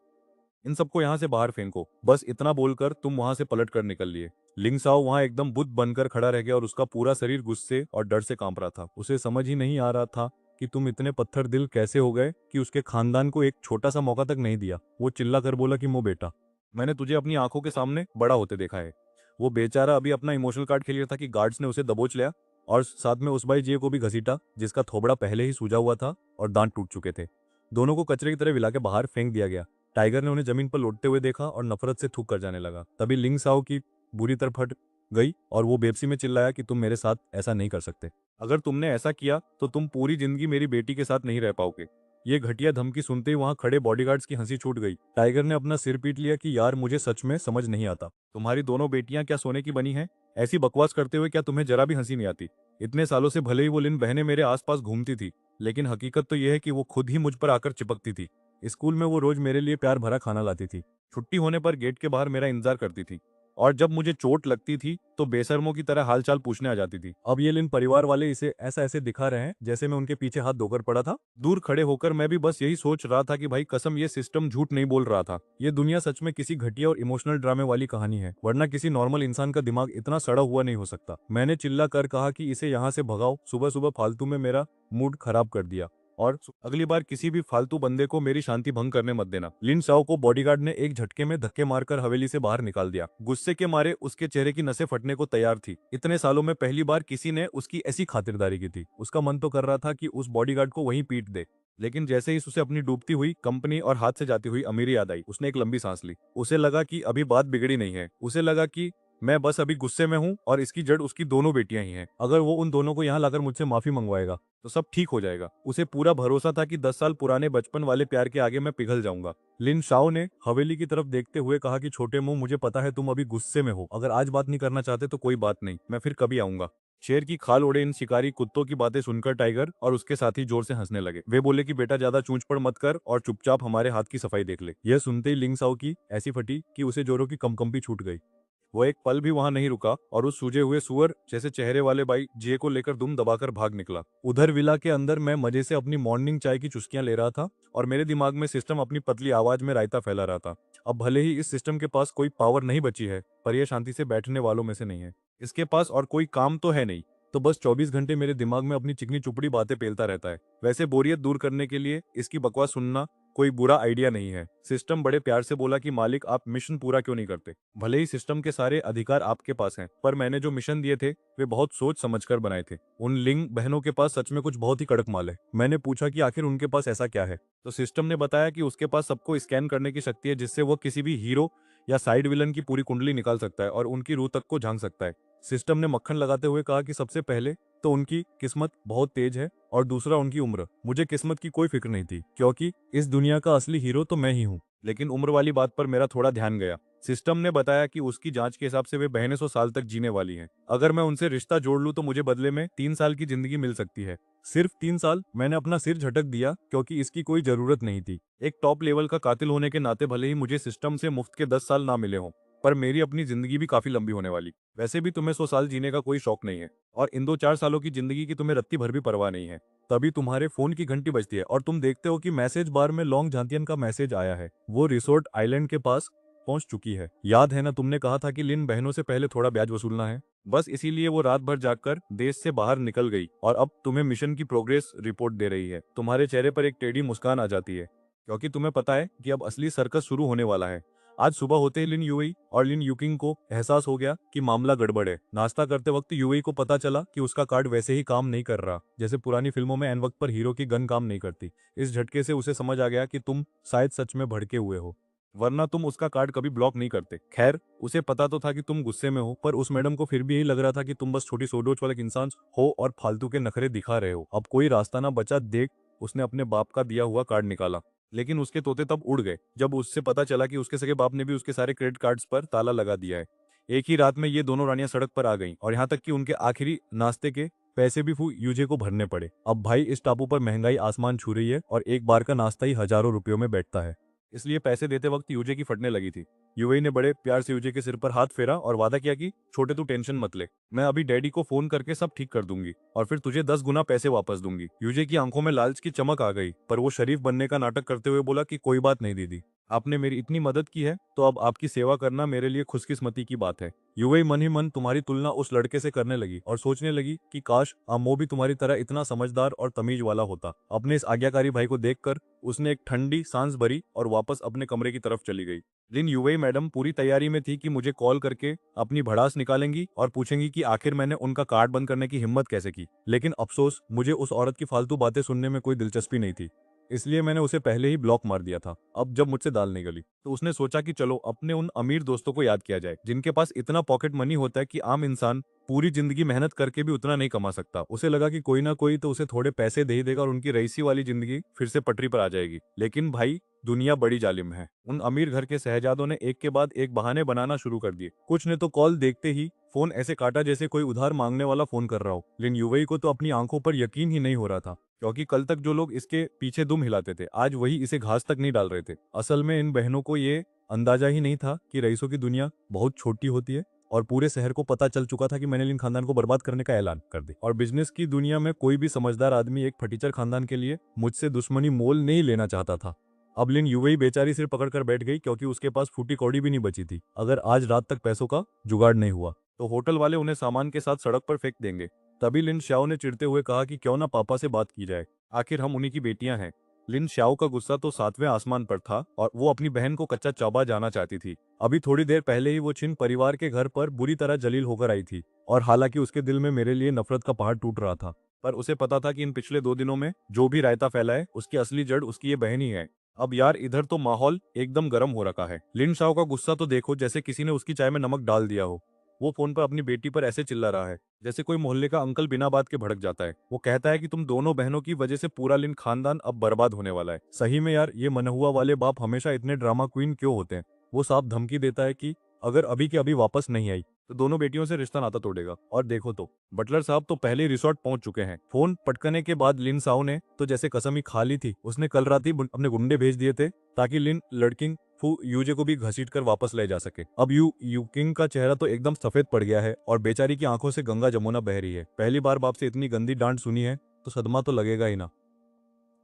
इन सबको यहाँ से बाहर फेंको। बस इतना बोलकर तुम वहां से पलट कर निकल लिए। लिंग साओ वहां एकदम बुद्ध बनकर खड़ा रह गया और उसका पूरा शरीर गुस्से और डर से कांप रहा था। उसे समझ ही नहीं आ रहा था कि तुम इतने पत्थर दिल कैसे हो गए कि उसके खानदान को एक छोटा सा मौका तक नहीं दिया। वो चिल्ला कर बोला कि मो बेटा, मैंने तुझे अपनी आंखों के सामने बड़ा होते देखा है। वो बेचारा अभी अपना इमोशनल कार्ड खेल रहा था कि गार्ड्स ने उसे दबोच लिया और साथ में उस भाई जी को भी घसीटा जिसका थोबड़ा पहले ही सूजा हुआ था और दांत टूट चुके थे। दोनों को कचरे की तरह हिला के बाहर फेंक दिया गया। टाइगर ने उन्हें जमीन पर लौटते हुए देखा और नफरत से थूक कर जाने लगा। तभी लिंग साओ की बुरी तरह फट गई और वो बेबसी में चिल्लाया कि तुम मेरे साथ ऐसा नहीं कर सकते। अगर तुमने ऐसा किया तो तुम पूरी जिंदगी मेरी बेटी के साथ नहीं रह पाओगे। ये घटिया धमकी सुनते ही वहां खड़े बॉडीगार्ड्स की हंसी छूट गई। टाइगर ने अपना सिर पीट लिया कि यार, मुझे सच में समझ नहीं आता, तुम्हारी दोनों बेटियां क्या सोने की बनी हैं? ऐसी बकवास करते हुए क्या तुम्हें जरा भी हंसी नहीं आती? इतने सालों से भले ही वो लिन बहनें मेरे आसपास घूमती थी, लेकिन हकीकत तो यह है कि वो खुद ही मुझ पर आकर चिपकती थी। स्कूल में वो रोज मेरे लिए प्यार भरा खाना लाती थी, छुट्टी होने पर गेट के बाहर मेरा इंतजार करती थी और जब मुझे चोट लगती थी तो बेशर्मों की तरह हालचाल पूछने आ जाती थी। अब ये लिन परिवार वाले इसे ऐसा ऐसे दिखा रहे हैं जैसे मैं उनके पीछे हाथ धोकर पड़ा था। दूर खड़े होकर मैं भी बस यही सोच रहा था कि भाई कसम, ये सिस्टम झूठ नहीं बोल रहा था। ये दुनिया सच में किसी घटिया और इमोशनल ड्रामे वाली कहानी है, वरना किसी नॉर्मल इंसान का दिमाग इतना सड़ा हुआ नहीं हो सकता। मैंने चिल्ला कर कहा कि इसे यहाँ से भगाओ, सुबह सुबह फालतू में मेरा मूड खराब कर दिया और अगली बार किसी भी फालतू बंदे को मेरी शांति भंग करने मत देना। लिन साओ को बॉडीगार्ड ने एक झटके में धक्के मारकर हवेली से बाहर निकाल दिया। गुस्से के मारे उसके चेहरे की नसें फटने को तैयार थी। इतने सालों में पहली बार किसी ने उसकी ऐसी खातिरदारी की थी। उसका मन तो कर रहा था कि उस बॉडीगार्ड को वहीं पीट दे, लेकिन जैसे ही उसे अपनी डूबती हुई कंपनी और हाथ से जाती हुई अमीरी याद आई, उसने एक लंबी सांस ली। उसे लगा कि अभी बात बिगड़ी नहीं है। उसे लगा कि मैं बस अभी गुस्से में हूं और इसकी जड़ उसकी दोनों बेटियां ही हैं। अगर वो उन दोनों को यहाँ लाकर मुझसे माफी मंगवाएगा तो सब ठीक हो जाएगा। उसे पूरा भरोसा था कि 10 साल पुराने बचपन वाले प्यार के आगे मैं पिघल जाऊंगा। लिन शाओ ने हवेली की तरफ देखते हुए कहा कि छोटे मुंह, मुझे पता है तुम अभी गुस्से में हो। अगर आज बात नहीं करना चाहते तो कोई बात नहीं, मैं फिर कभी आऊंगा। शेर की खाल ओढ़े इन शिकारी कुत्तों की बातें सुनकर टाइगर और उसके साथी जोर से हंसने लगे। वे बोले कि बेटा, ज्यादा चूंच पड़ मत कर और चुपचाप हमारे हाथ की सफाई देख ले। यह सुनते ही लिंग साओ की ऐसी फटी कि उसे जोरों की कंपकंपी छूट गई। वो एक पल भी वहां नहीं रुका और उस सूजे हुए सुअर जैसे चेहरे वाले भाई जे को लेकर दुम दबाकर भाग निकला। उधर विला के अंदर मैं मजे से अपनी मॉर्निंग चाय की चुस्कियां ले रहा था और मेरे दिमाग में सिस्टम अपनी पतली आवाज में रायता फैला रहा था। अब भले ही इस सिस्टम के पास कोई पावर नहीं बची है, पर यह शांति से बैठने वालों में से नहीं है। इसके पास और कोई काम तो है नहीं, तो बस 24 घंटे मेरे दिमाग में अपनी चिकनी चुपड़ी बातें पेलता रहता है। वैसे बोरियत दूर करने के लिए इसकी बकवास सुनना कोई बुरा आइडिया नहीं है। सिस्टम बड़े प्यार से बोला कि मालिक आप मिशन पूरा क्यों नहीं करते। भले ही सिस्टम के सारे अधिकार आपके पास हैं, पर मैंने जो मिशन दिए थे वे बहुत सोच समझकर बनाए थे। उन लिंग बहनों के पास सच में कुछ बहुत ही कड़क माल है। मैंने पूछा कि आखिर उनके पास ऐसा क्या है, तो सिस्टम ने बताया कि उसके पास सबको स्कैन करने की शक्ति है, जिससे वह किसी भी हीरो या साइड विलन की पूरी कुंडली निकाल सकता है और उनकी रूह तक को झांक सकता है। सिस्टम ने मक्खन लगाते हुए कहा कि सबसे पहले तो उनकी किस्मत बहुत तेज है और दूसरा उनकी उम्र। मुझे किस्मत की कोई फिक्र नहीं थी, क्योंकि इस दुनिया का असली हीरो तो मैं ही हूँ। लेकिन उम्र वाली बात पर मेरा थोड़ा ध्यान गया। सिस्टम ने बताया कि उसकी जांच के हिसाब से वे बहनें 100 साल तक जीने वाली हैं। अगर मैं उनसे रिश्ता जोड़ लूं तो मुझे बदले में 3 साल की जिंदगी मिल सकती है। सिर्फ 3 साल? मैंने अपना सिर झटक दिया, क्योंकि इसकी कोई जरूरत नहीं थी। एक टॉप लेवल का कातिल होने के नाते भले ही मुझे सिस्टम से मुफ्त के 10 साल ना मिले हों, पर मेरी अपनी जिंदगी भी काफी लंबी होने वाली। वैसे भी तुम्हें 100 साल जीने का कोई शौक नहीं है, और इन 2-4 सालों की जिंदगी की तुम्हें रत्ती भर भी परवाह नहीं है। तभी तुम्हारे फोन की घंटी बजती है और तुम देखते हो कि मैसेज बार में लॉन्ग झांतियन का मैसेज आया है। वो रिसोर्ट आइलैंड के पास पहुंच चुकी है। याद है ना, तुमने कहा था कि लिन बहनों से पहले थोड़ा ब्याज वसूलना है। बस इसीलिए वो रात भर जागकर देश से बाहर निकल गई और अब तुम्हें मिशन की प्रोग्रेस रिपोर्ट दे रही है। तुम्हारे चेहरे पर एक टेढ़ी मुस्कान आ जाती है, क्योंकि तुम्हें पता है कि अब असली सर्कस शुरू होने वाला है। आज सुबह होते ही लिन यूई और लिन यूकिंग को एहसास हो गया कि मामला गड़बड़ है। नाश्ता करते वक्त यूई को पता चला कि उसका कार्ड वैसे ही काम नहीं कर रहा, जैसे पुरानी फिल्मों में एन वक्त पर हीरो की गन काम नहीं करती। इस झटके से उसे समझ आ गया कि तुम शायद सच में भड़के हुए हो, वरना तुम उसका कार्ड कभी ब्लॉक नहीं करते। खैर, उसे पता तो था कि तुम गुस्से में हो, पर उस मैडम को फिर भी यही लग रहा था कि तुम बस छोटी सोडोच वाले इंसान हो और फालतू के नखरे दिखा रहे हो। अब कोई रास्ता ना बचा, देख उसने अपने बाप का दिया हुआ कार्ड निकाला। लेकिन उसके तोते तब उड़ गए जब उससे पता चला कि उसके सगे बाप ने भी उसके सारे क्रेडिट कार्ड्स पर ताला लगा दिया है। एक ही रात में ये दोनों रानियां सड़क पर आ गईं, और यहाँ तक कि उनके आखिरी नाश्ते के पैसे भी यूजे को भरने पड़े। अब भाई, इस टापू पर महंगाई आसमान छू रही है और एक बार का नाश्ता ही हजारों रुपयों में बैठता है। इसलिए पैसे देते वक्त यूजे की फटने लगी थी। यूए ने बड़े प्यार से यूजे के सिर पर हाथ फेरा और वादा किया कि छोटे, तू टेंशन मत ले, मैं अभी डैडी को फोन करके सब ठीक कर दूंगी और फिर तुझे 10 गुना पैसे वापस दूंगी। यूजे की आंखों में लालच की चमक आ गई, पर वो शरीफ बनने का नाटक करते हुए बोला कि कोई बात नहीं दीदी, आपने मेरी इतनी मदद की है तो अब आपकी सेवा करना मेरे लिए खुशकिस्मती की बात है। यूए मन ही मन तुम्हारी तुलना उस लड़के से करने लगी और सोचने लगी कि काश अम्मो भी तुम्हारी तरह इतना समझदार और तमीज वाला होता। अपने इस आज्ञाकारी भाई को देखकर उसने एक ठंडी सांस भरी और वापस अपने कमरे की तरफ चली गई। लिन यूवे मैडम पूरी तैयारी में थी कि मुझे कॉल करके अपनी भड़ास निकालेंगी और पूछेंगी कि आखिर मैंने उनका कार्ड बंद करने की हिम्मत कैसे की। लेकिन अफसोस, मुझे उस औरत की फालतू बातें सुनने में कोई दिलचस्पी नहीं थी, इसलिए मैंने उसे पहले ही ब्लॉक मार दिया था। अब जब मुझसे दाल नहीं गली, तो उसने सोचा कि चलो अपने उन अमीर दोस्तों को याद किया जाए, जिनके पास इतना पॉकेट मनी होता है कि आम इंसान पूरी जिंदगी मेहनत करके भी उतना नहीं कमा सकता। उसे लगा कि कोई ना कोई तो उसे थोड़े पैसे दे ही देगा और उनकी रईसी वाली जिंदगी फिर से पटरी पर आ जाएगी। लेकिन भाई, दुनिया बड़ी जालिम है। उन अमीर घर के शहजादों ने एक के बाद एक बहाने बनाना शुरू कर दिए। कुछ ने तो कॉल देखते ही फोन ऐसे काटा जैसे कोई उधार मांगने वाला फोन कर रहा हो। लेकिन युवई को तो अपनी आंखों पर यकीन ही नहीं हो रहा था, क्योंकि कल तक जो लोग इसके पीछे दुम हिलाते थे, आज वही इसे घास तक नहीं डाल रहे थे। असल में इन बहनों को ये अंदाजा ही नहीं था कि रईसों की दुनिया बहुत छोटी होती है, और पूरे शहर को पता चल चुका था कि मैंने लिन खानदान को बर्बाद करने का ऐलान कर दिया। और बिजनेस की दुनिया में कोई भी समझदार आदमी एक फटीचर खानदान के लिए मुझसे दुश्मनी मोल नहीं लेना चाहता था। अब लिन यूं बेचारी सिर पकड़कर बैठ गई, क्योंकि उसके पास फूटी कौड़ी भी नहीं बची थी। अगर आज रात तक पैसों का जुगाड़ नहीं हुआ तो होटल वाले उन्हें सामान के साथ सड़क पर फेंक देंगे। तभी लिन श्याओ ने चिढ़ते हुए कहा कि क्यों ना पापा से बात की जाए, आखिर हम उन्हीं की बेटियां हैं। लिन श्याओ का गुस्सा तो 7वें आसमान पर था और वो अपनी बहन को कच्चा चबा जाना चाहती थी। अभी थोड़ी देर पहले ही वो छिन परिवार के घर पर बुरी तरह जलील होकर आई थी, और हालांकि उसके दिल में मेरे लिए नफरत का पहाड़ टूट रहा था, पर उसे पता था कि इन पिछले 2 दिनों में जो भी रायता फैला है उसकी असली जड़ उसकी ये बहन ही है। अब यार, इधर तो माहौल एकदम गर्म हो रखा है। लिन शाओ का गुस्सा तो देखो, जैसे किसी ने उसकी चाय में नमक डाल दिया हो। वो फोन पर अपनी बेटी पर ऐसे चिल्ला रहा है जैसे कोई मोहल्ले का अंकल बिना बात के भड़क जाता है। वो कहता है कि तुम दोनों बहनों की वजह से पूरा लिन खानदान अब बर्बाद होने वाला है। सही में यार, ये मनहुआ वाले बाप हमेशा इतने ड्रामा क्वीन क्यों होते हैं। वो साफ धमकी देता है कि अगर अभी के अभी वापस नहीं आई तो दोनों बेटियों से रिश्ता नाता तोड़ेगा। और देखो तो बटलर साहब तो पहले ही रिसोर्ट पहुंच चुके हैं। फोन पटकने के बाद लिन साओ ने तो जैसे कसम ही खा ली थी। उसने कल रात ही अपने गुंडे भेज दिए थे ताकि लिन लड़की फू यूजे को भी घसीट कर वापस ले जा सके। अब यू किंग का चेहरा तो एकदम सफेद पड़ गया है और बेचारी की आंखों से गंगा जमुना बह रही है। पहली बार बाप से इतनी गंदी डांट सुनी है तो सदमा तो लगेगा ही ना।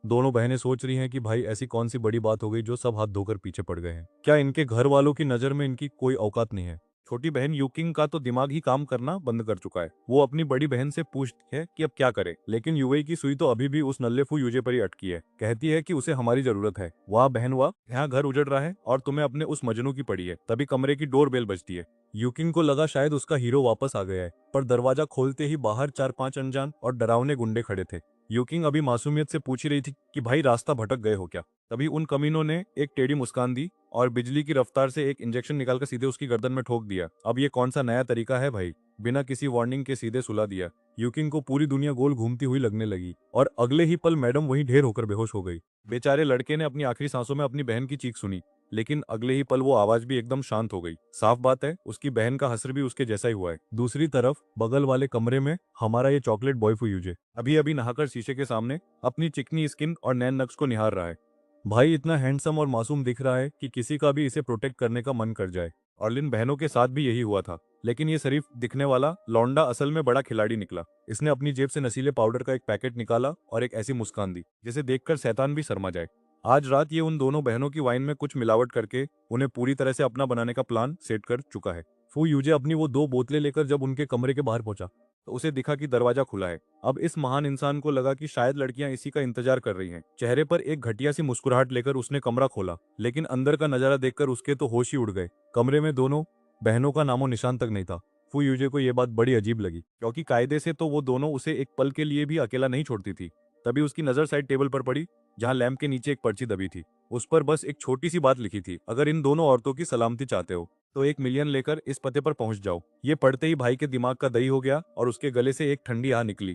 दोनों बहनें सोच रही हैं कि भाई ऐसी कौन सी बड़ी बात हो गई जो सब हाथ धोकर पीछे पड़ गए हैं। क्या इनके घर वालों की नजर में इनकी कोई औकात नहीं है। छोटी बहन यूकिंग का तो दिमाग ही काम करना बंद कर चुका है। वो अपनी बड़ी बहन से पूछती है कि अब क्या करे, लेकिन युवई की सुई तो अभी भी उस नल्ले फू यूजे पर ही अटकी है। कहती है कि उसे हमारी जरूरत है। वाह बहन वाह, यहाँ घर उजड़ रहा है और तुम्हें अपने उस मजनू की पड़ी है। तभी कमरे की डोर बेल बजती है। यूकिंग को लगा शायद उसका हीरो वापस आ गया है, पर दरवाजा खोलते ही बाहर 4-5 अनजान और डरावने गुंडे खड़े थे। यूकिंग अभी मासूमियत से पूछ ही रही थी कि भाई रास्ता भटक गए हो क्या। तभी उन कमीनों ने एक टेढ़ी मुस्कान दी और बिजली की रफ्तार से एक इंजेक्शन निकालकर सीधे उसकी गर्दन में ठोक दिया। अब ये कौन सा नया तरीका है भाई, बिना किसी वार्निंग के सीधे सुला दिया। यूकिंग को पूरी दुनिया गोल घूमती हुई लगने लगी और अगले ही पल मैडम वहीं ढेर होकर बेहोश हो गई। बेचारे लड़के ने अपनी आखिरी सांसों में अपनी बहन की चीख सुनी, लेकिन अगले ही पल वो आवाज भी एकदम शांत हो गई। साफ बात है उसकी बहन का हसर भी उसके जैसा ही हुआ है। दूसरी तरफ बगल वाले कमरे में हमारा ये चॉकलेट बॉय फुयूजे अभी अभी नहाकर शीशे के सामने अपनी चिकनी स्किन और नैन नक्श को निहार रहा है। भाई इतना हैंडसम और मासूम दिख रहा है कि किसी का भी इसे प्रोटेक्ट करने का मन कर जाए। और लिन बहनों के साथ भी यही हुआ था, लेकिन ये शरीफ दिखने वाला लौंडा असल में बड़ा खिलाड़ी निकला। इसने अपनी जेब से नशीले पाउडर का एक पैकेट निकाला और एक ऐसी मुस्कान दी जिसे देखकर शैतान भी शर्मा जाए। आज रात ये उन दोनों बहनों की वाइन में कुछ मिलावट करके उन्हें पूरी तरह से अपना बनाने का प्लान सेट कर चुका है। फू यूजे अपनी वो 2 बोतलें लेकर जब उनके कमरे के बाहर पहुंचा तो उसे दिखा कि दरवाजा खुला है। अब इस महान इंसान को लगा कि शायद लड़कियां इसी का इंतजार कर रही हैं। चेहरे पर एक घटिया सी मुस्कुराहट लेकर उसने कमरा खोला, लेकिन अंदर का नजारा देखकर उसके तो होश ही उड़ गए। कमरे में दोनों बहनों का नामो निशान तक नहीं था। फू यूजे को यह बात बड़ी अजीब लगी, क्योंकि कायदे से तो वो दोनों उसे एक पल के लिए भी अकेला नहीं छोड़ती थी। तभी उसकी नजर साइड टेबल पर पड़ी, जहां लैंप के नीचे एक पर्ची दबी थी। उस पर बस एक छोटी सी बात लिखी थी, अगर इन दोनों औरतों की सलामती चाहते हो तो 1 मिलियन लेकर इस पते पर पहुंच जाओ। ये पढ़ते ही भाई के दिमाग का दही हो गया और उसके गले से एक ठंडी आह निकली।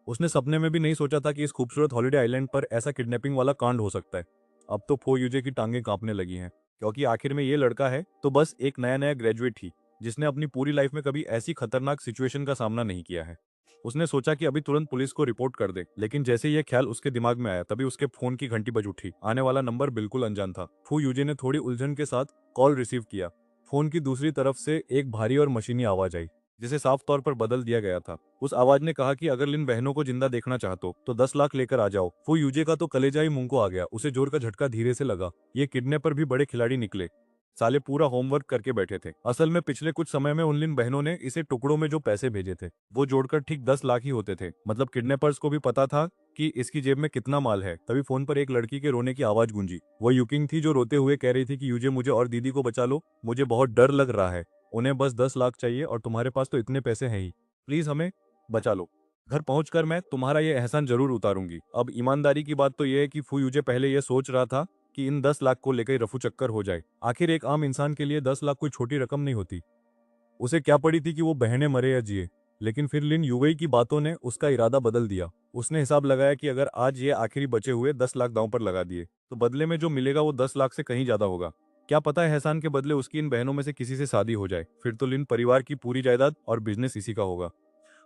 उसने सपने में भी नहीं सोचा था कि इस खूबसूरत हॉलिडे आइलैंड पर ऐसा किडनैपिंग वाला कांड हो सकता है। अब तो फो यूजे की टांगें कांपने लगी हैं, क्योंकि आखिर में ये लड़का है तो बस एक नया नया ग्रेजुएट ही, जिसने अपनी पूरी लाइफ में कभी ऐसी खतरनाक सिचुएशन का सामना नहीं किया है। उसने सोचा कि अभी तुरंत पुलिस को रिपोर्ट कर दे, लेकिन जैसे यह ख्याल उसके दिमाग में आया तभी उसके फोन की घंटी बज उठी। आने वाला नंबर बिल्कुल अनजान था। फू यूजे ने थोड़ी उलझन के साथ कॉल रिसीव किया। फोन की दूसरी तरफ से एक भारी और मशीनी आवाज आई, जिसे साफ तौर पर बदल दिया गया था। उस आवाज ने कहा कि अगर लिन बहनों को जिंदा देखना चाहते हो तो 10 लाख लेकर आ जाओ। फू यूजे का तो कलेजा ही मुंह को आ गया। उसे जोर का झटका धीरे से लगा। ये किडनैपर भी बड़े खिलाड़ी निकले। साले पूरा होमवर्क करके बैठे थे। असल में पिछले कुछ समय में उन लिन बहनों ने इसे टुकड़ों में जो पैसे भेजे थे वो जोड़कर ठीक 10 लाख ही होते थे। मतलब किडनैपर्स को भी पता था कि इसकी जेब में कितना माल है। तभी फोन पर एक लड़की के रोने की आवाज गूंजी। वो यूकिंग थी, जो रोते हुए कह रही थी कि यूजे मुझे और दीदी को बचा लो, मुझे बहुत डर लग रहा है। उन्हें बस 10 लाख चाहिए और तुम्हारे पास तो इतने पैसे हैं ही, प्लीज हमें बचा लो। घर पहुंचकर मैं तुम्हारा ये एहसान जरूर उतारूंगी। अब ईमानदारी की बात तो यह है कि फू यूजे पहले यह सोच रहा था कि इन 10 लाख को लेकर रफू चक्कर हो जाए। आखिर एक आम इंसान के लिए 10 लाख कोई छोटी रकम नहीं होती। उसे क्या पड़ी थी कि वो बहने मरे या जिए। लेकिन फिर लिन युवई की बातों ने उसका इरादा बदल दिया। उसने हिसाब लगाया कि अगर आज ये आखिरी बचे हुए 10 लाख दांव पर लगा दिए तो बदले में जो मिलेगा वो 10 लाख से कहीं ज्यादा होगा। क्या पता है एहसान के बदले उसकी इन बहनों में से किसी से शादी हो जाए, फिर तो लिन परिवार की पूरी जायदाद और बिजनेस इसी का होगा।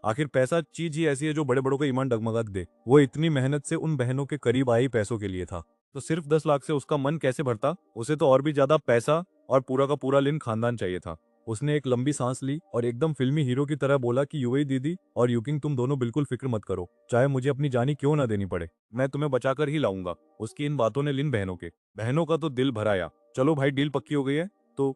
आखिर पैसा चीज ही ऐसी है जो बड़े बड़ों का ईमान डगमगा दे। वो इतनी मेहनत से उन बहनों के करीब आई पैसों के लिए था, तो सिर्फ 10 लाख से उसका मन कैसे भरता। उसे तो और भी ज्यादा पैसा और पूरा का पूरा लिन खानदान चाहिए था। उसने एक लंबी सांस ली और एकदम फिल्मी हीरो की तरह बोला कि युवई दीदी और यूकिंग तुम दोनों बिल्कुल फिक्र मत करो, चाहे मुझे अपनी जानी क्यों ना देनी पड़े, मैं तुम्हें बचाकर ही लाऊंगा। उसकी इन बातों ने लिन बहनों का तो दिल भराया। चलो भाई डील पक्की हो गई है, तो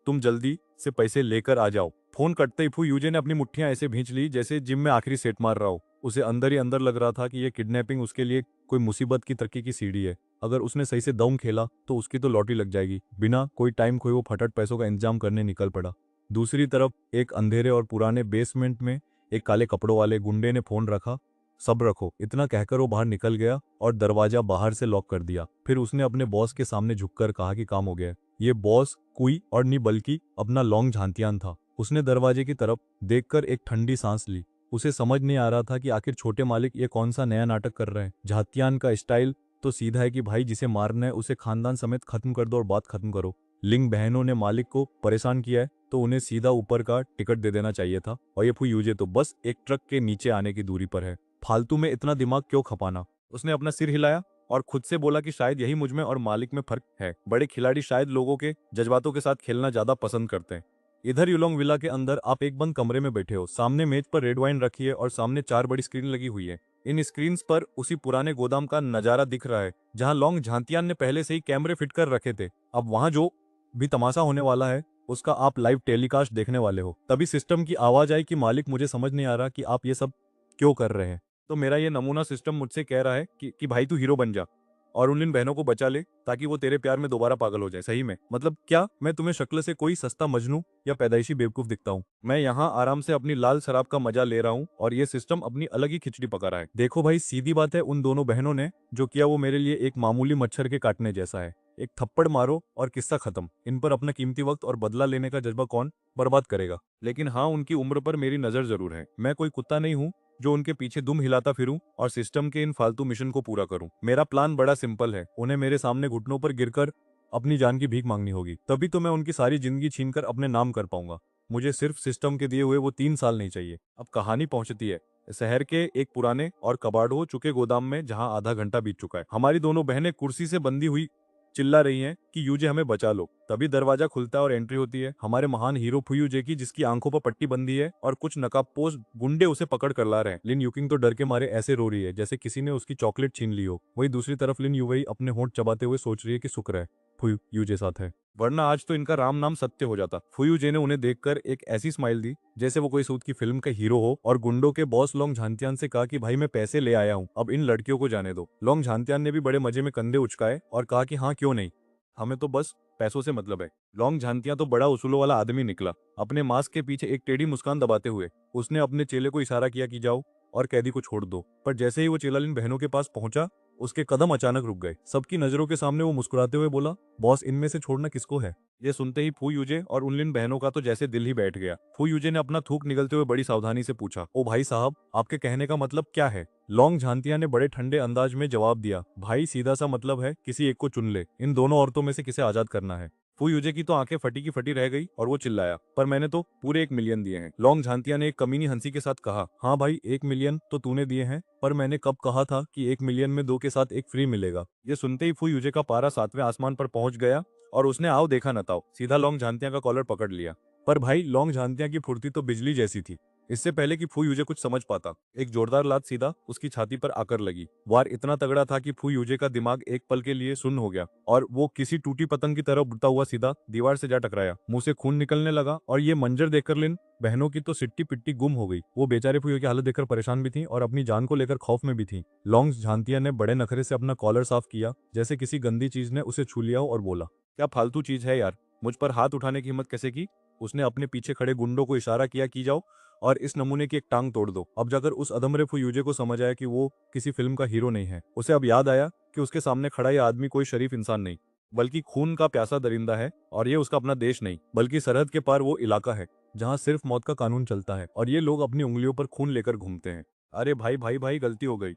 तुम जल्दी से पैसे लेकर आ जाओ। फोन कटते ही फू यूजे ने अपनी मुट्ठियां ऐसे भींच ली जैसे जिम में आखिरी सेट मार रहा हो। उसे अंदर ही अंदर लग रहा था कि यह किडनैपिंग उसके लिए कोई मुसीबत की तरक्की की सीढ़ी है। अगर उसने सही से दम खेला तो उसकी तो लॉटरी लग जाएगी। बिना कोई टाइम खोए वो फटाफट पैसों का इंतजाम करने निकल पड़ा। दूसरी तरफ एक अंधेरे और पुराने बेसमेंट में एक काले कपड़ों वाले गुंडे ने फोन रखा। सब रखो, इतना कहकर वो बाहर निकल गया और दरवाजा बाहर से लॉक कर दिया। फिर उसने अपने बॉस के सामने झुककर कहा कि काम हो गया। ये बॉस कोई और नहीं बल्कि अपना लॉन्ग झांतियान था। उसने दरवाजे की तरफ देखकर एक ठंडी सांस ली। उसे समझ नहीं आ रहा था कि आखिर छोटे मालिक ये कौन सा नया नाटक कर रहे हैं। झातियान का स्टाइल तो सीधा है कि भाई जिसे मारना है उसे खानदान समेत खत्म कर दो और बात खत्म करो। लिंग बहनों ने मालिक को परेशान किया है तो उन्हें सीधा ऊपर का टिकट दे देना चाहिए था, और ये फू यूजे तो बस एक ट्रक के नीचे आने की दूरी पर है। फालतू में इतना दिमाग क्यों खपाना। उसने अपना सिर हिलाया और खुद से बोला कि शायद यही मुझ में और मालिक में फर्क है। बड़े खिलाड़ी शायद लोगों के जज्बातों के साथ खेलना ज्यादा पसंद करते हैं। इधर यूलोंग विला के अंदर आप एक बंद कमरे में बैठे हो। सामने मेज पर रेड वाइन रखी है और सामने 4 बड़ी स्क्रीन लगी हुई है। इन स्क्रीन पर उसी पुराने गोदाम का नजारा दिख रहा है जहां लॉन्ग झांतियान ने पहले से ही कैमरे फिट कर रखे थे। अब वहां जो भी तमाशा होने वाला है उसका आप लाइव टेलीकास्ट देखने वाले हो। तभी सिस्टम की आवाज आई कि मालिक मुझे समझ नहीं आ रहा कि आप ये सब क्यों कर रहे हैं। तो मेरा ये नमूना सिस्टम मुझसे कह रहा है कि भाई तू हीरो बन जा और उन इन बहनों को बचा ले ताकि वो तेरे प्यार में दोबारा पागल हो जाए। सही में मतलब क्या मैं तुम्हें शक्ल से कोई सस्ता मजनू या पैदाइशी बेवकूफ दिखता हूँ? मैं यहाँ आराम से अपनी लाल शराब का मजा ले रहा हूँ और ये सिस्टम अपनी अलग ही खिचड़ी पका रहा है। देखो भाई, सीधी बात है, उन दोनों बहनों ने जो किया वो मेरे लिए एक मामूली मच्छर के काटने जैसा है। एक थप्पड़ मारो और किस्सा खत्म। इन पर अपना कीमती वक्त और बदला लेने का जज्बा कौन बर्बाद करेगा? लेकिन हाँ, उनकी उम्र पर मेरी नजर जरूर है। मैं कोई कुत्ता नहीं हूँ जो उनके पीछे दुम हिलाता फिरूं और सिस्टम के इन फालतू मिशन को पूरा करूं। मेरा प्लान बड़ा सिंपल है, उन्हें मेरे सामने घुटनों पर गिरकर अपनी जान की भीख मांगनी होगी। तभी तो मैं उनकी सारी जिंदगी छीनकर अपने नाम कर पाऊंगा। मुझे सिर्फ सिस्टम के दिए हुए वो 3 साल नहीं चाहिए। अब कहानी पहुंचती है शहर के एक पुराने और कबाड़ हो चुके गोदाम में, जहां आधा घंटा बीत चुका है। हमारी दोनों बहनें कुर्सी से बंधी हुई चिल्ला रही हैं कि यूजे हमें बचा लो। तभी दरवाजा खुलता है और एंट्री होती है हमारे महान हीरो फुयूजे की, जिसकी आंखों पर पट्टी बंधी है और कुछ नकाबपोश गुंडे उसे पकड़ कर ला रहे हैं। लिन यूकिंग तो डर के मारे ऐसे रो रही है जैसे किसी ने उसकी चॉकलेट छीन ली हो। वही दूसरी तरफ लिन युवई अपने होंठ चबाते हुए सोच रही है कि शुक्र है फुयूजे साथ है, वरना आज तो इनका राम नाम सत्य हो जाता। फुयूजे ने उन्हें देखकर एक ऐसी स्माइल दी जैसे वो कोई सूट की फिल्म का हीरो हो और गुंडों के बॉस लोंग झांतियान से कहा कि भाई मैं पैसे ले आया हूँ, अब इन लड़कियों को जाने दो। लोंग झांतियान ने भी बड़े मजे में कंधे उचकाए और कहा कि हाँ क्यों नहीं, हमें तो बस पैसों से मतलब है। लॉन्ग झांतियां तो बड़ा उसूलों वाला आदमी निकला। अपने मास्क के पीछे एक टेढ़ी मुस्कान दबाते हुए उसने अपने चेले को इशारा किया कि जाओ और कैदी को छोड़ दो। पर जैसे ही वो चेला इन बहनों के पास पहुंचा, उसके कदम अचानक रुक गए। सबकी नजरों के सामने वो मुस्कुराते हुए बोला, बॉस इनमें से छोड़ना किसको है? ये सुनते ही फू यूजे और उन बहनों का तो जैसे दिल ही बैठ गया। फू यूजे ने अपना थूक निगलते हुए बड़ी सावधानी से पूछा, ओ भाई साहब, आपके कहने का मतलब क्या है? लॉन्ग झांतिया ने बड़े ठंडे अंदाज में जवाब दिया, भाई सीधा सा मतलब है किसी एक को चुन ले, इन दोनों औरतों में से किसे आजाद करना है। फू यूजे की तो आंखें फटी की फटी रह गई और वो चिल्लाया, पर मैंने तो पूरे 1 मिलियन दिए हैं। लॉन्ग झांतिया ने एक कमीनी हंसी के साथ कहा, हाँ भाई 1 मिलियन तो तूने दिए हैं, पर मैंने कब कहा था कि 1 मिलियन में 2 के साथ एक फ्री मिलेगा? ये सुनते ही फू यूजे का पारा 7वें आसमान पर पहुंच गया और उसने आओ देखा न ताओ सीधा लॉन्ग झांतिया का कॉलर पकड़ लिया। पर भाई लॉन्ग झांतिया की फुर्ती तो बिजली जैसी थी। इससे पहले कि फू यूजे कुछ समझ पाता, एक जोरदार लात सीधा उसकी छाती पर आकर लगी। वार इतना तगड़ा था कि फू यूजे का दिमाग एक पल के लिए सुन्न हो गया और वो किसी टूटी पतंग की तरह उड़ता हुआ सीधा दीवार से जा टकराया। मुंह से खून निकलने लगा और ये मंजर देखकर लिन बहनों की तो सिट्टी पिट्टी गुम हो गई। वो बेचारे फू की हालत देखकर परेशान भी थी और अपनी जान को लेकर खौफ में भी थी। लॉन्ग झांतिया ने बड़े नखरे से अपना कॉलर साफ किया जैसे किसी गंदी चीज ने उसे छू लिया हो और बोला, क्या फालतू चीज है यार, मुझ पर हाथ उठाने की हिम्मत कैसे की? उसने अपने पीछे खड़े गुंडों को इशारा किया कि जाओ और इस नमूने की एक टांग तोड़ दो। अब जाकर उस अधमरे फुयूजे को समझ आया कि वो किसी फिल्म का हीरो नहीं है। उसे अब याद आया कि उसके सामने खड़ा यह आदमी कोई शरीफ इंसान नहीं, बल्कि खून का प्यासा दरिंदा है। और ये उसका अपना देश नहीं, बल्कि सरहद के पार वो इलाका है जहाँ सिर्फ मौत का कानून चलता है और ये लोग अपनी उंगलियों पर खून लेकर घूमते हैं। अरे भाई भाई भाई, गलती हो गई,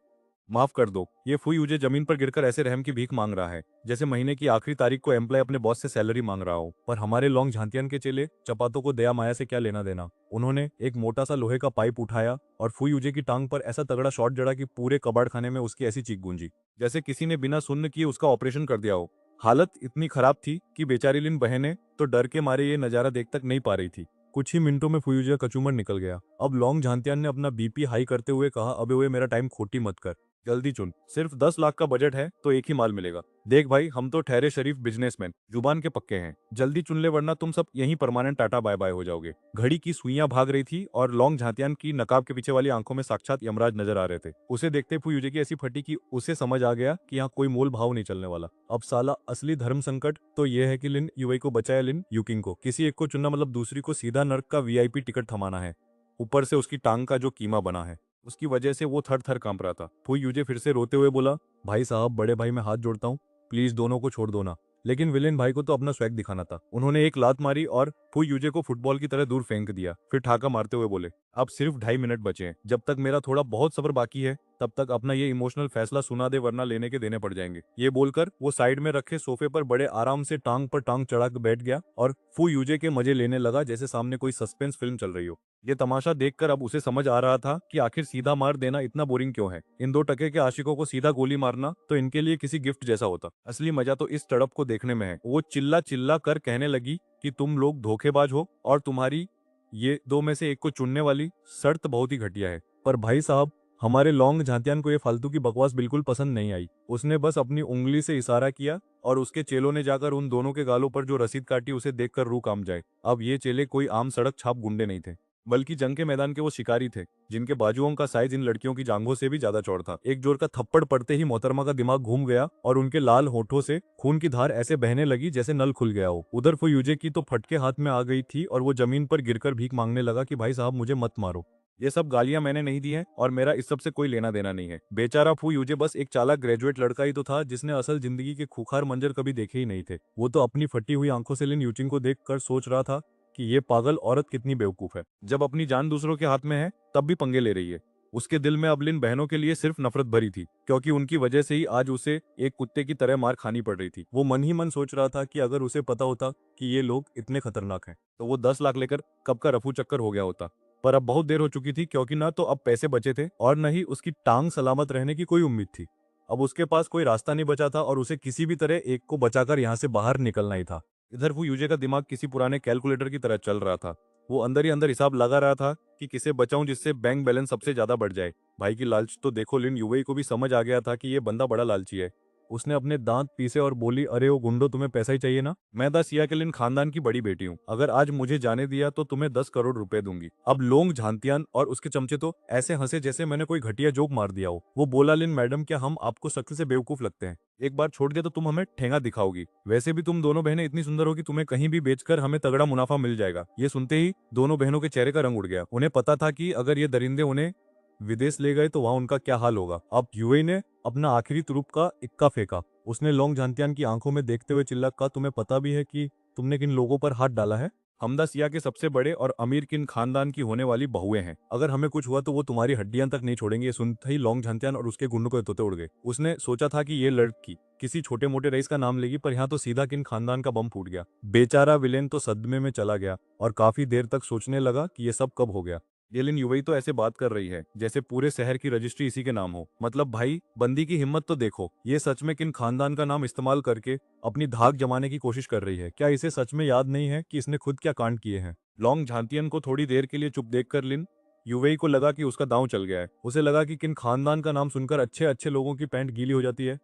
माफ कर दो। ये फुयूजे जमीन पर गिरकर ऐसे रहम की भीख मांग रहा है जैसे महीने की आखिरी तारीख को एम्प्लॉय अपने बॉस से सैलरी मांग रहा हो। पर हमारे लॉन्ग झांतियन के चेले चपातों को दया माया से क्या लेना देना। उन्होंने एक मोटा सा लोहे का पाइप उठाया और फुयूजे की टांग पर ऐसा तगड़ा शॉट जड़ा कि पूरे कबाड़ खाने में उसकी ऐसी चीख गूंजी जैसे किसी ने बिना सुन्न किए उसका ऑपरेशन कर दिया हो। हालत इतनी खराब थी कि बेचारी लिन बहनें तो डर के मारे ये नजारा देख तक नहीं पा रही थी। कुछ ही मिनटों में फुयूजे का कचूमर निकल गया। अब लॉन्ग झांतियान ने अपना बीपी हाई करते हुए कहा, अबे ओए मेरा टाइम खोटी मत कर, जल्दी चुन। सिर्फ 10 लाख का बजट है तो एक ही माल मिलेगा। देख भाई, हम तो ठहरे शरीफ बिजनेसमैन, जुबान के पक्के हैं, जल्दी चुन ले वरना तुम सब यहीं परमानेंट टाटा बाय बाय हो जाओगे। घड़ी की सुइयां भाग रही थी और लॉन्ग झांतियान की नकाब के पीछे वाली आंखों में साक्षात यमराज नजर आ रहे थे। उसे देखते फुयूजे की ऐसी फटी कि उसे समझ आ गया कि यहाँ कोई मोल भाव नहीं चलने वाला। अब साला असली धर्म संकट तो यह है कि लिन युवई को बचाया लिन यूकिंग को। किसी एक को चुनना मतलब दूसरी को सीधा नर्क का वीआईपी टिकट थमाना है, ऊपर से उसकी टांग का जो कीमा बना है। उसकी वजह से वो थर थर कांप रहा था। फुई यूजे फिर से रोते हुए बोला, भाई साहब, बड़े भाई मैं हाथ जोड़ता हूँ, प्लीज दोनों को छोड़ दो ना। लेकिन विलेन भाई को तो अपना स्वैग दिखाना था। उन्होंने एक लात मारी और फुई यूजे को फुटबॉल की तरह दूर फेंक दिया। फिर ठाका मारते हुए बोले, अब सिर्फ 2.5 मिनट बचे हैं, जब तक मेरा थोड़ा बहुत सब्र बाकी है तब तक अपना ये इमोशनल फैसला सुना दे वरना लेने के देने पड़ जाएंगे। ये बोलकर वो साइड में रखे सोफे पर बड़े आराम से टांग पर टांग चढ़ा कर बैठ गया और फू यूजे के मजे लेने लगा जैसे सामने कोई सस्पेंस फिल्म चल रही हो। ये तमाशा देखकर अब उसे समझ आ रहा था कि आखिर सीधा मार देना इतना बोरिंग क्यों है। इन 2 टके के आशिकों को सीधा गोली मारना तो इनके लिए किसी गिफ्ट जैसा होता। असली मजा तो इस तड़प को देखने में है। वो चिल्ला चिल्ला कर कहने लगी कि तुम लोग धोखेबाज हो और तुम्हारी ये 2 में से एक को चुनने वाली शर्त बहुत ही घटिया है। पर भाई साहब, हमारे लॉन्ग झांतियान को ये फालतू की बकवास बिल्कुल पसंद नहीं आई। उसने बस अपनी उंगली से इशारा किया और उसके चेलों ने जाकर उन दोनों के गालों पर जो रसीद काटी उसे देखकर रूह काम जाए। अब ये चेले कोई आम सड़क छाप गुंडे नहीं थे, बल्कि जंग के मैदान के वो शिकारी थे जिनके बाजुओं का साइज इन लड़कियों की जांघों से भी ज्यादा चौड़ा था। एक जोर का थप्पड़ पड़ते ही मोहतरमा का दिमाग घूम गया और उनके लाल होठों से खून की धार ऐसे बहने लगी जैसे नल खुल गया हो। उधर फुयूजे की तो फटके हाथ में आ गई थी और वो जमीन पर गिरकर भीख मांगने लगा कि भाई साहब मुझे मत मारो, ये सब गालियां मैंने नहीं दी हैं और मेरा इस सब से कोई लेना देना नहीं है। बेचारा फू यूजे बस एक चालाक ग्रेजुएट लड़का ही तो था जिसने असल जिंदगी के खूंखार मंजर कभी देखे ही नहीं थे। वो तो अपनी फटी हुई आंखों से लिन यूचिंग को देखकर सोच रहा था कि ये पागल औरत कितनी बेवकूफ है, जब अपनी जान दूसरों के हाथ में है तब भी पंगे ले रही है। उसके दिल में अब लिन बहनों के लिए सिर्फ नफरत भरी थी, क्योंकि उनकी वजह से ही आज उसे एक कुत्ते की तरह मार खानी पड़ रही थी। वो मन ही मन सोच रहा था कि अगर उसे पता होता कि ये लोग इतने खतरनाक हैं तो वो 10 लाख लेकर कब का रफू चक्कर हो गया होता। पर अब बहुत देर हो चुकी थी, क्योंकि ना तो अब पैसे बचे थे और न ही उसकी टांग सलामत रहने की कोई उम्मीद थी। अब उसके पास कोई रास्ता नहीं बचा था और उसे किसी भी तरह एक को बचाकर यहाँ से बाहर निकलना ही था। इधर वो यूजे का दिमाग किसी पुराने कैलकुलेटर की तरह चल रहा था। वो अंदर ही अंदर हिसाब लगा रहा था कि किसे बचाऊं जिससे बैंक बैलेंस सबसे ज्यादा बढ़ जाए। भाई की लालच तो देखो, लिन युवई को भी समझ आ गया था कि ये बंदा बड़ा लालची है। उसने अपने दांत पीसे और बोली, अरे ओ गुंडो, तुम्हें पैसा ही चाहिए ना? मैं दा सिया के लिन खानदान की बड़ी बेटी हूँ, अगर आज मुझे जाने दिया तो तुम्हें 10 करोड़ रुपए दूंगी। अब लोंग झांतियान और उसके चमचे तो ऐसे हंसे जैसे मैंने कोई घटिया जोक मार दिया हो। वो बोला, लिन मैडम क्या हम आपको शक्ल से बेवकूफ लगते हैं? एक बार छोड़ दिया तो तुम हमें ठेंगा दिखाओगी। वैसे भी तुम दोनों बहनें इतनी सुंदर हो कि तुम्हें कहीं भी बेचकर हमें तगड़ा मुनाफा मिल जाएगा। ये सुनते ही दोनों बहनों के चेहरे का रंग उड़ गया। उन्हें पता था कि अगर ये दरिंदे उन्हें विदेश ले गए तो वहां उनका क्या हाल होगा। अब यूएई ने अपना आखिरी तुरुप का इक्का फेंका। उसने लोंग जानतियान की आंखों में देखते हुए चिल्ला कहा, तुम्हें पता भी है कि तुमने किन लोगों पर हाथ डाला है? हमदा सिया के सबसे बड़े और अमीर किन खानदान की होने वाली बहुएं हैं। अगर हमें कुछ हुआ तो वो तुम्हारी हड्डियां तक नहीं छोड़ेंगे। ये सुनते ही लोंग झांतियान और उसके गुंडों को तोते उड़ गए। उसने सोचा था कि ये लड़की किसी छोटे मोटे रईस का नाम लेगी, पर यहाँ तो सीधा किन खानदान का बम फूट गया। बेचारा विलेन तो सदमे में चला गया और काफी देर तक सोचने लगा कि ये सब कब हो गया। येलिन युवई तो ऐसे बात कर रही है जैसे पूरे शहर की रजिस्ट्री इसी के नाम हो। मतलब भाई, बंदी की हिम्मत तो देखो, ये सच में किन खानदान का नाम इस्तेमाल करके अपनी धाक जमाने की कोशिश कर रही है। क्या इसे सच में याद नहीं है कि इसने खुद क्या कांड किए हैं? लॉन्ग झांतियन को थोड़ी देर के लिए चुप देखकर लिन युवई को लगा कि उसका दांव चल गया है। उसे लगा कि किन खानदान का नाम सुनकर अच्छे अच्छे लोगों की पैंट गीली हो जाती है,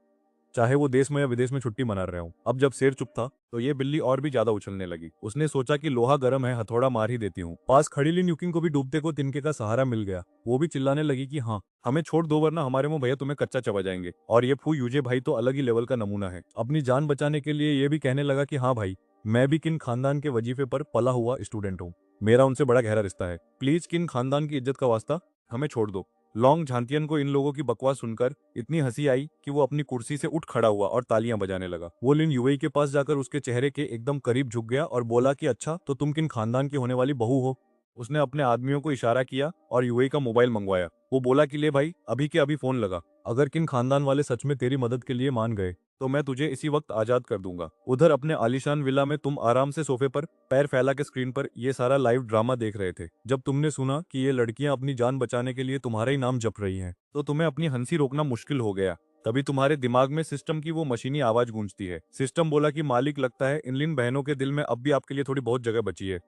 चाहे वो देश में या विदेश में छुट्टी मना रहे हो। अब जब शेर चुप था तो ये बिल्ली और भी ज्यादा उछलने लगी। उसने सोचा कि लोहा गर्म है, हथौड़ा मार ही देती हूँ। पास खड़ी लिन युकिंग को भी डूबते को तिनके का सहारा मिल गया। वो भी चिल्लाने लगी कि हाँ, हमें छोड़ दो वरना हमारे मुंह भैया तुम्हें कच्चा चबा जाएंगे। और ये फू यूजे भाई तो अलग ही लेवल का नमूना है। अपनी जान बचाने के लिए ये भी कहने लगा कि हाँ भाई, मैं भी किन खानदान के वजीफे पर पला हुआ स्टूडेंट हूँ, मेरा उनसे बड़ा गहरा रिश्ता है। प्लीज किन खानदान की इज्जत का वास्ता हमें छोड़ दो। लॉन्ग झांतियन को इन लोगों की बकवास सुनकर इतनी हंसी आई कि वो अपनी कुर्सी से उठ खड़ा हुआ और तालियां बजाने लगा। वो लिन युवई के पास जाकर उसके चेहरे के एकदम करीब झुक गया और बोला कि अच्छा, तो तुम किन खानदान की होने वाली बहू हो? उसने अपने आदमियों को इशारा किया और युवई का मोबाइल मंगवाया। वो बोला कि ले भाई, अभी के अभी फोन लगा। अगर किन खानदान वाले सच में तेरी मदद के लिए मान गए तो मैं तुझे इसी वक्त आजाद कर दूंगा। उधर अपने आलीशान विला में तुम आराम से सोफे पर पैर फैला के स्क्रीन पर ये सारा लाइव ड्रामा देख रहे थे। जब तुमने सुना कि ये लड़कियां अपनी जान बचाने के लिए तुम्हारा ही नाम जप रही हैं तो तुम्हें अपनी हंसी रोकना मुश्किल हो गया। तभी तुम्हारे दिमाग में सिस्टम की वो मशीनी आवाज गूंजती है। सिस्टम बोला कि मालिक, लगता है इन लिन बहनों के दिल में अब भी आपके लिए थोड़ी बहुत जगह बची है।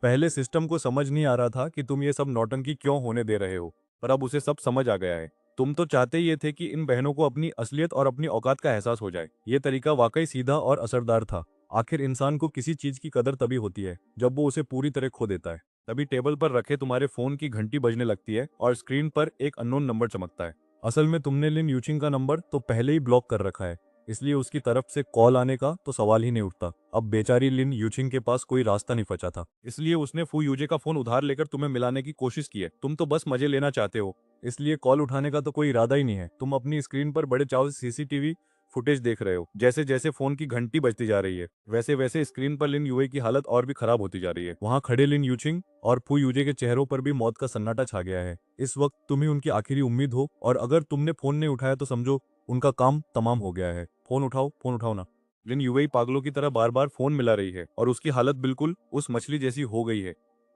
पहले सिस्टम को समझ नहीं आ रहा था कि तुम ये सब नौटंकी क्यों होने दे रहे हो, पर अब उसे सब समझ आ गया है। तुम तो चाहते ये थे कि इन बहनों को अपनी असलियत और अपनी औकात का एहसास हो जाए। ये तरीका वाकई सीधा और असरदार था। आखिर इंसान को किसी चीज की कदर तभी होती है जब वो उसे पूरी तरह खो देता है। तभी टेबल पर रखे तुम्हारे फोन की घंटी बजने लगती है और स्क्रीन पर एक अननोन नंबर चमकता है। असल में तुमने लिन यूचिंग का नंबर तो पहले ही ब्लॉक कर रखा है, इसलिए उसकी तरफ से कॉल आने का तो सवाल ही नहीं उठता। अब बेचारी लिन यूचिंग के पास कोई रास्ता नहीं बचा था, इसलिए उसने फू यूजे का फोन उधार लेकर तुम्हें मिलाने की कोशिश की है। तुम तो बस मजे लेना चाहते हो, इसलिए कॉल उठाने का तो कोई इरादा ही नहीं है। तुम अपनी स्क्रीन पर बड़े चाव से सीसीटीवी फुटेज देख रहे हो। जैसे जैसे फोन की घंटी बजती जा रही है वैसे वैसे स्क्रीन पर लिन यूए की हालत और भी खराब होती जा रही है। वहां खड़े लिन यूचिंग और फू यूजे के चेहरों पर भी मौत का सन्नाटा छा गया है। इस वक्त तुम ही उनकी आखिरी उम्मीद हो और अगर तुमने फोन नहीं उठाया तो समझो उनका काम तमाम हो गया है। फोन उठाओ ना। लिन यूएई पागलों की तरह बार बार फोन मिला रही है और उसकी हालत बिल्कुल उस मछली जैसी हो गई है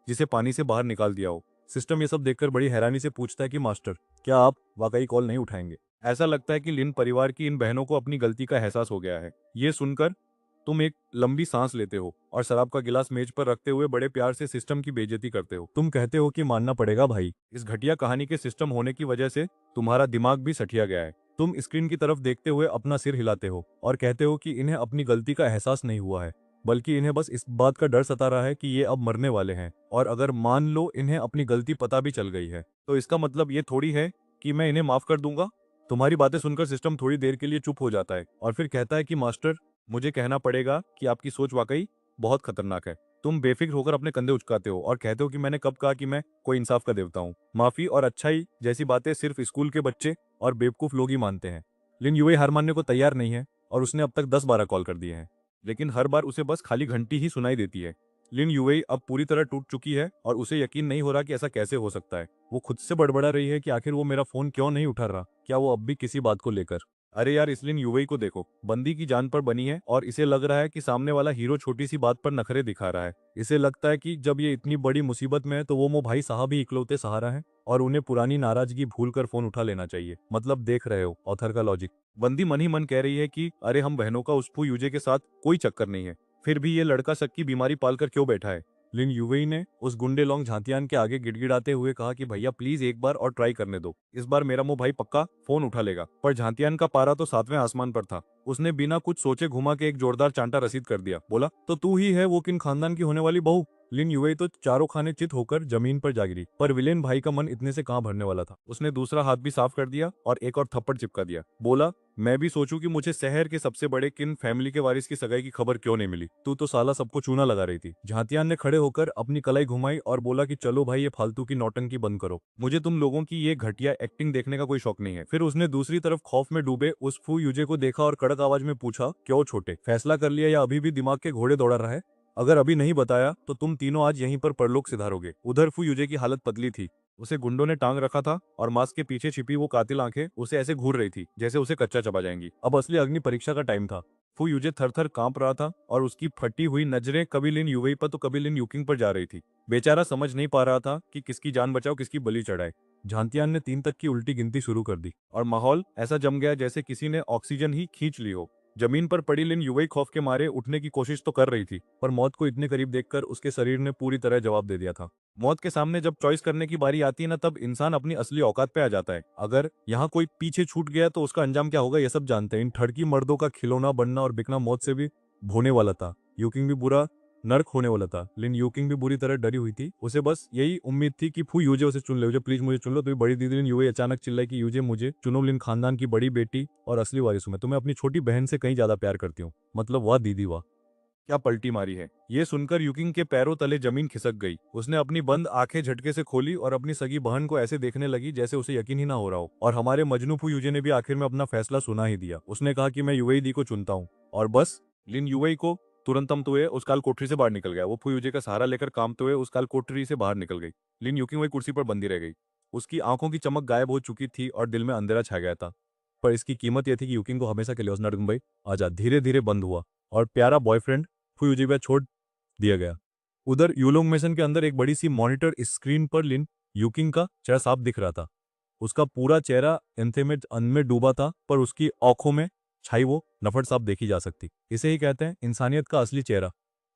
जिसे पानी से बाहर निकाल दिया हो। सिस्टम ये सब देखकर बड़ी हैरानी से पूछता है कि मास्टर, क्या आप वाकई कॉल नहीं उठाएंगे? ऐसा लगता है कि लिन परिवार की इन बहनों को अपनी गलती का एहसास हो गया है। ये सुनकर तुम एक लंबी सांस लेते हो और शराब का गिलास मेज पर रखते हुए बड़े प्यार से सिस्टम की बेइज्जती करते हो। तुम कहते हो कि मानना पड़ेगा भाई, इस घटिया कहानी के सिस्टम होने की वजह से तुम्हारा दिमाग भी सठिया गया है। तुम स्क्रीन की तरफ देखते हुए अपना सिर हिलाते हो और कहते हो कि इन्हें अपनी गलती का एहसास नहीं हुआ है, बल्कि इन्हें बस इस बात का डर सता रहा है कि ये अब मरने वाले हैं, और अगर मान लो इन्हें अपनी गलती पता भी चल गई है तो इसका मतलब ये थोड़ी है कि मैं इन्हें माफ कर दूंगा। तुम्हारी बातें सुनकर सिस्टम थोड़ी देर के लिए चुप हो जाता है और फिर कहता है कि मास्टर, मुझे कहना पड़ेगा कि आपकी सोच वाकई बहुत खतरनाक है। तुम बेफिक्र होकर अपने कंधे उचकाते हो और कहते हो कि मैंने कब कहा कि मैं कोई इंसाफ का देवता हूँ। माफी और अच्छाई जैसी बातें सिर्फ स्कूल के बच्चे और बेवकूफ लोग ही मानते हैं। लिन यूए हार मानने को तैयार नहीं है और उसने अब तक 10-12 कॉल कर दिए हैं, लेकिन हर बार उसे बस खाली घंटी ही सुनाई देती है। लिन यूए अब पूरी तरह टूट चुकी है और उसे यकीन नहीं हो रहा कि ऐसा कैसे हो सकता है। वो खुद से बड़बड़ा रही है कि आखिर वो मेरा फोन क्यों नहीं उठा रहा, क्या वो अब भी किसी बात को लेकर। अरे यार, इस लिन यूए को देखो, बंदी की जान पर बनी है और इसे लग रहा है कि सामने वाला हीरो छोटी सी बात पर नखरे दिखा रहा है। इसे लगता है कि जब ये इतनी बड़ी मुसीबत में है तो वो भाई साहब ही इकलौते सहारा है और उन्हें पुरानी नाराजगी भूलकर फोन उठा लेना चाहिए। मतलब देख रहे हो ऑथर का लॉजिक। बंदी मन ही मन कह रही है कि अरे हम बहनों का उस फू यूजे के साथ कोई चक्कर नहीं है, फिर भी ये लड़का शक की बीमारी पालकर क्यों बैठा है। लिन यूवेई ने उस गुंडे लोंग झांतियान के आगे गिड़गिड़ाते हुए कहा कि भैया प्लीज एक बार और ट्राई करने दो, इस बार मेरा मुंह भाई पक्का फोन उठा लेगा। पर झांतियान का पारा तो 7वें आसमान पर था। उसने बिना कुछ सोचे घुमा के एक जोरदार चांटा रसीद कर दिया। बोला, तो तू ही है वो किन खानदान की होने वाली बहू। लिन यूवेई तो चारों खाने चित होकर जमीन पर जा गिरी, पर विलेन भाई का मन इतने से कहां भरने वाला था। उसने दूसरा हाथ भी साफ कर दिया और एक और थप्पड़ चिपका दिया। बोला, मैं भी सोचूं कि मुझे शहर के सबसे बड़े किन फैमिली के वारिस की सगाई की खबर क्यों नहीं मिली। तू तो साला सबको चूना लगा रही थी। झांतियान ने खड़े होकर अपनी कलाई घुमाई और बोला कि चलो भाई, ये फालतू की नौटंकी बंद करो, मुझे तुम लोगों की ये घटिया एक्टिंग देखने का कोई शौक नहीं है। फिर उसने दूसरी तरफ खौफ में डूबे उस फू यूजे को देखा और कड़क आवाज में पूछा, क्यों छोटे, फैसला कर लिया या अभी भी दिमाग के घोड़े दौड़ा रहा है? अगर अभी नहीं बताया तो तुम तीनों आज यहीं पर परलोक सिधारोगे। उधर फू यूजे की हालत पतली थी, उसे गुंडों ने टांग रखा था और मास्क के पीछे छिपी वो कातिल आंखें उसे ऐसे घूर रही थी जैसे उसे कच्चा चबा जाएंगी। अब असली अग्नि परीक्षा का टाइम था। फू यूजे थर थर कांप रहा था और उसकी फटी हुई नजरें कभी लिन यूवेई पर तो कभी लिन यूकिंग पर जा रही थी। बेचारा समझ नहीं पा रहा था कि किसकी जान बचाओ किसकी बलि चढ़ाए। झांतियान ने 3 तक की उल्टी गिनती शुरू कर दी और माहौल ऐसा जम गया जैसे किसी ने ऑक्सीजन ही खींच ली हो। जमीन पर पड़ी लिन यूवेई खौफ के मारे उठने की कोशिश तो कर रही थी, पर मौत को इतने करीब देखकर उसके शरीर ने पूरी तरह जवाब दे दिया था। मौत के सामने जब चॉइस करने की बारी आती है ना, तब इंसान अपनी असली औकात पे आ जाता है। अगर यहाँ कोई पीछे छूट गया तो उसका अंजाम क्या होगा ये सब जानते हैं। इन ठड़की मर्दों का खिलौना बनना और बिकना मौत से भी होने वाला था। यूकिंग भी बुरा नर्क होने वाला था। लिन यूकिंग भी बुरी तरह डरी हुई थी। उसे बस यही उम्मीद थी कि फू यूजे उसे चुन ले। यूजे प्लीज मुझे चुन लो। तो बड़ी दीदी लिन यूए अचानक चिल्लाई कि यूजे मुझे चुनो, लिन खानदान की बड़ी बेटी और असली वारिस हूं मैं। तुम्हें अपनी छोटी बहन से कहीं ज्यादा प्यार करती हूँ। मतलब वाह दीदी वाह, क्या पलटी मारी है। ये सुनकर यूकिंग के पैरों तले जमीन खिसक गई। उसने अपनी बंद आंखें झटके से खोली और अपनी सगी बहन को ऐसे देखने लगी जैसे उसे यकीन ही ना हो रहा हो। और हमारे मजनू फू यूजे ने भी आखिर में अपना फैसला सुना ही दिया। उसने कहा कि मैं यूएई दी को चुनता हूँ। और बस लिन यूएई को तुरंत हुए उस काल कोठरी से बाहर निकल गया। वो फू यूजे का सहारा लेकर कामते हुए उस काल कोठरी से बाहर निकल गई। लिन यूकिंग वही कुर्सी पर बंदी रह गई। उसकी आंखों की चमक गायब हो चुकी थी और दिल में अंधेरा छा गया था। पर इसकी कीमत यह थी कि यूकिंग को हमेशा के लिए उस नरगुम्बई आजाद धीरे धीरे बंद हुआ और प्यारा बॉयफ्रेंड फुयुजिबा छोड़ दिया गया। उधर यूलोंग मिशन के अंदर एक बड़ी सी मॉनिटर स्क्रीन पर लिन यूकिंग का चेहरा साफ दिख रहा था। उसका पूरा चेहरा एंथे में में डूबा था, पर उसकी आंखों में छाई वो नफरत साफ देखी जा सकती। इसे ही कहते हैं इंसानियत का असली चेहरा।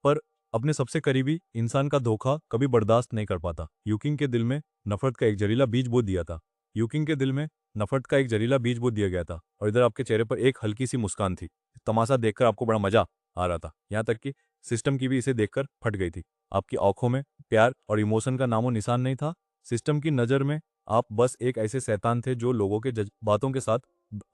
पर अपने सबसे करीबी इंसान का धोखा कभी बर्दाश्त नहीं कर पाता। यूकिंग के दिल में नफरत का एक जहरीला बीज बो दिया था। यूकिंग के दिल में नफरत का एक जहरीला बीज बो दिया गया था और इधर आपके चेहरे पर एक हल्की सी मुस्कान थी। तमाशा देखकर आपको बड़ा मजा आ रहा था, यहाँ तक कि सिस्टम की भी इसे देखकर फट गई थी। आपकी आंखों में प्यार और इमोशन का नामो निशान नहीं था। सिस्टम की नज़र में आप बस एक ऐसे शैतान थे जो लोगों के जज्बातों के साथ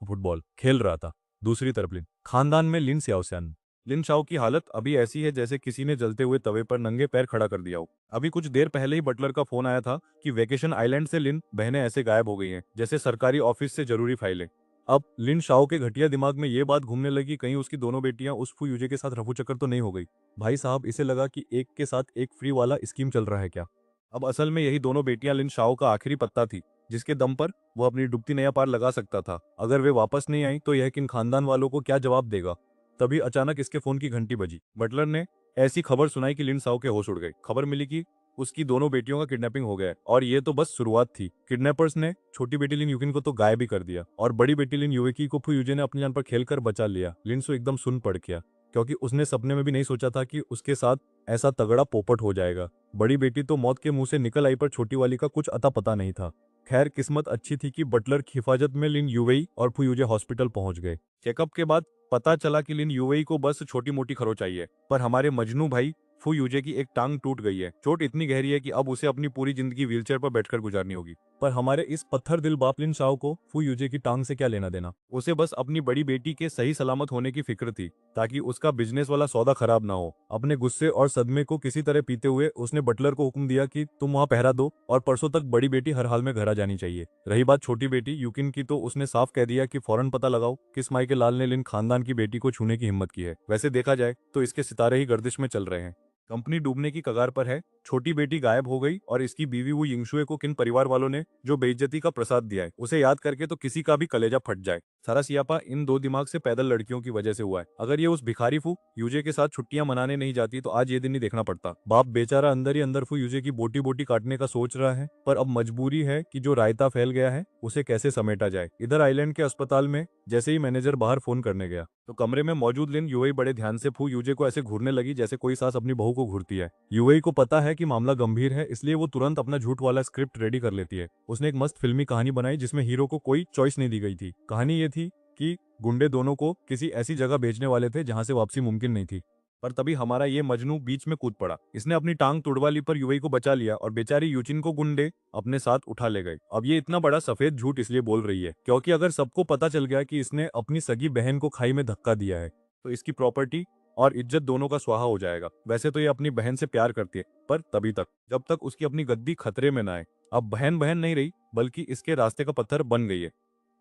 फुटबॉल खेल रहा था। दूसरी तरफ लिन खानदान में लिन शाओसियान। लिन शाओ की हालत अभी ऐसी है जैसे किसी ने जलते हुए तवे पर नंगे पैर खड़ा कर दिया हो। अभी कुछ देर पहले ही बटलर का फोन आया था कि वेकेशन आइलैंड से लिन बहनें ऐसे गायब हो गई हैं जैसे सरकारी ऑफिस से जरूरी फाइलें। अब लिन शाओ के घटिया दिमाग में ये बात घूमने लगी, कहीं उसकी दोनों बेटियां उस फू यूजे के साथ रफू चक्कर तो नहीं हो गई। भाई साहब, इसे लगा कि एक के साथ एक फ्री वाला स्कीम चल रहा है क्या। अब असल में यही दोनों बेटियां लिन शाओ का आखिरी पत्ता थी जिसके दम पर वो अपनी डुबती नैया पार लगा सकता था। अगर वे वापस नहीं आई तो यह किन खानदान वालों को क्या जवाब देगा। तभी अचानक इसके फोन की घंटी बजी। बटलर ने ऐसी खबर सुनाई कि लिन शाओ के होश उड़ गए। खबर मिली कि उसकी दोनों बेटियों का किडनैपिंग हो गया है और ये तो बस शुरुआत थी। किडनैपर्स ने छोटी बेटी लिन यूकिन को तो गायब ही कर दिया और बड़ी बेटी लिन युवेकी को फू यूजे ने अपनी जान पर खेलकर बचा लिया। लिन सो एकदम सुन पड़ गया क्योंकि उसने सपने में भी नहीं सोचा था कि उसके साथ ऐसा तगड़ा पोपट हो जाएगा। बड़ी बेटी तो मौत के मुंह से निकल आई, पर छोटी वाली का कुछ अता पता नहीं था। खैर किस्मत अच्छी थी कि बटलर की हिफाजत में लिन यूवेई और फुयूजे हॉस्पिटल पहुंच गए। चेकअप के बाद पता चला कि लिन यूवेई को बस छोटी मोटी खरोच आई है, पर हमारे मजनू भाई फू यूजे की एक टांग टूट गई है। चोट इतनी गहरी है कि अब उसे अपनी पूरी जिंदगी व्हीलचेयर पर बैठकर गुजारनी होगी। पर हमारे इस पत्थर दिल बाप लिन शाओ को फू यूजे की टांग से क्या लेना देना। उसे बस अपनी बड़ी बेटी के सही सलामत होने की फिक्र थी, ताकि उसका बिजनेस वाला सौदा खराब ना हो। अपने गुस्से और सदमे को किसी तरह पीते हुए उसने बटलर को हुक्म दिया कि तुम वहां पहरा दो और परसों तक बड़ी बेटी हर हाल में घर आ जानी चाहिए। रही बात छोटी बेटी यूकिन की, तो उसने साफ कह दिया कि फौरन पता लगाओ किस माई के लाल ने लिन खानदान की बेटी को छूने की हिम्मत की है। वैसे देखा जाए तो इसके सितारे ही गर्दिश में चल रहे हैं। कंपनी डूबने की कगार पर है, छोटी बेटी गायब हो गई और इसकी बीवी वू यिंगशुए को किन परिवार वालों ने जो बेइज्जती का प्रसाद दिया है, उसे याद करके तो किसी का भी कलेजा फट जाए। सारा सियापा इन दो दिमाग से पैदल लड़कियों की वजह से हुआ है। अगर ये उस भिखारी फू यूजे के साथ छुट्टियां मनाने नहीं जाती तो आज ये दिन नहीं देखना पड़ता। बाप बेचारा अंदर ही अंदर फू यूजे की बोटी बोटी काटने का सोच रहा है, पर अब मजबूरी है कि जो रायता फैल गया है उसे कैसे समेटा जाए। इधर आइलैंड के अस्पताल में जैसे ही मैनेजर बाहर फोन करने गया तो कमरे में मौजूद लिन यूएई बड़े ध्यान से फू यूजे को ऐसे घूरने लगी जैसे कोई सास अपनी बहू को घूरती है। यूएई को पता है कि मामला गंभीर है, इसलिए वो तुरंत अपना झूठ वाला स्क्रिप्ट रेडी कर लेती है। उसने एक मस्त फिल्मी कहानी बनाई जिसमें हीरो को कोई चॉइस नहीं दी गई थी। कहानी ये थी कि गुंडे दोनों को किसी ऐसी जगह भेजने वाले थे जहां से वापसी मुमकिन नहीं थी। पर तभी हमारा ये मजनू बीच में कूद पड़ा। इसने अपनी टांग तुड़वा ली पर यूएई को बचा लिया और बेचारी यूचिन को गुंडे अपने साथ उठा ले गए। अब ये इतना बड़ा सफेद झूठ इसलिए बोल रही है क्योंकि अगर सबको पता चल गया कि इसने अपनी सगी बहन को खाई में धक्का दिया है तो इसकी प्रॉपर्टी और इज्जत दोनों का स्वाहा हो जाएगा। वैसे तो ये अपनी बहन से प्यार करती है, पर तभी तक जब तक उसकी अपनी गद्दी खतरे में ना आए। अब बहन बहन नहीं रही बल्कि इसके रास्ते का पत्थर बन गई है।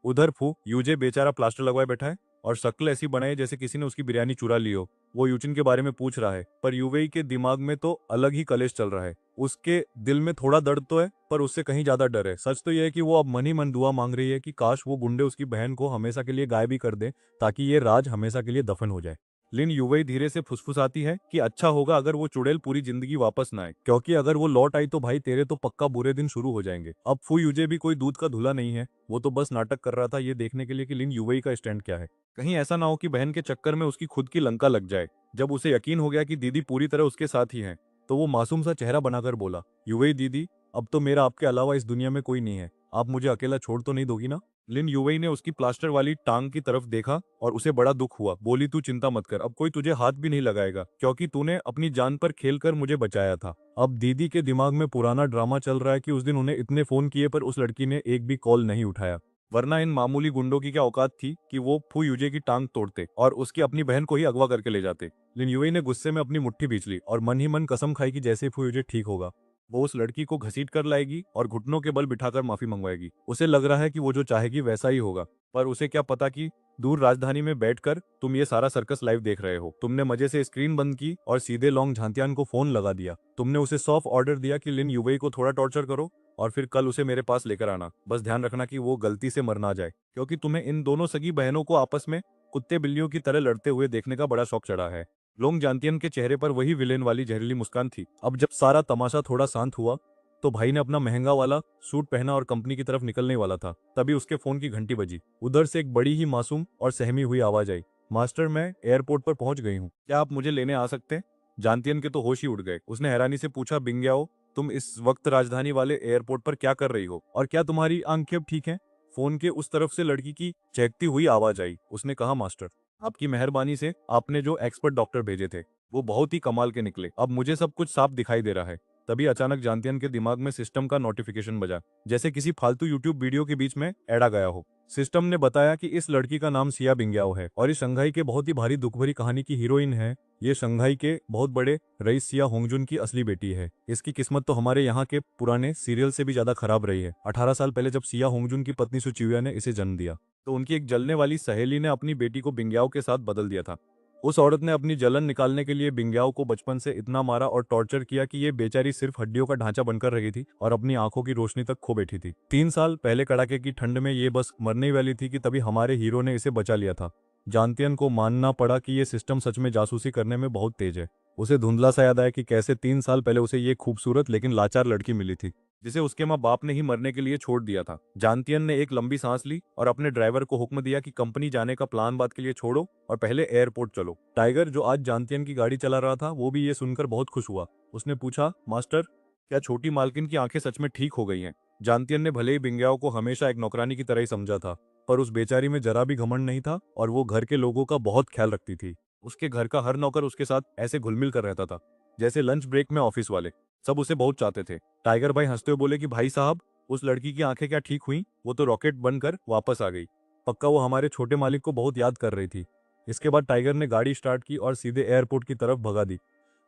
उधर फू यूजे बेचारा प्लास्टर लगवाए बैठा है और शक्ल ऐसी बनाई जैसे किसी ने उसकी बिरयानी चुरा ली हो। वो यूचिन के बारे में पूछ रहा है, पर यूवेई के दिमाग में तो अलग ही कलेश चल रहा है। उसके दिल में थोड़ा दर्द तो है, पर उससे कहीं ज्यादा डर है। सच तो यह है कि वो अब मन ही मन दुआ मांग रही है कि काश वो गुंडे उसकी बहन को हमेशा के लिए गायब ही कर दे, ताकि ये राज हमेशा के लिए दफन हो जाए। लिन यूवेई धीरे से फुसफुसाती है कि अच्छा होगा अगर वो चुड़ैल पूरी जिंदगी वापस ना आए, क्योंकि अगर वो लौट आई तो भाई तेरे तो पक्का बुरे दिन शुरू हो जाएंगे। अब फू यूजे भी कोई दूध का धुला नहीं है, वो तो बस नाटक कर रहा था ये देखने के लिए कि लिन यूवेई का स्टैंड क्या है। कहीं ऐसा ना हो कि बहन के चक्कर में उसकी खुद की लंका लग जाए। जब उसे यकीन हो गया कि दीदी पूरी तरह उसके साथ ही है तो वो मासूम सा चेहरा बनाकर बोला, यूवेई दीदी, अब तो मेरा आपके अलावा इस दुनिया में कोई नहीं है, आप मुझे अकेला छोड़ तो नहीं दोगी ना। लिन यूवेई ने उसकी प्लास्टर वाली टांग की तरफ देखा और उसे बड़ा दुख हुआ। बोली, तू चिंता मत कर, अब कोई तुझे हाथ भी नहीं लगाएगा क्योंकि तूने अपनी जान पर खेलकर मुझे बचाया था। अब दीदी के दिमाग में पुराना ड्रामा चल रहा है कि उस दिन उन्हें इतने फोन किए पर उस लड़की ने एक भी कॉल नहीं उठाया, वरना इन मामूली गुंडों की क्या औकात थी कि वो फू यूजे की टांग तोड़ते और उसकी अपनी बहन को ही अगवा करके ले जाते। लिन यूवेई ने गुस्से में अपनी मुट्ठी भींच ली और मन ही मन कसम खाई कि जैसे फू यूजे ठीक होगा वो उस लड़की को घसीट कर लाएगी और घुटनों के बल बिठाकर माफी मंगवाएगी। उसे लग रहा है कि वो जो चाहेगी वैसा ही होगा, पर उसे क्या पता कि दूर राजधानी में बैठकर तुम ये सारा सर्कस लाइव देख रहे हो। तुमने मजे से स्क्रीन बंद की और सीधे लोंग झांतियान को फोन लगा दिया। तुमने उसे सॉफ्ट ऑर्डर दिया कि लिन यूवेई को थोड़ा टॉर्चर करो और फिर कल उसे मेरे पास लेकर आना। बस ध्यान रखना कि वो गलती से मर ना जाए, क्योंकि तुम्हें इन दोनों सगी बहनों को आपस में कुत्ते बिल्लियों की तरह लड़ते हुए देखने का बड़ा शौक चढ़ा है। लोंग जानतियन के चेहरे पर वही विलेन वाली जहरीली मुस्कान थी। अब जब सारा तमाशा थोड़ा शांत हुआ तो भाई ने अपना महंगा वाला सूट पहना और कंपनी की तरफ निकलने वाला था, तभी उसके फोन की घंटी बजी। उधर से एक बड़ी ही मासूम और सहमी हुई आवाज आई, मास्टर मैं एयरपोर्ट पर पहुंच गई हूँ, क्या आप मुझे लेने आ सकते हैं? जानतियन के तो होश ही उड़ गए। उसने हैरानी से पूछा, बिंग्याओ, तुम इस वक्त राजधानी वाले एयरपोर्ट पर क्या कर रही हो और क्या तुम्हारी आंखें अब ठीक हैं? फोन के उस तरफ से लड़की की चहकती हुई आवाज आई। उसने कहा, मास्टर, आपकी मेहरबानी से आपने जो एक्सपर्ट डॉक्टर भेजे थे वो बहुत ही कमाल के निकले, अब मुझे सब कुछ साफ दिखाई दे रहा है। तभी अचानक जानतियन के दिमाग में सिस्टम का नोटिफिकेशन बजा, जैसे किसी फालतू यूट्यूब वीडियो के बीच में ऐड आ गया हो। सिस्टम ने बताया कि इस लड़की का नाम सिया बिंग्याओ है और इस शंघाई के बहुत ही भारी दुख भरी कहानी की हीरोइन है। ये शंघाई के बहुत बड़े रईस सिया होंगजुन की असली बेटी है। इसकी किस्मत तो हमारे यहाँ के पुराने सीरियल से भी ज्यादा खराब रही है। 18 साल पहले जब सिया होंगजुन की पत्नी सुचिया ने इसे जन्म दिया तो उनकी एक जलने वाली सहेली ने अपनी बेटी को बिंग्याओ के साथ बदल दिया था। उस औरत ने अपनी जलन निकालने के लिए बिंग्याओ को बचपन से इतना मारा और टॉर्चर किया कि ये बेचारी सिर्फ हड्डियों का ढांचा बनकर रही थी और अपनी आंखों की रोशनी तक खो बैठी थी। 3 साल पहले कड़ाके की ठंड में ये बस मरने ही वाली थी कि तभी हमारे हीरो ने इसे बचा लिया था। जानतियन को मानना पड़ा कि ये सिस्टम सच में जासूसी करने में बहुत तेज है। उसे धुंधला सा याद आया कि कैसे 3 साल पहले उसे ये खूबसूरत लेकिन लाचार लड़की मिली थी जिसे उसके माँ बाप ने ही मरने के लिए छोड़ दिया था। जानतियन ने एक लंबी सांस ली और अपने ड्राइवर को हुक्म दिया कि कंपनी जाने का प्लान बात के लिए छोड़ो और पहले एयरपोर्ट चलो। टाइगर, जो आज जानतियन की गाड़ी चला रहा था, वो भी ये सुनकर बहुत खुश हुआ। उसने पूछा, मास्टर, क्या छोटी मालकिन की आंखें सच में ठीक हो गई हैं? जानतियन ने भले ही बिंग्याओ को हमेशा एक नौकरानी की तरह ही समझा था, पर उस बेचारी में जरा भी घमंड नहीं था और वो घर के लोगों का बहुत ख्याल रखती थी। उसके घर का हर नौकर उसके साथ ऐसे घुल-मिल कर रहता था, जैसे लंच ब्रेक में ऑफिस वाले। सब उसे बहुत चाहते थे। टाइगर भाई हंसते हुए बोले कि भाई साहब, उस लड़की की आंखें क्या ठीक हुई? वो तो रॉकेट बनकर वापस आ गई। पक्का वो हमारे छोटे मालिक को बहुत याद कर रही थी। इसके बाद टाइगर ने गाड़ी स्टार्ट की और सीधे एयरपोर्ट की तरफ भगा दी।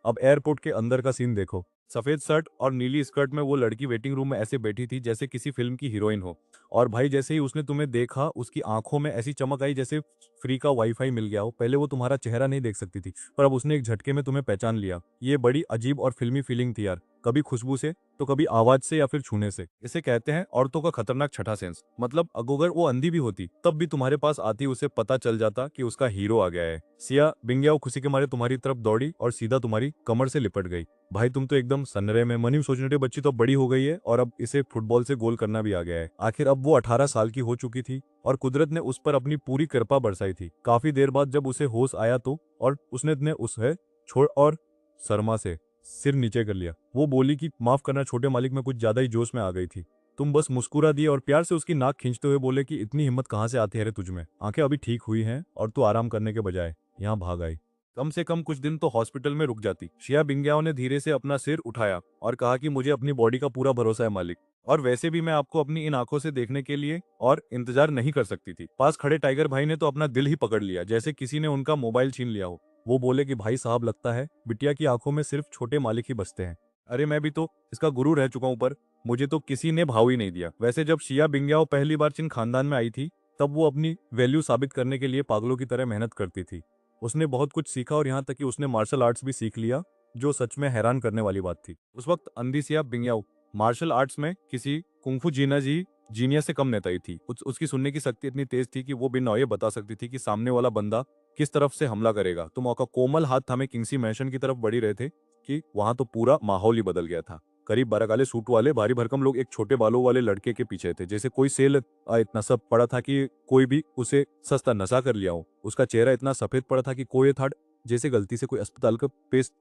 अब एयरपोर्ट के अंदर का सीन देखो। सफेद शर्ट और नीली स्कर्ट में वो लड़की वेटिंग रूम में ऐसे बैठी थी जैसे किसी फिल्म की हीरोइन हो। और भाई जैसे ही उसने तुम्हें देखा, उसकी आंखों में ऐसी चमक आई जैसे फ्री का वाईफाई मिल गया हो। पहले वो तुम्हारा चेहरा नहीं देख सकती थी, पर अब उसने एक झटके में तुम्हें पहचान लिया। ये बड़ी अजीब और फिल्मी फीलिंग थी यार। कभी खुशबू से, तो कभी आवाज से या फिर छूने से। इसे कहते हैं औरतों का खतरनाक छठा सेंस। मतलब अगर वो अंधी भी होती तब भी तुम्हारे पास आती उसे पता चल जाता कि उसका हीरो आ गया है। सिया बिंगियाओ खुशी के मारे तुम्हारी तरफ दौड़ी और सीधा तुम्हारी कमर से लिपट गई। भाई तुम तो एकदम सन्नरे में मनी सोचने वाली बच्ची तो अब बड़ी हो गई है और अब इसे फुटबॉल से गोल करना भी आ गया है। आखिर अब वो 18 साल की हो चुकी थी और कुदरत ने उस पर अपनी पूरी कृपा बरसाई थी। काफी देर बाद जब उसे होश आया तो और उसने उसे छोड़ और शर्मा से सिर नीचे कर लिया। वो बोली कि माफ करना छोटे मालिक, में कुछ ज्यादा ही जोश में आ गई थी। तुम बस मुस्कुरा दिए और प्यार से उसकी नाक खींचते हुए बोले कि इतनी हिम्मत कहाँ से आती है रे तुझमें? आंखें अभी ठीक हुई हैं और तू आराम करने के बजाय यहाँ भाग आई। कम से कम कुछ दिन तो हॉस्पिटल में रुक जाती। शिया बिंग्याओ ने धीरे से अपना सिर उठाया और कहा कि मुझे अपनी बॉडी का पूरा भरोसा है मालिक, और वैसे भी मैं आपको अपनी इन आंखों से देखने के लिए और इंतजार नहीं कर सकती थी। पास खड़े टाइगर भाई ने तो अपना दिल ही पकड़ लिया, जैसे किसी ने उनका मोबाइल छीन लिया हो। वो बोले कि भाई साहब, लगता है बिटिया की आंखों में सिर्फ छोटे मालिक ही बसते हैं। अरे मैं भी तो इसका गुरु रह चुका हूं, पर मुझे तो किसी ने भाव ही नहीं दिया। वैसे जब शिया बिंग्याओ पहली बार चिन खानदान में आई थी, तब वो अपनी वैल्यू साबित करने के लिए पागलों की तरह मेहनत करती थी। उसने बहुत कुछ सीखा और यहाँ तक कि उसने मार्शल आर्ट्स भी सीख लिया, जो सच में हैरान करने वाली बात थी। उस वक्त अंधी सिया बिंग्याओ मार्शल आर्ट्स में किसी कुंफू जीनियस से कम नेताई थी। उसकी सुनने की शक्ति इतनी तेज थी कि वो बिना ये बता सकती थी कि सामने वाला बंदा किस तरफ से हमला करेगा। तुम का कोमल हाथ थामे किंगसी मैंशन की तरफ बढ़ी रहे थे कि वहां तो पूरा माहौल ही बदल गया था। करीब 12 काले सूट वाले भारी भरकम लोग एक छोटे बालों वाले लड़के के पीछे थे, जैसे कोई सेल इतना सब पड़ा था कि कोई भी उसे सस्ता नशा कर लिया हो। उसका चेहरा इतना सफेद पड़ा था कि कोई था जैसे गलती से कोई अस्पताल का पेस्ट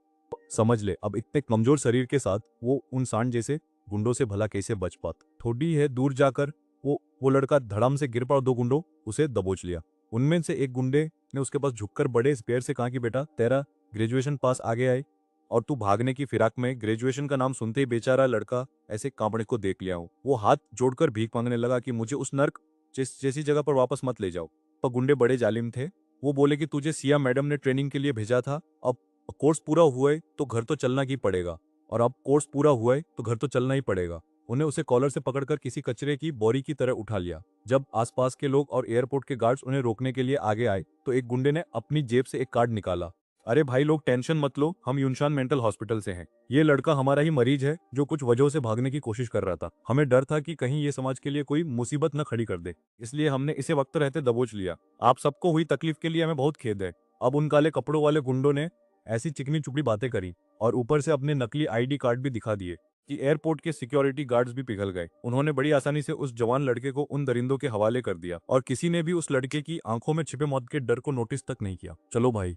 समझ ले। अब इतने कमजोर शरीर के साथ वो उन सांड जैसे गुंडों से भला कैसे बच पाता? थोड़ी है दूर जाकर वो लड़का धड़ाम से गिर पड़ा और दो गुंडों उसे दबोच लिया। उनमें से एक गुंडे ने उसके पास झुककर बड़े पैर से कहा कि बेटा, तेरा ग्रेजुएशन पास आगे आए और तू भागने की फिराक में। ग्रेजुएशन का नाम सुनते ही बेचारा लड़का ऐसे कांपने को देख लिया हो। वो हाथ जोड़कर भीख मांगने लगा कि मुझे उस नर्क जैसी जगह पर वापस मत ले जाओ। पर गुंडे बड़े जालिम थे। वो बोले कि तुझे सिया मैडम ने ट्रेनिंग के लिए भेजा था, अब कोर्स पूरा हुआ है तो घर तो चलना ही पड़ेगा, और अब कोर्स पूरा हुआ है तो घर तो चलना ही पड़ेगा। उन्हें उसे कॉलर से पकड़कर किसी कचरे की बोरी की तरह उठा लिया। जब आसपास के लोग और एयरपोर्ट के गार्ड्स उन्हें रोकने के लिए आगे आए तो एक गुंडे ने अपनी जेब से एक कार्ड निकाला। अरे भाई लोग, टेंशन मत लो, हम यूनशान मेंटल हॉस्पिटल से हैं। ये लड़का हमारा ही मरीज है जो कुछ वजहों से भागने की कोशिश कर रहा था। हमें डर था कि कहीं ये समाज के लिए कोई मुसीबत न खड़ी कर दे, इसलिए हमने इसे वक्त रहते दबोच लिया। आप सबको हुई तकलीफ के लिए हमें बहुत खेद है। अब उन काले कपड़ों वाले गुंडों ने ऐसी चिकनी चुपड़ी बातें करी और ऊपर से अपने नकली आईडी कार्ड भी दिखा दिए कि एयरपोर्ट के सिक्योरिटी गार्ड्स भी पिघल गए। उन्होंने बड़ी आसानी से उस जवान लड़के को उन दरिंदों के हवाले कर दिया और किसी ने भी उस लड़के की आंखों में छिपे मौत के डर को नोटिस तक नहीं किया। चलो भाई,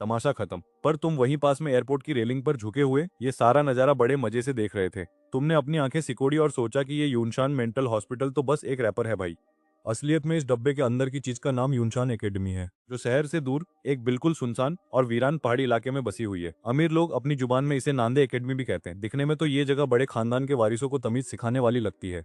तमाशा खत्म। पर तुम वहीं पास में एयरपोर्ट की रेलिंग पर झुके हुए ये सारा नजारा बड़े मजे से देख रहे थे। तुमने अपनी आंखें सिकोड़ी और सोचा कि ये यूनशान मेंटल हॉस्पिटल तो बस एक रैपर है भाई। असलियत में इस डब्बे के अंदर की चीज का नाम यूनशान एकेडमी है, जो शहर से दूर एक बिल्कुल सुनसान और वीरान पहाड़ी इलाके में बसी हुई है। अमीर लोग अपनी जुबान में इसे नांदे एकेडमी भी कहते हैं। दिखने में तो ये जगह बड़े खानदान के वारिसों को तमीज सिखाने वाली लगती है,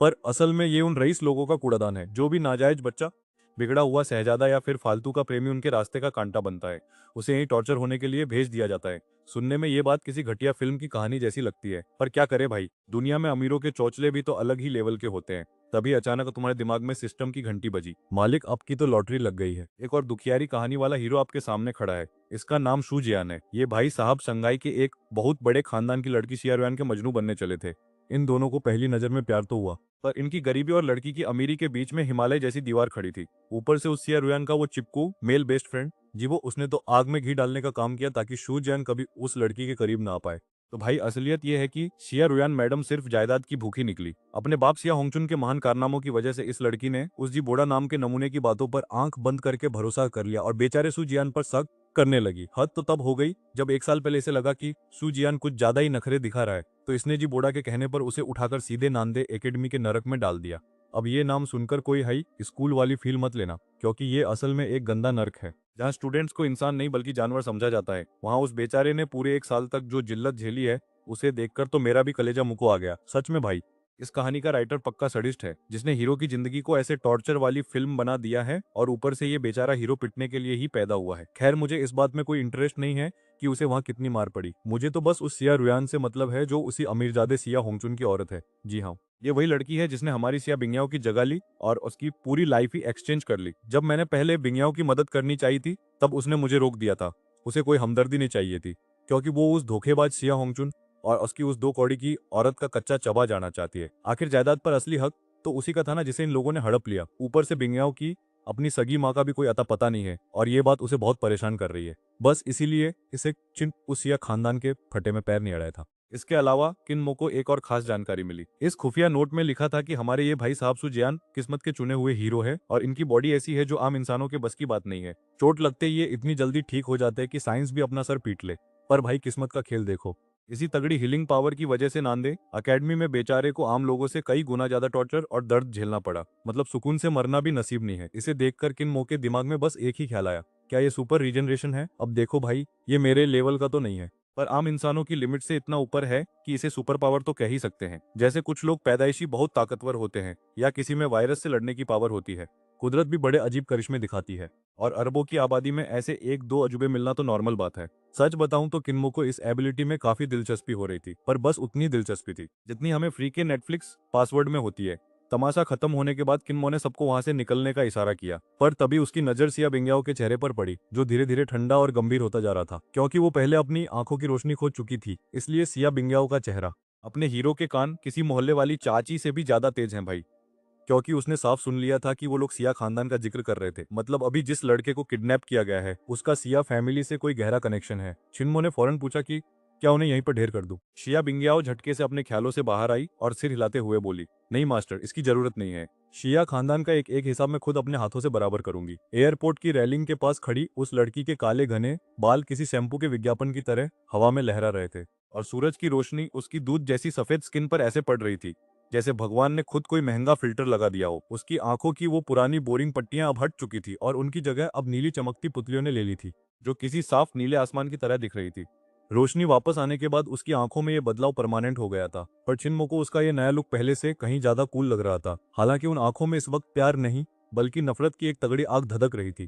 पर असल में ये उन रईस लोगों का कूड़ादान है। जो भी नाजायज बच्चा, बिगड़ा हुआ शहजादा या फिर फालतू का प्रेमी उनके रास्ते का कांटा बनता है, उसे यहीं टॉर्चर होने के लिए भेज दिया जाता है। सुनने में ये बात किसी घटिया फिल्म की कहानी जैसी लगती है, पर क्या करे भाई, दुनिया में अमीरों के चौचले भी तो अलग ही लेवल के होते हैं। तभी अचानक तुम्हारे दिमाग में सिस्टम की घंटी बजी। मालिक, आपकी तो लॉटरी लग गई है। एक और दुखियारी कहानी वाला हीरो आपके सामने खड़ा है। इसका नाम शू जियान है। ये भाई साहब संगाई के एक बहुत बड़े खानदान की लड़की शिया रुयान के मजनू बनने चले थे। इन दोनों को पहली नजर में प्यार तो हुआ, पर इनकी गरीबी और लड़की की अमीरी के बीच में हिमालय जैसी दीवार खड़ी थी। ऊपर से उस सिया रुयान का वो चिपकू मेल बेस्ट फ्रेंड, जी वो उसने तो आग में घी डालने का काम किया ताकि शू जैन कभी उस लड़की के करीब ना आ पाए। तो भाई असलियत ये है कि शिया रुयान मैडम सिर्फ जायदाद की भूखी निकली। अपने बाप सिया होंगचुन के महान कारनामों की वजह से इस लड़की ने उस जी बोड़ा नाम के नमूने की बातों पर आंख बंद करके भरोसा कर लिया और बेचारे सू जियान पर शक करने लगी। हद तो तब हो गई जब 1 साल पहले इसे लगा कि सुजियान कुछ ज्यादा ही नखरे दिखा रहा है, तो इसने जी बोडा के कहने पर उसे उठाकर सीधे नांदे एकेडमी के नरक में डाल दिया। अब ये नाम सुनकर कोई हाई स्कूल वाली फील मत लेना, क्योंकि ये असल में एक गंदा नर्क है जहाँ स्टूडेंट्स को इंसान नहीं बल्कि जानवर समझा जाता है। वहाँ उस बेचारे ने पूरे 1 साल तक जो जिल्लत झेली है, उसे देखकर तो मेरा भी कलेजा मुंह को आ गया। सच में भाई, इस कहानी का राइटर पक्का सडिस्ट है, जिसने हीरो की जिंदगी को ऐसे टॉर्चर वाली फिल्म बना दिया है, और ऊपर से ये बेचारा हीरो पिटने के लिए ही पैदा हुआ है। खैर, मुझे इस बात में कोई इंटरेस्ट नहीं है कि उसे वहाँ कितनी मार पड़ी। मुझे तो बस उस सिया रुयान से मतलब है जो उसी अमीरजादे सिया होंगचुन की औरत है। जी हाँ, ये वही लड़की है जिसने हमारी सिया बिंगयाओ की जगह ली और उसकी पूरी लाइफ ही एक्सचेंज कर ली। जब मैंने पहले बिंगयाओ की मदद करनी चाहिए थी, तब उसने मुझे रोक दिया था। उसे कोई हमदर्दी नहीं चाहिए थी, क्योंकि वो उस धोखेबाज सिया होंगचुन और उसकी उस 2 कौड़ी की औरत का कच्चा चबा जाना चाहती है। आखिर जायदाद पर असली हक तो उसी का था ना, जिसे इन लोगों ने हड़प लिया। ऊपर से बिंगयाओ की अपनी सगी माँ का भी कोई अता पता नहीं है, और ये बात उसे बहुत परेशान कर रही है। बस इसीलिए इसे चिन उसिया खानदान के फटे में पैर नहीं अड़ाया था। इसके अलावा किनमो को एक और खास जानकारी मिली। इस खुफिया नोट में लिखा था कि हमारे ये भाई साहब सुजियान किस्मत के चुने हुए हीरो है, और इनकी बॉडी ऐसी है जो आम इंसानों के बस की बात नहीं है। चोट लगते ही ये इतनी जल्दी ठीक हो जाते हैं कि साइंस भी अपना सर पीट ले। पर भाई, किस्मत का खेल देखो, इसी तगड़ी हीलिंग पावर की वजह से नांदे अकेडमी में बेचारे को आम लोगों से कई गुना ज्यादा टॉर्चर और दर्द झेलना पड़ा। मतलब सुकून से मरना भी नसीब नहीं है। इसे देखकर किनमो के दिमाग में बस एक ही ख्याल आया, क्या ये सुपर रीजनरेशन है? अब देखो भाई, ये मेरे लेवल का तो नहीं है, पर आम इंसानों की लिमिट से इतना ऊपर है कि इसे सुपर पावर तो कह ही सकते हैं। जैसे कुछ लोग पैदाइशी बहुत ताकतवर होते हैं, या किसी में वायरस से लड़ने की पावर होती है। कुदरत भी बड़े अजीब करिश्मे दिखाती है, और अरबों की आबादी में ऐसे 1-2 अजूबे मिलना तो नॉर्मल बात है। सच बताऊं तो किनमो को इस एबिलिटी में काफी दिलचस्पी हो रही थी, पर बस उतनी दिलचस्पी थी जितनी हमें फ्री के नेटफ्लिक्स पासवर्ड में होती है। तमाशा खत्म होने के बाद किनमो ने सबको वहां से निकलने का इशारा किया, पर तभी उसकी नजर सिया बिंगयाओ के चेहरे पर पड़ी, जो धीरे धीरे ठंडा और गंभीर होता जा रहा था। क्योंकि वो पहले अपनी आंखों की रोशनी खो चुकी थी, इसलिए सिया बिंगयाओ का चेहरा, अपने हीरो के कान किसी मोहल्ले वाली चाची से भी ज्यादा तेज हैं भाई। क्योंकि उसने साफ सुन लिया था कि वो लोग सिया खानदान का जिक्र कर रहे थे। मतलब अभी जिस लड़के को किडनैप किया गया है, उसका सिया फैमिली से कोई गहरा कनेक्शन है। छिनमो ने फौरन पूछा कि क्या उन्हें यहीं पर ढेर कर दूं? शिया बिंगयाओ झटके से अपने ख्यालों से बाहर आई और सिर हिलाते हुए बोली, नहीं मास्टर, इसकी जरूरत नहीं है। शिया खानदान का एक एक हिसाब मैं खुद अपने हाथों से बराबर करूंगी। एयरपोर्ट की रेलिंग के पास खड़ी उस लड़की के काले घने बाल किसी शैम्पू के विज्ञापन की तरह हवा में लहरा रहे थे, और सूरज की रोशनी उसकी दूध जैसी सफेद स्किन पर ऐसे पड़ रही थी जैसे भगवान ने खुद कोई महंगा फिल्टर लगा दिया हो। उसकी आंखों की वो पुरानी बोरिंग पट्टियां अब हट चुकी थी, और उनकी जगह अब नीली चमकती पुतलियों ने ले ली थी, जो किसी साफ नीले आसमान की तरह दिख रही थी। रोशनी वापस आने के बाद उसकी आंखों में ये बदलाव परमानेंट हो गया था, पर छिनमो को उसका ये नया लुक पहले से कहीं ज्यादा कूल लग रहा था। हालांकि उन आंखों में इस वक्त प्यार नहीं, बल्कि नफरत की एक तगड़ी आग धधक रही थी,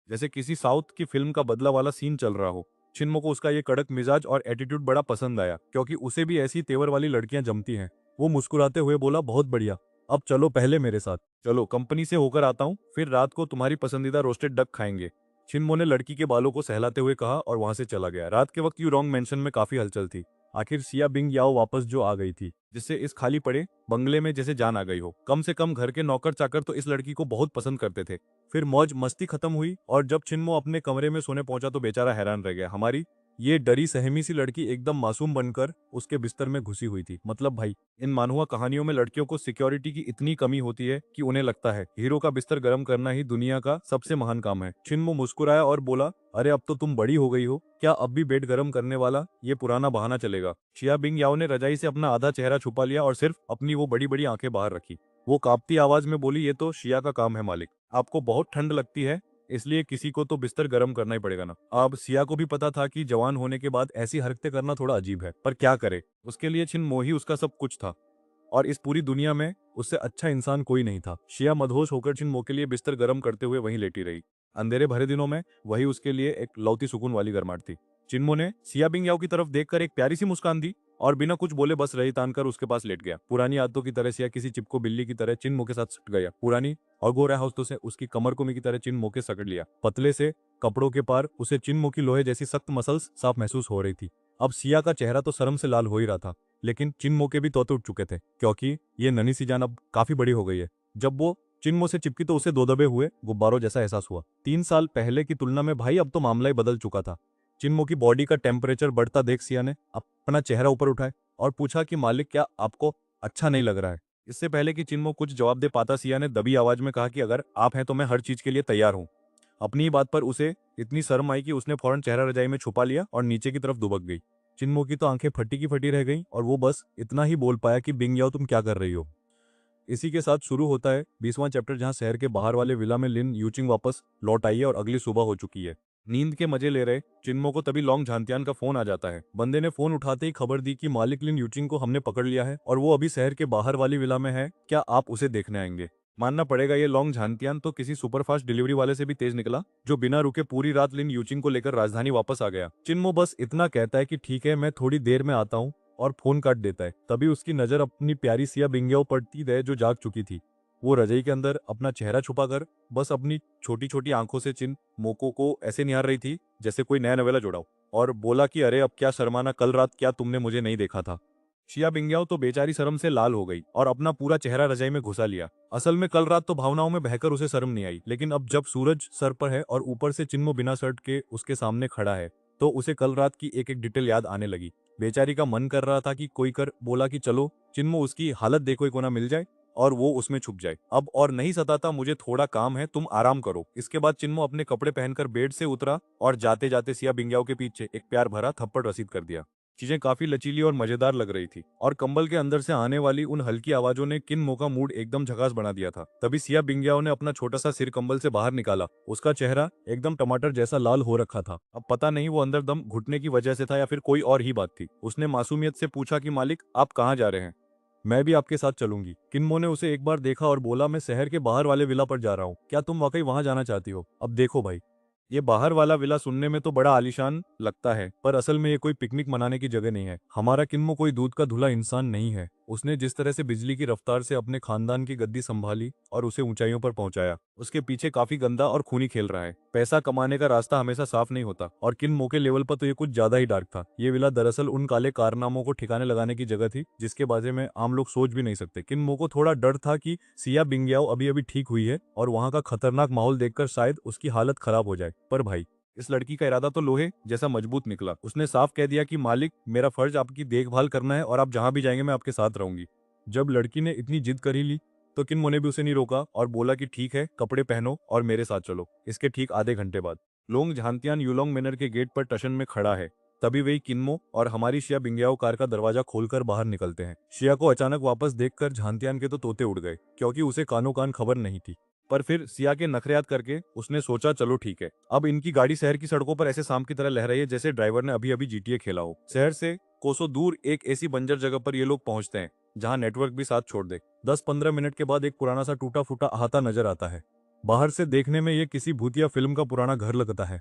जैसे किसी साउथ की फिल्म का बदला वाला सीन चल रहा हो। छिनमो को उसका ये कड़क मिजाज और एटीट्यूड बड़ा पसंद आया, क्योंकि उसे भी ऐसी तेवर वाली लड़कियां जमती हैं। वो मुस्कुराते हुए बोला, बहुत बढ़िया, अब चलो पहले मेरे साथ। चलो, कंपनी से होकर आता हूँ, फिर रात को तुम्हारी पसंदीदा रोस्टेड डक खाएंगे। छिनमो ने लड़की के बालों को सहलाते हुए कहा और वहां से चला गया। रात के वक्त यू रॉन्ग मेंशन में काफी हलचल थी। आखिर सिया बिंग याओ वापस जो आ गई थी, जिससे इस खाली पड़े बंगले में जैसे जान आ गई हो। कम से कम घर के नौकर चाकर तो इस लड़की को बहुत पसंद करते थे। फिर मौज मस्ती खत्म हुई, और जब छिनमो अपने कमरे में सोने पहुंचा तो बेचारा हैरान रह गया। हमारी ये डरी सहमी सी लड़की एकदम मासूम बनकर उसके बिस्तर में घुसी हुई थी। मतलब भाई, इन मानहुआ कहानियों में लड़कियों को सिक्योरिटी की इतनी कमी होती है कि उन्हें लगता है हीरो का बिस्तर गर्म करना ही दुनिया का सबसे महान काम है। छिनमो मुस्कुराया और बोला, अरे अब तो तुम बड़ी हो गई हो, क्या अब भी बेड गर्म करने वाला ये पुराना बहाना चलेगा? शिया बिंग याओ ने रजाई से अपना आधा चेहरा छुपा लिया और सिर्फ अपनी वो बड़ी बड़ी आंखें बाहर रखी। वो कांपती आवाज में बोली, ये तो शिया का काम है मालिक। आपको बहुत ठंड लगती है, इसलिए किसी को तो बिस्तर गर्म करना ही पड़ेगा ना। अब सिया को भी पता था कि जवान होने के बाद ऐसी हरकतें करना थोड़ा अजीब है, पर क्या करे, उसके लिए छिनमो ही उसका सब कुछ था, और इस पूरी दुनिया में उससे अच्छा इंसान कोई नहीं था। शिया मदहोश होकर छिनमो के लिए बिस्तर गर्म करते हुए वहीं लेटी रही। अंधेरे भरे दिनों में वही उसके लिए एक लौती सुकून वाली गर्माहट थी। चिन्मो ने सिया बिंग याओ की तरफ देखकर एक प्यारी सी मुस्कान दी और बिना कुछ बोले बस रही तान कर उसके पास लेट गया। पुरानी आदतों की तरह सिया किसी चिपको बिल्ली की तरह चिन्मो के साथ सट गया। पुरानी और गोरा हाउस से उसकी कमर को की तरह चिन्मो के सकड़ लिया। पतले से कपड़ों के पार उसे चिन्मो की लोहे जैसी सख्त मसल्स साफ महसूस हो रही थी। अब सिया का चेहरा तो शर्म से लाल हो ही रहा था, लेकिन चिन्मो के भी तोते उठ चुके थे, क्योंकि ये ननी सी जान अब काफी बड़ी हो गई है। जब वो चिन्मो से चिपकी तो उसे दो दबे हुए गुब्बारों जैसा एहसास हुआ। 3 साल पहले की तुलना में भाई अब तो मामला ही बदल चुका था। चिन्मो की बॉडी का टेम्परेचर बढ़ता देख सिया ने अपना चेहरा ऊपर उठाया और पूछा कि मालिक, क्या आपको अच्छा नहीं लग रहा है? इससे पहले कि चिन्मो कुछ जवाब दे पाता, सिया ने दबी आवाज में कहा कि अगर आप हैं तो मैं हर चीज के लिए तैयार हूँ। अपनी ही बात पर उसे इतनी शर्म आई कि उसने फौरन चेहरा रजाई में छुपा लिया और नीचे की तरफ दुबक गई। चिन्मो की तो आंखें फटी की फटी रह गईं और वो बस इतना ही बोल पाया कि बिंग याओ तुम क्या कर रही हो। इसी के साथ शुरू होता है 20वां चैप्टर, जहां शहर के बाहर वाले विला में लिन यूचिंग वापस लौट आई है और अगली सुबह हो चुकी है। नींद के मजे ले रहे चिन्मो को तभी लोंग झांतियान का फोन आ जाता है। बंदे ने फोन उठाते ही खबर दी कि मालिक लिन यूचिंग को हमने पकड़ लिया है और वो अभी शहर के बाहर वाली विला में है, क्या आप उसे देखने आएंगे। मानना पड़ेगा ये लोंग झांतियान तो किसी सुपरफास्ट डिलीवरी वाले से भी तेज निकला, जो बिना रुके पूरी रात लिन यूचिंग को लेकर राजधानी वापस आ गया। चिन्मो बस इतना कहता है कि ठीक है मैं थोड़ी देर में आता हूँ और फोन काट देता है। तभी उसकी नजर अपनी प्यारी सिया बिंगयाओ पड़ती है जो जाग चुकी थी। वो रजाई के अंदर अपना चेहरा छुपाकर बस अपनी छोटी छोटी आंखों से चिन मोको को ऐसे निहार रही थी जैसे कोई नया नवेला जोड़ाओ, और बोला कि अरे अब क्या शर्माना, कल रात क्या तुमने मुझे नहीं देखा था। शिया बिंगयाओ तो बेचारी शर्म से लाल हो गई और अपना पूरा चेहरा रजाई में घुसा लिया। असल में कल रात तो भावनाओं में बहकर उसे शर्म नहीं आई, लेकिन अब जब सूरज सर पर है और ऊपर से चिन्मो बिना शर्ट के उसके सामने खड़ा है तो उसे कल रात की एक एक डिटेल याद आने लगी। बेचारी का मन कर रहा था कि कोई कर बोला कि चलो चिन्मो उसकी हालत देखो, एक कोना मिल जाए और वो उसमें छुप जाए। अब और नहीं सताता, मुझे थोड़ा काम है, तुम आराम करो। इसके बाद चिन्मो अपने कपड़े पहनकर बेड से उतरा और जाते जाते सिया बिंगयाओ के पीछे एक प्यार भरा थप्पड़ रसीद कर दिया। चीजें काफी लचीली और मजेदार लग रही थी और कंबल के अंदर से आने वाली उन हल्की आवाजों ने किन्मो का मूड एकदम झकास बना दिया था। तभी सिया बिंगयाओ ने अपना छोटा सा सिर कंबल से बाहर निकाला। उसका चेहरा एकदम टमाटर जैसा लाल हो रखा था। अब पता नहीं वो अंदर दम घुटने की वजह से था या फिर कोई और ही बात थी। उसने मासूमियत से पूछा कि मालिक आप कहाँ जा रहे हैं। मैं भी आपके साथ चलूंगी। किन्मो ने उसे एक बार देखा और बोला मैं शहर के बाहर वाले विला पर जा रहा हूँ, क्या तुम वाकई वहां जाना चाहती हो। अब देखो भाई, ये बाहर वाला विला सुनने में तो बड़ा आलीशान लगता है पर असल में ये कोई पिकनिक मनाने की जगह नहीं है। हमारा किन्मो कोई दूध का धुला इंसान नहीं है। उसने जिस तरह से बिजली की रफ्तार से अपने खानदान की गद्दी संभाली और उसे ऊंचाइयों पर पहुंचाया, उसके पीछे काफी गंदा और खूनी खेल रहा है। पैसा कमाने का रास्ता हमेशा साफ नहीं होता और किन्मो के लेवल पर तो ये कुछ ज्यादा ही डार्क था। ये विला दरअसल उन काले कारनामों को ठिकाने लगाने की जगह थी जिसके बारे में आम लोग सोच भी नहीं सकते। किन्मो को थोड़ा डर था कि सिया बिंगयाओ अभी अभी ठीक हुई है और वहां का खतरनाक माहौल देखकर शायद उसकी हालत खराब हो जाए। पर भाई, इस लड़की का इरादा तो लोहे जैसा मजबूत निकला। उसने साफ कह दिया कि मालिक मेरा फर्ज आपकी देखभाल करना है और आप जहां भी जाएंगे मैं आपके साथ रहूंगी। जब लड़की ने इतनी जिद कर ही ली तो किन्मो ने भी उसे नहीं रोका और बोला कि ठीक है, कपड़े पहनो और मेरे साथ चलो। इसके ठीक आधे घंटे बाद लोंग झांतियान यूलोंग मैनर के गेट पर टशन में खड़ा है। तभी वही किन्मो और हमारी शिया बिंगयाओ कार का दरवाजा खोलकर बाहर निकलते हैं। शिया को अचानक वापस देखकर झांतियान के तो तोते उड़ गए, क्योंकि उसे कानो कान खबर नहीं थी। पर फिर सिया के नखरे करके उसने सोचा चलो ठीक है। अब इनकी गाड़ी शहर की सड़कों पर ऐसे शाम की तरह लहराई है जैसे ड्राइवर ने अभी अभी जीटीए खेला हो। शहर से कोसों दूर एक ऐसी बंजर जगह पर ये लोग पहुंचते हैं जहां नेटवर्क भी साथ छोड़ दे। 10-15 मिनट के बाद एक पुराना सा टूटा फूटा अहाता नजर आता है। बाहर से देखने में ये किसी भूतिया फिल्म का पुराना घर लगता है,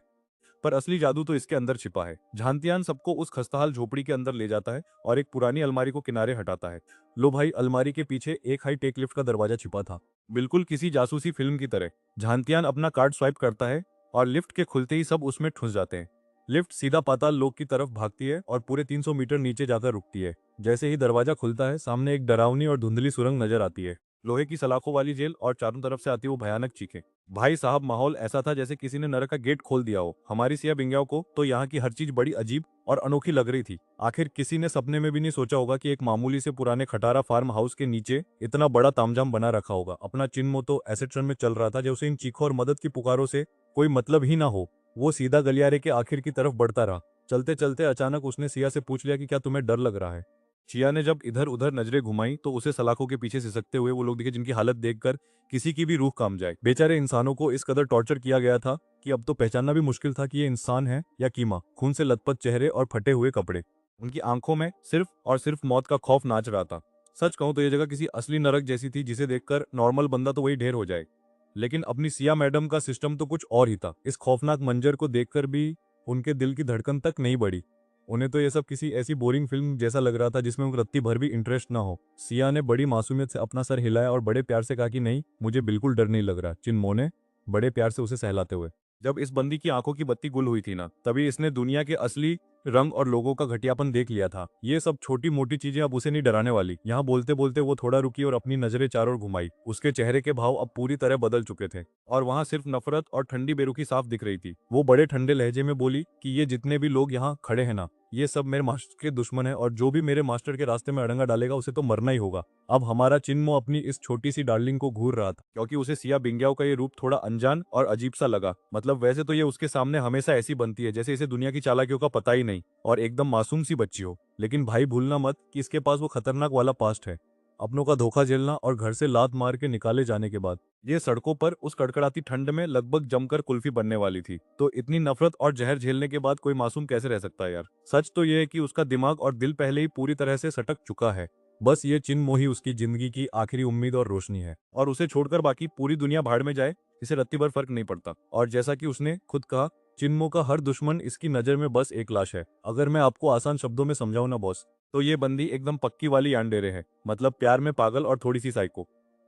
पर असली जादू तो इसके अंदर छिपा है। झांतियान सबको उस खस्ताहाल झोपड़ी के अंदर ले जाता है और एक पुरानी अलमारी को किनारे हटाता है। लो भाई, अलमारी के पीछे एक हाई टेक लिफ्ट का दरवाजा छिपा था, बिल्कुल किसी जासूसी फिल्म की तरह। झांतियान अपना कार्ड स्वाइप करता है और लिफ्ट के खुलते ही सब उसमें ठुस जाते हैं। लिफ्ट सीधा पाताल लोक की तरफ भागती है और पूरे 300 मीटर नीचे जाकर रुकती है। जैसे ही दरवाजा खुलता है सामने एक डरावनी और धुंधली सुरंग नजर आती है, लोहे की सलाखों वाली जेल और चारों तरफ से आती वो भयानक चीखें। भाई साहब, माहौल ऐसा था जैसे किसी ने नरक का गेट खोल दिया हो। हमारी सिया बिंगयाओ को तो यहाँ की हर चीज बड़ी अजीब और अनोखी लग रही थी। आखिर किसी ने सपने में भी नहीं सोचा होगा कि एक मामूली से पुराने खटारा फार्म हाउस के नीचे इतना बड़ा तामझाम बना रखा होगा। अपना चिन्मो तो ऐसे क्षण में चल रहा था जैसे इन चीखों और मदद की पुकारों से कोई मतलब ही ना हो। वो सीधा गलियारे के आखिर की तरफ बढ़ता रहा। चलते चलते अचानक उसने सिया से पूछ लिया कि क्या तुम्हें डर लग रहा है। चिया ने जब इधर उधर नजरें घुमाई तो उसे सलाखों के पीछे सिसकते हुए वो लोग दिखे जिनकी हालत देखकर किसी की भी रूह कांप जाए। बेचारे इंसानों को इस कदर टॉर्चर किया गया था कि अब तो पहचानना भी मुश्किल था कि ये इंसान है या कीमा। खून से लथपथ चेहरे और फटे हुए कपड़े, उनकी आंखों में सिर्फ और सिर्फ मौत का खौफ नाच रहा था। सच कहूं तो ये जगह किसी असली नरक जैसी थी जिसे देखकर नॉर्मल बंदा तो वही ढेर हो जाए। लेकिन अपनी सिया मैडम का सिस्टम तो कुछ और ही था। इस खौफनाक मंजर को देखकर भी उनके दिल की धड़कन तक नहीं बढ़ी। उन्हें तो ये सब किसी ऐसी बोरिंग फिल्म जैसा लग रहा था जिसमें उनको रत्ती भर भी इंटरेस्ट ना हो। सिया ने बड़ी मासूमियत से अपना सर हिलाया और बड़े प्यार से कहा कि नहीं, मुझे बिल्कुल डर नहीं लग रहा। चिन्मो ने बड़े प्यार से उसे सहलाते हुए। जब इस बंदी की आंखों की बत्ती गुल हुई थी ना, तभी इसने दुनिया के असली रंग और लोगों का घटियापन देख लिया था। ये सब छोटी मोटी चीजें अब उसे नहीं डराने वाली। यहाँ बोलते बोलते वो थोड़ा रुकी और अपनी नजरें चारों ओर घुमाई। उसके चेहरे के भाव अब पूरी तरह बदल चुके थे और वहां सिर्फ नफरत और ठंडी बेरुखी साफ दिख रही थी। वो बड़े ठंडे लहजे में बोली कि ये जितने भी लोग यहाँ खड़े हैं ना, ये सब मेरे मास्टर के दुश्मन है और जो भी मेरे मास्टर के रास्ते में अड़ंगा डालेगा उसे तो मरना ही होगा। अब हमारा चिन्मो अपनी इस छोटी सी डार्लिंग को घूर रहा था क्योंकि उसे सिया बिंग्याओ का ये रूप थोड़ा अनजान और अजीब सा लगा। मतलब वैसे तो ये उसके सामने हमेशा ऐसी बनती है जैसे इसे दुनिया की चालाकियों का पता ही नहीं और एकदम मासूम सी बच्ची हो। लेकिन भाई भूलना मत कि इसके पास वो खतरनाक वाला पास्ट है, अपनों का धोखा झेलना और घर से लात मार के निकाले जाने के बाद ये सड़कों पर उस कड़कड़ाती ठंड में लगभग जमकर कुल्फी बनने वाली थी। तो इतनी नफरत और जहर झेलने के बाद कोई मासूम कैसे रह सकता है यार। सच तो ये है कि उसका दिमाग और दिल पहले ही पूरी तरह से सटक चुका है। बस ये चिन्मो ही उसकी जिंदगी की आखिरी उम्मीद और रोशनी है और उसे छोड़कर बाकी पूरी दुनिया भाड़ में जाए इसे रत्ती भर फर्क नहीं पड़ता। और जैसा कि उसने खुद कहा, चिन्मो का हर दुश्मन इसकी नजर में बस एक लाश है। अगर मैं आपको आसान शब्दों में समझाऊं ना बॉस, तो ये बंदी एकदम पक्की वाली यानडेरे है। मतलब प्यार में पागल और थोड़ी सी साइको।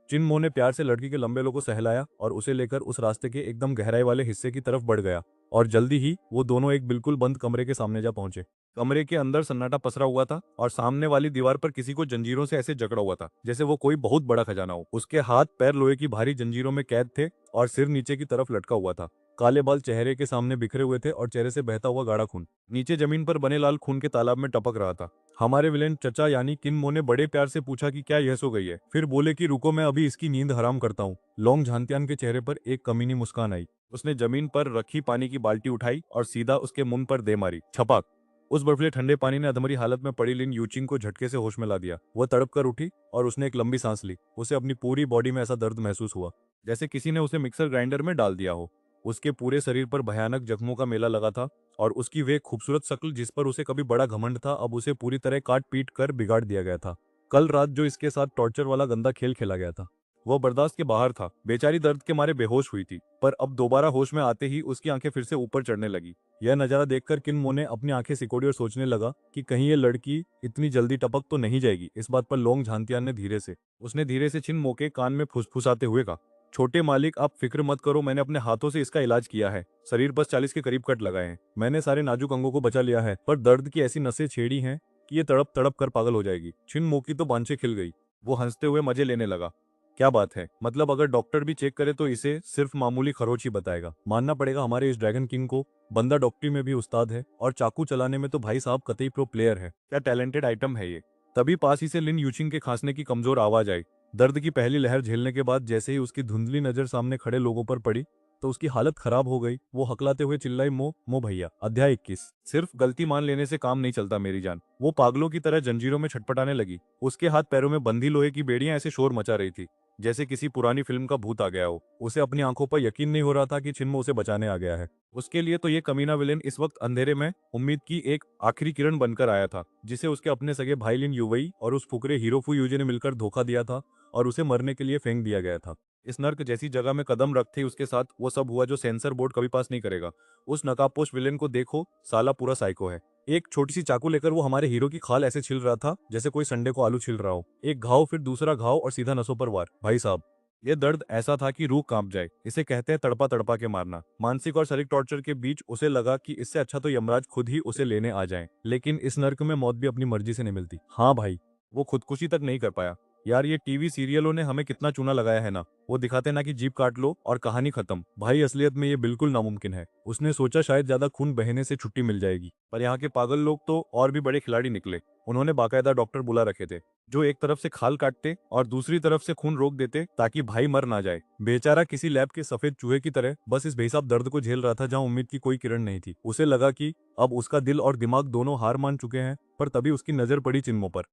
चिन्मो ने प्यार से लड़की के लंबे को सहलाया और उसे लेकर उस रास्ते के एकदम गहराई वाले हिस्से की तरफ बढ़ गया और जल्दी ही वो दोनों एक बिल्कुल बंद कमरे के सामने जा पहुंचे। कमरे के अंदर सन्नाटा पसरा हुआ था और सामने वाली दीवार पर किसी को जंजीरों से ऐसे जकड़ा हुआ था जैसे वो कोई बहुत बड़ा खजाना हो। उसके हाथ पैर लोहे की भारी जंजीरों में कैद थे और सिर नीचे की तरफ लटका हुआ था। काले बाल चेहरे के सामने बिखरे हुए थे और चेहरे से बहता हुआ गाढ़ा खून नीचे जमीन पर बने लाल खून के तालाब में टपक रहा था। हमारे विलेन चचा यानी किन्मो ने बड़े प्यार से पूछा कि क्या यह सो गई है, फिर बोले कि रुको मैं अभी इसकी नींद हराम करता हूँ। लोंग झांतियान के चेहरे पर एक कमीनी मुस्कान आई। उसने जमीन पर रखी पानी की बाल्टी उठाई और सीधा उसके मुंह पर दे मारी। छपाक। उस बर्फीले ठंडे पानी ने अधमरी हालत में पड़ी लिन यूचिंग को झटके से होश में ला दिया। वह तड़प कर उठी और उसने एक लंबी सांस ली। उसे अपनी पूरी बॉडी में ऐसा दर्द महसूस हुआ जैसे किसी ने उसे मिक्सर ग्राइंडर में डाल दिया हो। उसके पूरे शरीर पर भयानक जख्मों का मेला लगा था और उसकी वे खूबसूरत शक्ल जिस पर उसे कभी बड़ा घमंड था अब उसे पूरी तरह काट पीट कर बिगाड़ दिया गया था। कल रात जो इसके साथ टॉर्चर वाला गंदा खेल खेला गया था वह बर्दाश्त के बाहर था। बेचारी दर्द के मारे बेहोश हुई थी, पर अब दोबारा होश में आते ही उसकी आंखें फिर से ऊपर चढ़ने लगी। यह नजारा देखकर किन्मो ने अपनी आंखें सिकोड़ी और सोचने लगा कि कहीं ये लड़की इतनी जल्दी टपक तो नहीं जाएगी। इस बात पर लोंग झांतियान ने धीरे से चिन्मो के कान में फुसफुसाते हुए कहा, छोटे मालिक आप फिक्र मत करो, मैंने अपने हाथों से इसका इलाज किया है। शरीर बस 40 के करीब कट लगाए हैं। मैंने सारे नाजुक अंगों को बचा लिया है, पर दर्द की ऐसी नसें छेड़ी हैं कि ये तड़प तड़प कर पागल हो जाएगी। छिनमो की तो बांछें खिल गई। वो हंसते हुए मजे लेने लगा। क्या बात है, मतलब अगर डॉक्टर भी चेक करे तो इसे सिर्फ मामूली खरोच ही बताएगा। मानना पड़ेगा हमारे इस ड्रैगन किंग को, बंदा डॉक्टरी में भी उस्ताद है और चाकू चलाने में तो भाई साहब कतई प्रो प्लेयर है। क्या टैलेंटेड आइटम है ये। तभी पास ही से लिन यूचिंग के खांसने की कमजोर आवाज आई। दर्द की पहली लहर झेलने के बाद जैसे ही उसकी धुंधली नजर सामने खड़े लोगों पर पड़ी तो उसकी हालत खराब हो गई। वो हकलाते हुए चिल्लाई, मो मो भैया। अध्याय 21। सिर्फ गलती मान लेने से काम नहीं चलता मेरी जान। वो पागलों की तरह जंजीरों में छटपटाने लगी। उसके हाथ पैरों में बंधी लोहे की बेड़ियां ऐसे शोर मचा रही थी जैसे किसी पुरानी फिल्म का भूत आ गया हो। उसे अपनी आंखों पर यकीन नहीं हो रहा था कि छिन्मो उसे बचाने आ गया है। उसके लिए तो ये कमीना विलेन इस वक्त अंधेरे में उम्मीद की एक आखिरी किरण बनकर आया था, जिसे उसके अपने सगे भाई लिन युवई और उस फुकरे हीरोफू यूजे ने मिलकर धोखा दिया था और उसे मरने के लिए फेंक दिया गया था। इस नर्क जैसी जगह में कदम रखते ही उसके साथ वो सब हुआ जो सेंसर बोर्ड कभी पास नहीं करेगा। उस नकाबपोश विलेन को देखो, साला पूरा साइको है। एक छोटी सी चाकू लेकर वो हमारे हीरो की खाल ऐसे छिल रहा था जैसे कोई संडे को आलू छिल रहा हो। एक घाव, फिर दूसरा घाव और सीधा नसों पर वार। भाई साहब, ये दर्द ऐसा था कि रूह कांप जाए। इसे कहते हैं तड़पा तड़पा के मारना। मानसिक और शारीरिक टॉर्चर के बीच उसे लगा कि इससे अच्छा तो यमराज खुद ही उसे लेने आ जाए। लेकिन इस नर्क में मौत भी अपनी मर्जी से नहीं मिलती। हाँ भाई, वो खुदकुशी तक नहीं कर पाया। यार ये टीवी सीरियलों ने हमें कितना चूना लगाया है ना। वो दिखाते ना कि जीप काट लो और कहानी खत्म। भाई असलियत में ये बिल्कुल नामुमकिन है। उसने सोचा शायद ज्यादा खून बहने से छुट्टी मिल जाएगी, पर यहाँ के पागल लोग तो और भी बड़े खिलाड़ी निकले। उन्होंने बाकायदा डॉक्टर बुला रखे थे जो एक तरफ से खाल काटते और दूसरी तरफ से खून रोक देते ताकि भाई मर ना जाए। बेचारा किसी लैब के सफेद चूहे की तरह बस इस बेहिसाब दर्द को झेल रहा था जहां उम्मीद की कोई किरण नहीं थी। उसे लगा कि अब उसका दिल और दिमाग दोनों हार मान चुके हैं, पर तभी उसकी नजर पड़ी चिन्मो पर।